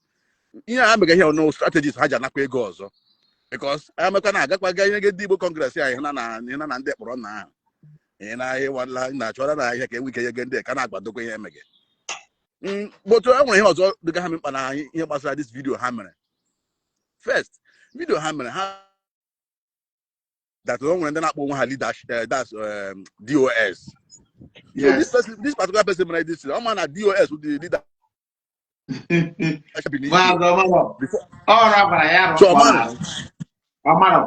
Yeah, I'm here no strategies haja na kwe goes because I'm a kana get Igbo Congress here na nde kporo na. I want la na chora na here we can get there kana agbado ko here mege. But I want also the guy na here pastor this video hammering. First, video hammering that one when then up one leadership that's DOS. Yes. So this particular person like this, I'm on a DOS with the leader.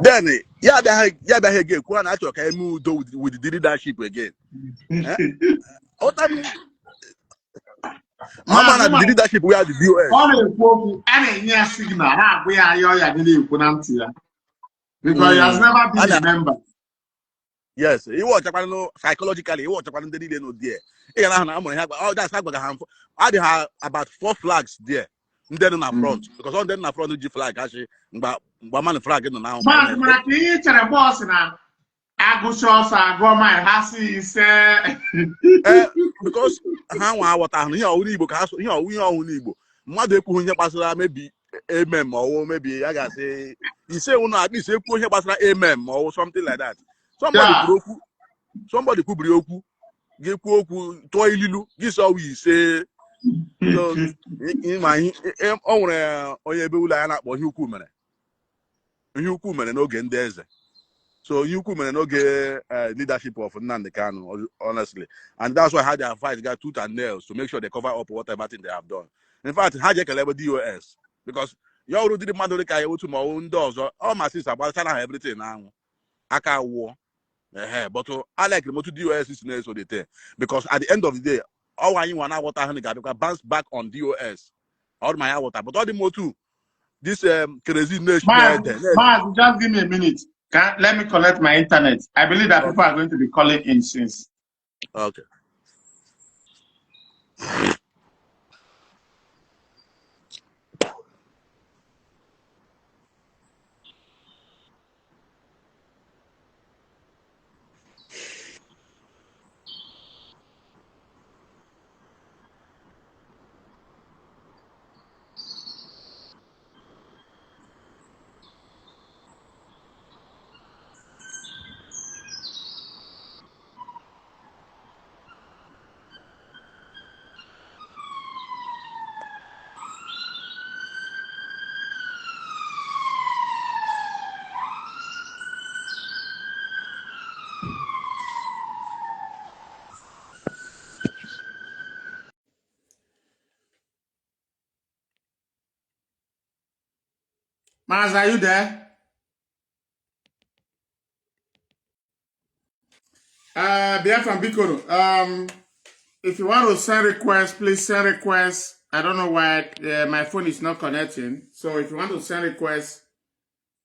Then yeah, again, Quran actually can move with the leadership again. I'm on the leadership we are the DOS. Because he has never been a member. Yes, he was psychologically. He was no there. Oh, that's I have about 4 flags there. Then in the front, because on then in the front the flag actually, but man flag in now. Because how what I hear only because we only mother maybe maybe I gotta say you say at least or something like that. Somebody could be get toililu. This how we say in my own no get there. So you could no get leadership of Nnamdi Kanu, honestly. And that's why how they fight got tooth and nails to make sure they cover up whatever thing they have done. In fact, how they can level DOS because you already did mandate to my own doors or all my sisters about everything now. I can't war. But I like the motor DOS is so they tell because at the end of the day, all I want what I bounce back on DOS all my water, but all the more too. This crazy nation. Maz, just give me a minute. Let me collect my internet. I believe that people are going to be calling in since. Okay. Maz, are you there? Biafran Bikono. If you want to send requests, please send requests. I don't know why my phone is not connecting. So if you want to send requests,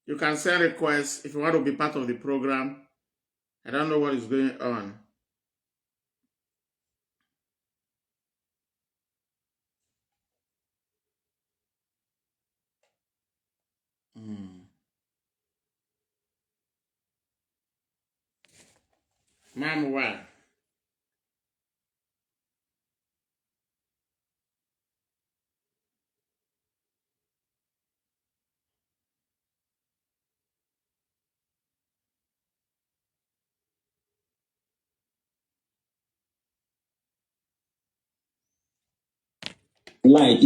you can send requests. If you want to be part of the program, I don't know what is going on. Mom, why? Live.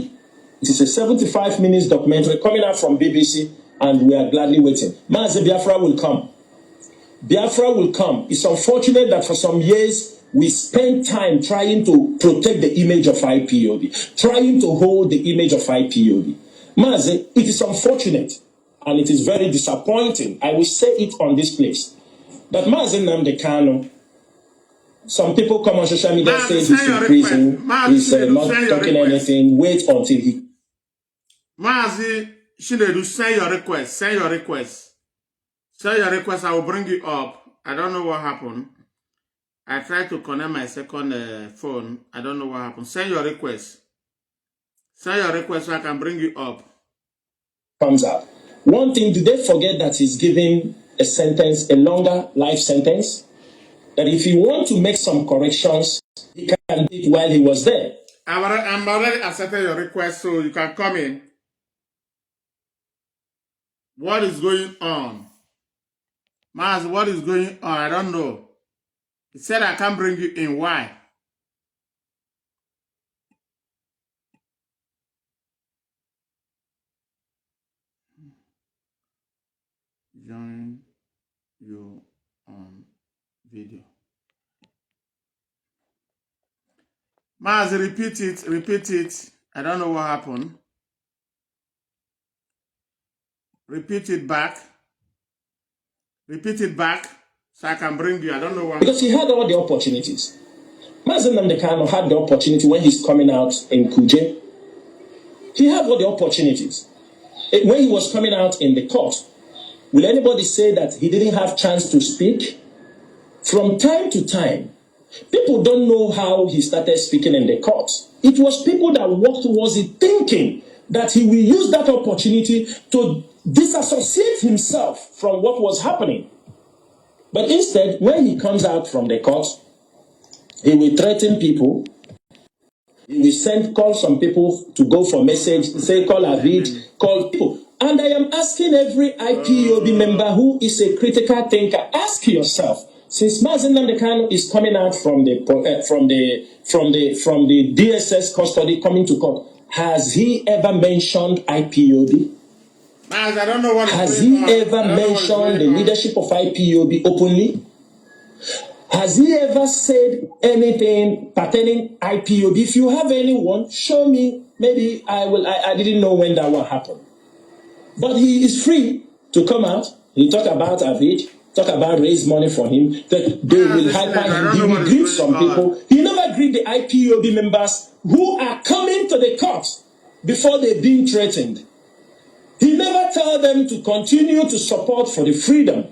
It is a 75 minutes documentary coming out from BBC, and we are gladly waiting. Mazi, Biafra will come. Biafra will come. It's unfortunate that for some years we spent time trying to protect the image of IPOB, trying to hold the image of IPOB. Mazi, it is unfortunate and it is very disappointing. I will say it on this place. That Mazi Nnamdi Kanu, some people come on social media say he's in prison, he's not talking anything. Wait until he. Mazi, Shinedu, send your request. Send your request. Send your request. I will bring you up. I don't know what happened. I tried to connect my second phone. I don't know what happened. Send your request. Send your request so I can bring you up. Comes out. One thing, do they forget that he's giving a sentence, a longer life sentence? That if he wants to make some corrections, he can do it while he was there. I'm already accepted your request, so you can come in. What is going on? Maz, what is going on? I don't know. He said I can't bring you in. Why? Join you on video. Maz, repeat it. Repeat it. I don't know what happened. Repeat it back. Repeat it back so I can bring you. I don't know what. Because he had all the opportunities. Mazi Nnamdi Kanu had the opportunity when he's coming out in Kuje. He had all the opportunities. When he was coming out in the court, will anybody say that he didn't have chance to speak? From time to time, people don't know how he started speaking in the court. It was people that walked towards it thinking that he will use that opportunity to disassociate himself from what was happening. But instead, when he comes out from the court, he will threaten people. He will call some people to go for message, say, call a read, call people. And I am asking every IPOB member who is a critical thinker, ask yourself, since Mazi Nnamdi Kanu is coming out from the DSS custody coming to court, has he ever mentioned IPOB? Maz, I don't know what has he ever mentioned the leadership of IPOB openly? Has he ever said anything pertaining IPOB? If you have anyone, show me. Maybe I will. I didn't know when that one happened. But he is free to come out. He talk about Avid, talk about raise money for him. That they will hyper him. He will greet some people. He never greet the IPOB members who are coming to the court before they've been threatened. He never told them to continue to support for the freedom.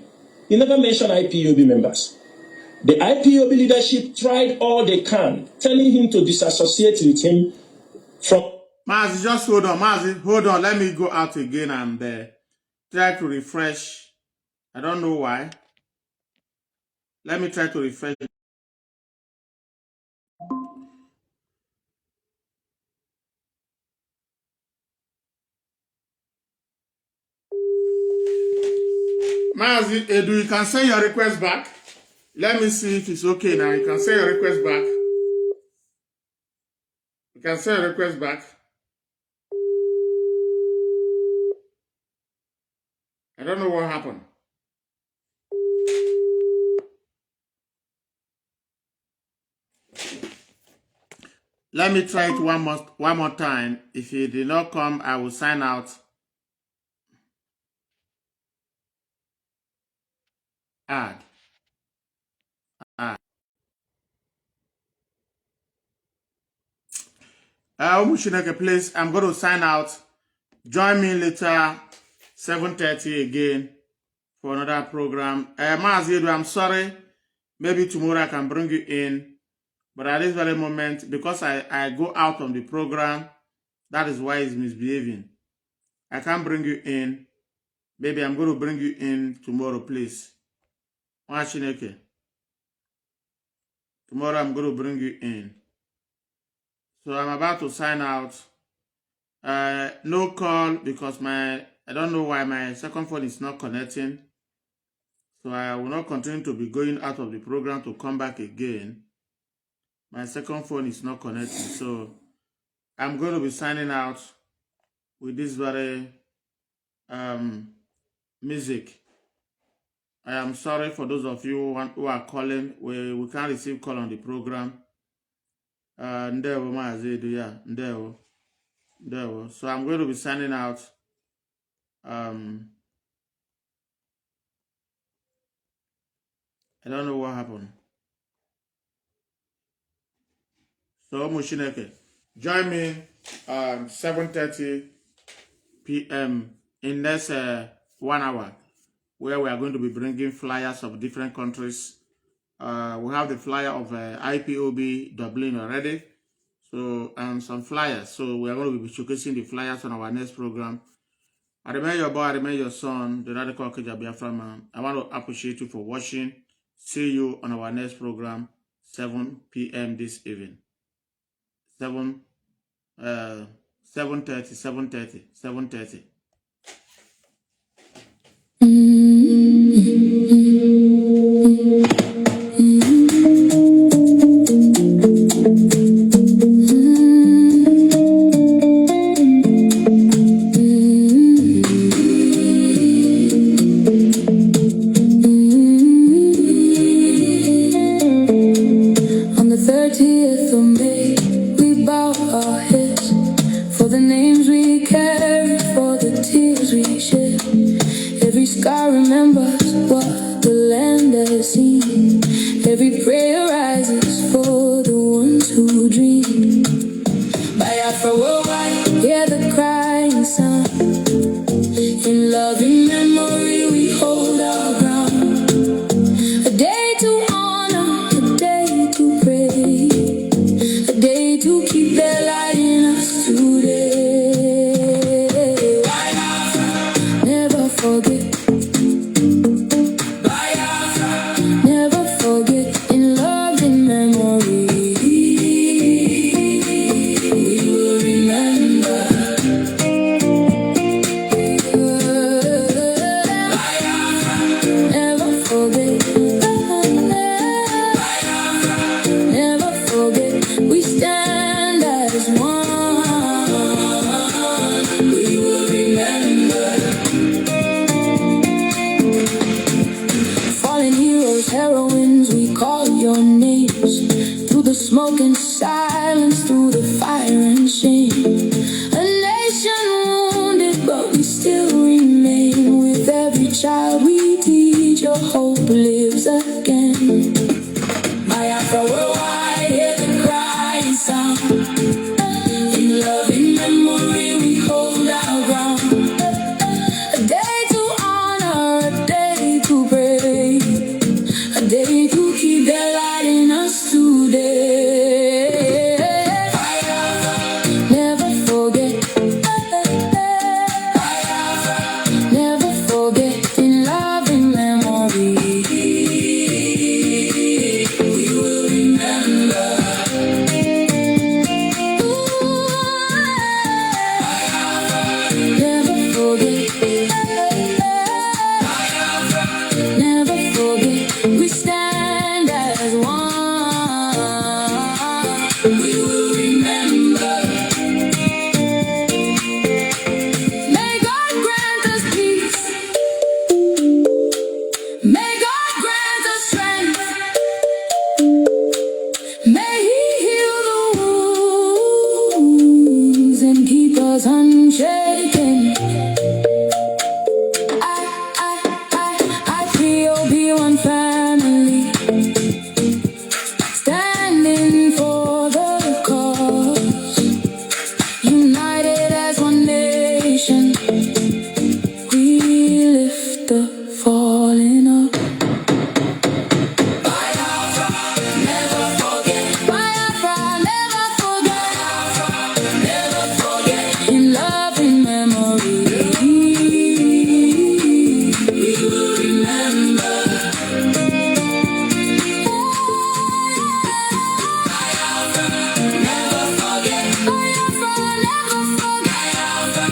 He never mentioned IPOB members. The IPOB leadership tried all they can, telling him to disassociate with him from... Mazi, just hold on. Mazi, hold on. Let me go out again and try to refresh. I don't know why. Let me try to refresh. Mazi, Edu, you can send your request back. Let me see if it's okay now. You can send your request back. You can send your request back. I don't know what happened. Let me try it one more time. If it did not come, I will sign out. Add. Please, I'm going to sign out. Join me later, 7:30 again for another program. Mazi, I'm sorry. Maybe tomorrow I can bring you in. But at this very moment, because I go out on the program, that is why it's misbehaving. I can't bring you in. Maybe I'm going to bring you in tomorrow, please. Tomorrow I'm going to bring you in. So I'm about to sign out. No call because I don't know why my second phone is not connecting. So I will not continue to be going out of the program to come back again. My second phone is not connecting. So I'm going to be signing out with this very music. I am sorry for those of you who are calling. We can't receive call on the program. Ndewo Mazi, yeah, Ndewo. So I'm going to be signing out. I don't know what happened. So Mushineke, join me 7:30 p.m. in next 1 hour, where we are going to be bringing flyers of different countries. We have the flyer of IPOB Dublin already. So, and some flyers. So, we are going to be showcasing the flyers on our next program. I remain your boy, I remain your son, the radical Biafra man. I want to appreciate you for watching. See you on our next program, 7 p.m. this evening. 7:30. Every prayer rises for the ones who dream. Biafra worldwide, hear the crying sound. In loving memory, we hold our ground. A day to honor, a day to pray, a day to keep their light in us today. Biafra, never forget. Smoke and silence through the fire and shame. A nation wounded, but we still remain. With every child we teach, your hope lives again. Biafra worldwide, hear the crying sound. In loving memory. was unshaken. IPOB one family, standing for the cause, united as one nation. We lift the fallen up. Biafra, never forget. Biafra, never forget. Biafra, never forget. In love, in memory, we will remember. Biafra, never forget. Biafra, never forget. Biafra,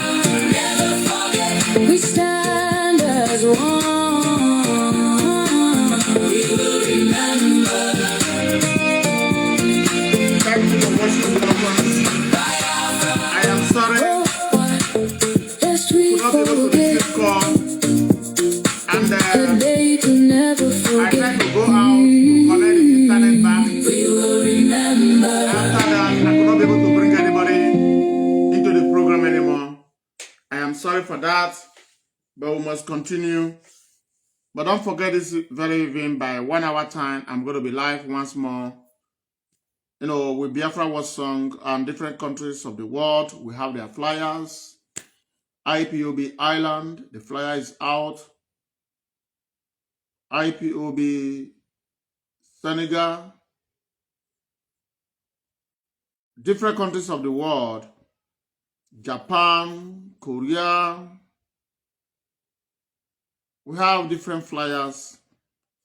never forget. We stand as one. We will remember. Thank you for watching the conference. I am sorry Lest we for not able to forget receive call. And the day to never I forget. tried to go out to connect the internet back. We will remember. After that, I could not be able to bring anybody into the program anymore. I am sorry for that, but we must continue. But don't forget this very evening by 1 hour time, I'm going to be live once more. You know, with Biafra was sung on different countries of the world. We have their flyers. IPOB Island, the flyer is out. IPOB Senegal, different countries of the world. Japan, Korea. We have different flyers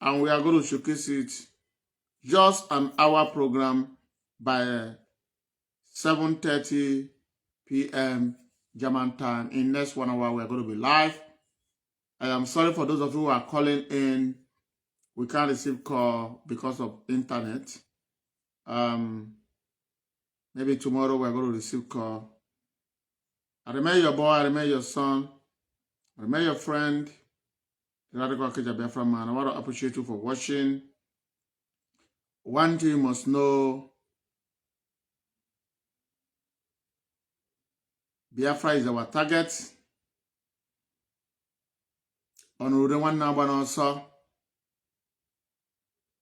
and we are going to showcase it. Just an hour program by 7:30 p.m. German time. In next 1 hour, we are going to be live. I am sorry for those of you who are calling in. We can't receive call because of internet. Maybe tomorrow we are going to receive call. I remember your boy, I remember your son, I remember your friend, the Radical Biafra man. I want to appreciate you for watching. One thing you must know, Biafra is our target. On one number also.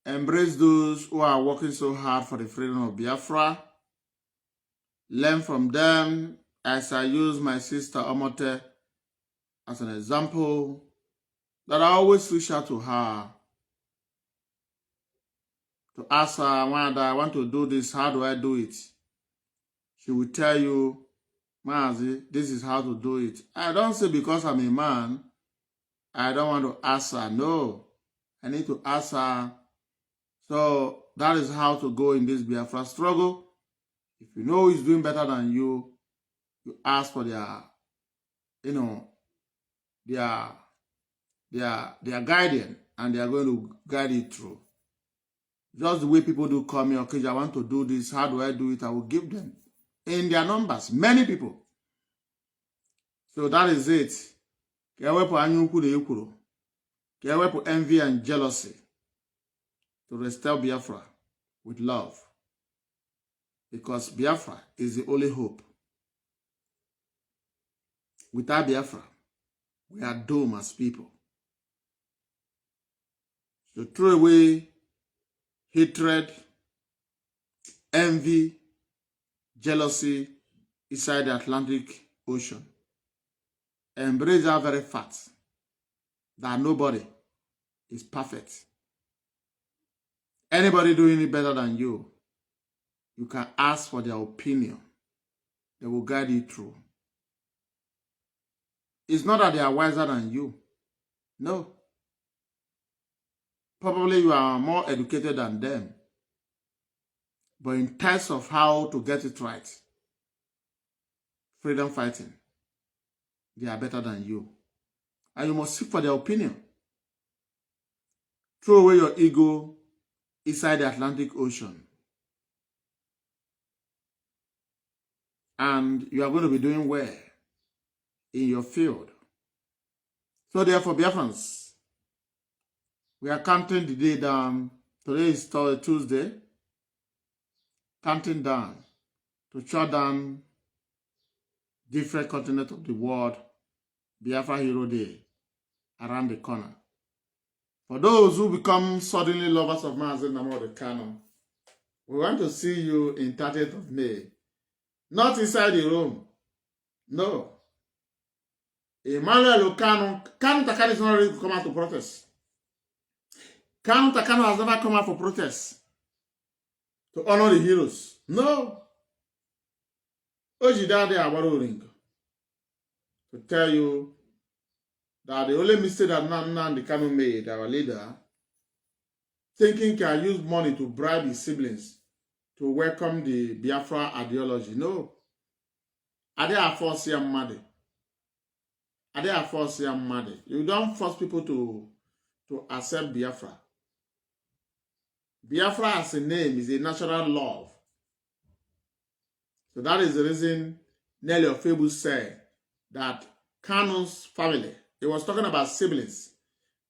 Embrace those who are working so hard for the freedom of Biafra. Learn from them, as I use my sister Omote as an example, that I always reach out to her to ask her, when I want to do this, how do I do it? She will tell you, Mazi, this is how to do it. I don't say because I'm a man, I don't want to ask her. No, I need to ask her. So that is how to go in this Biafra struggle. If you know who's doing better than you, you ask for their, you know, their guidance, and they are going to guide you through. Just the way people do call me, okay, I want to do this, how do I do it? I will give them in their numbers, many people. So that is it. Envy and jealousy to restore Biafra with love. Because Biafra is the only hope. Without Biafra, we are doomed as people. So throw away hatred, envy, jealousy inside the Atlantic Ocean. Embrace that very fact that nobody is perfect. Anybody doing it better than you, you can ask for their opinion. They will guide you through. It's not that they are wiser than you. No. Probably you are more educated than them. But in terms of how to get it right, freedom fighting, they are better than you. And you must seek for their opinion. Throw away your ego inside the Atlantic Ocean. And you are going to be doing well in your field. So therefore, Biafrans, we are counting the day down. Today is Tuesday. Counting down to shut down different continents of the world, Biafra Hero Day around the corner. For those who become suddenly lovers of Mazi Nnamdi Kanu, we want to see you in 30th of May. Not inside the room. No. Emmanuel Kanu Takano is not ready to come out to protest. Kanu Takano has never come out for protest to honor the heroes. No. Ojidade Awaroring to tell you that the only mistake that Nnamdi Kanu made, our leader, thinking can use money to bribe his siblings to welcome the Biafra ideology. No. Ade force him mad. Ade force him mad. You don't force people to accept Biafra. Biafra as a name is a natural love. So that is the reason Nelly Ofebu said that Kanu's family, he was talking about siblings,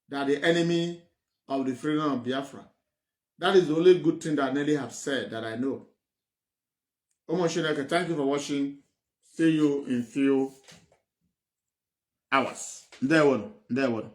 that the enemy of the freedom of Biafra. That is the only good thing that Nelly have said that I know. Omoshineke, thank you for watching. See you in few hours. There one.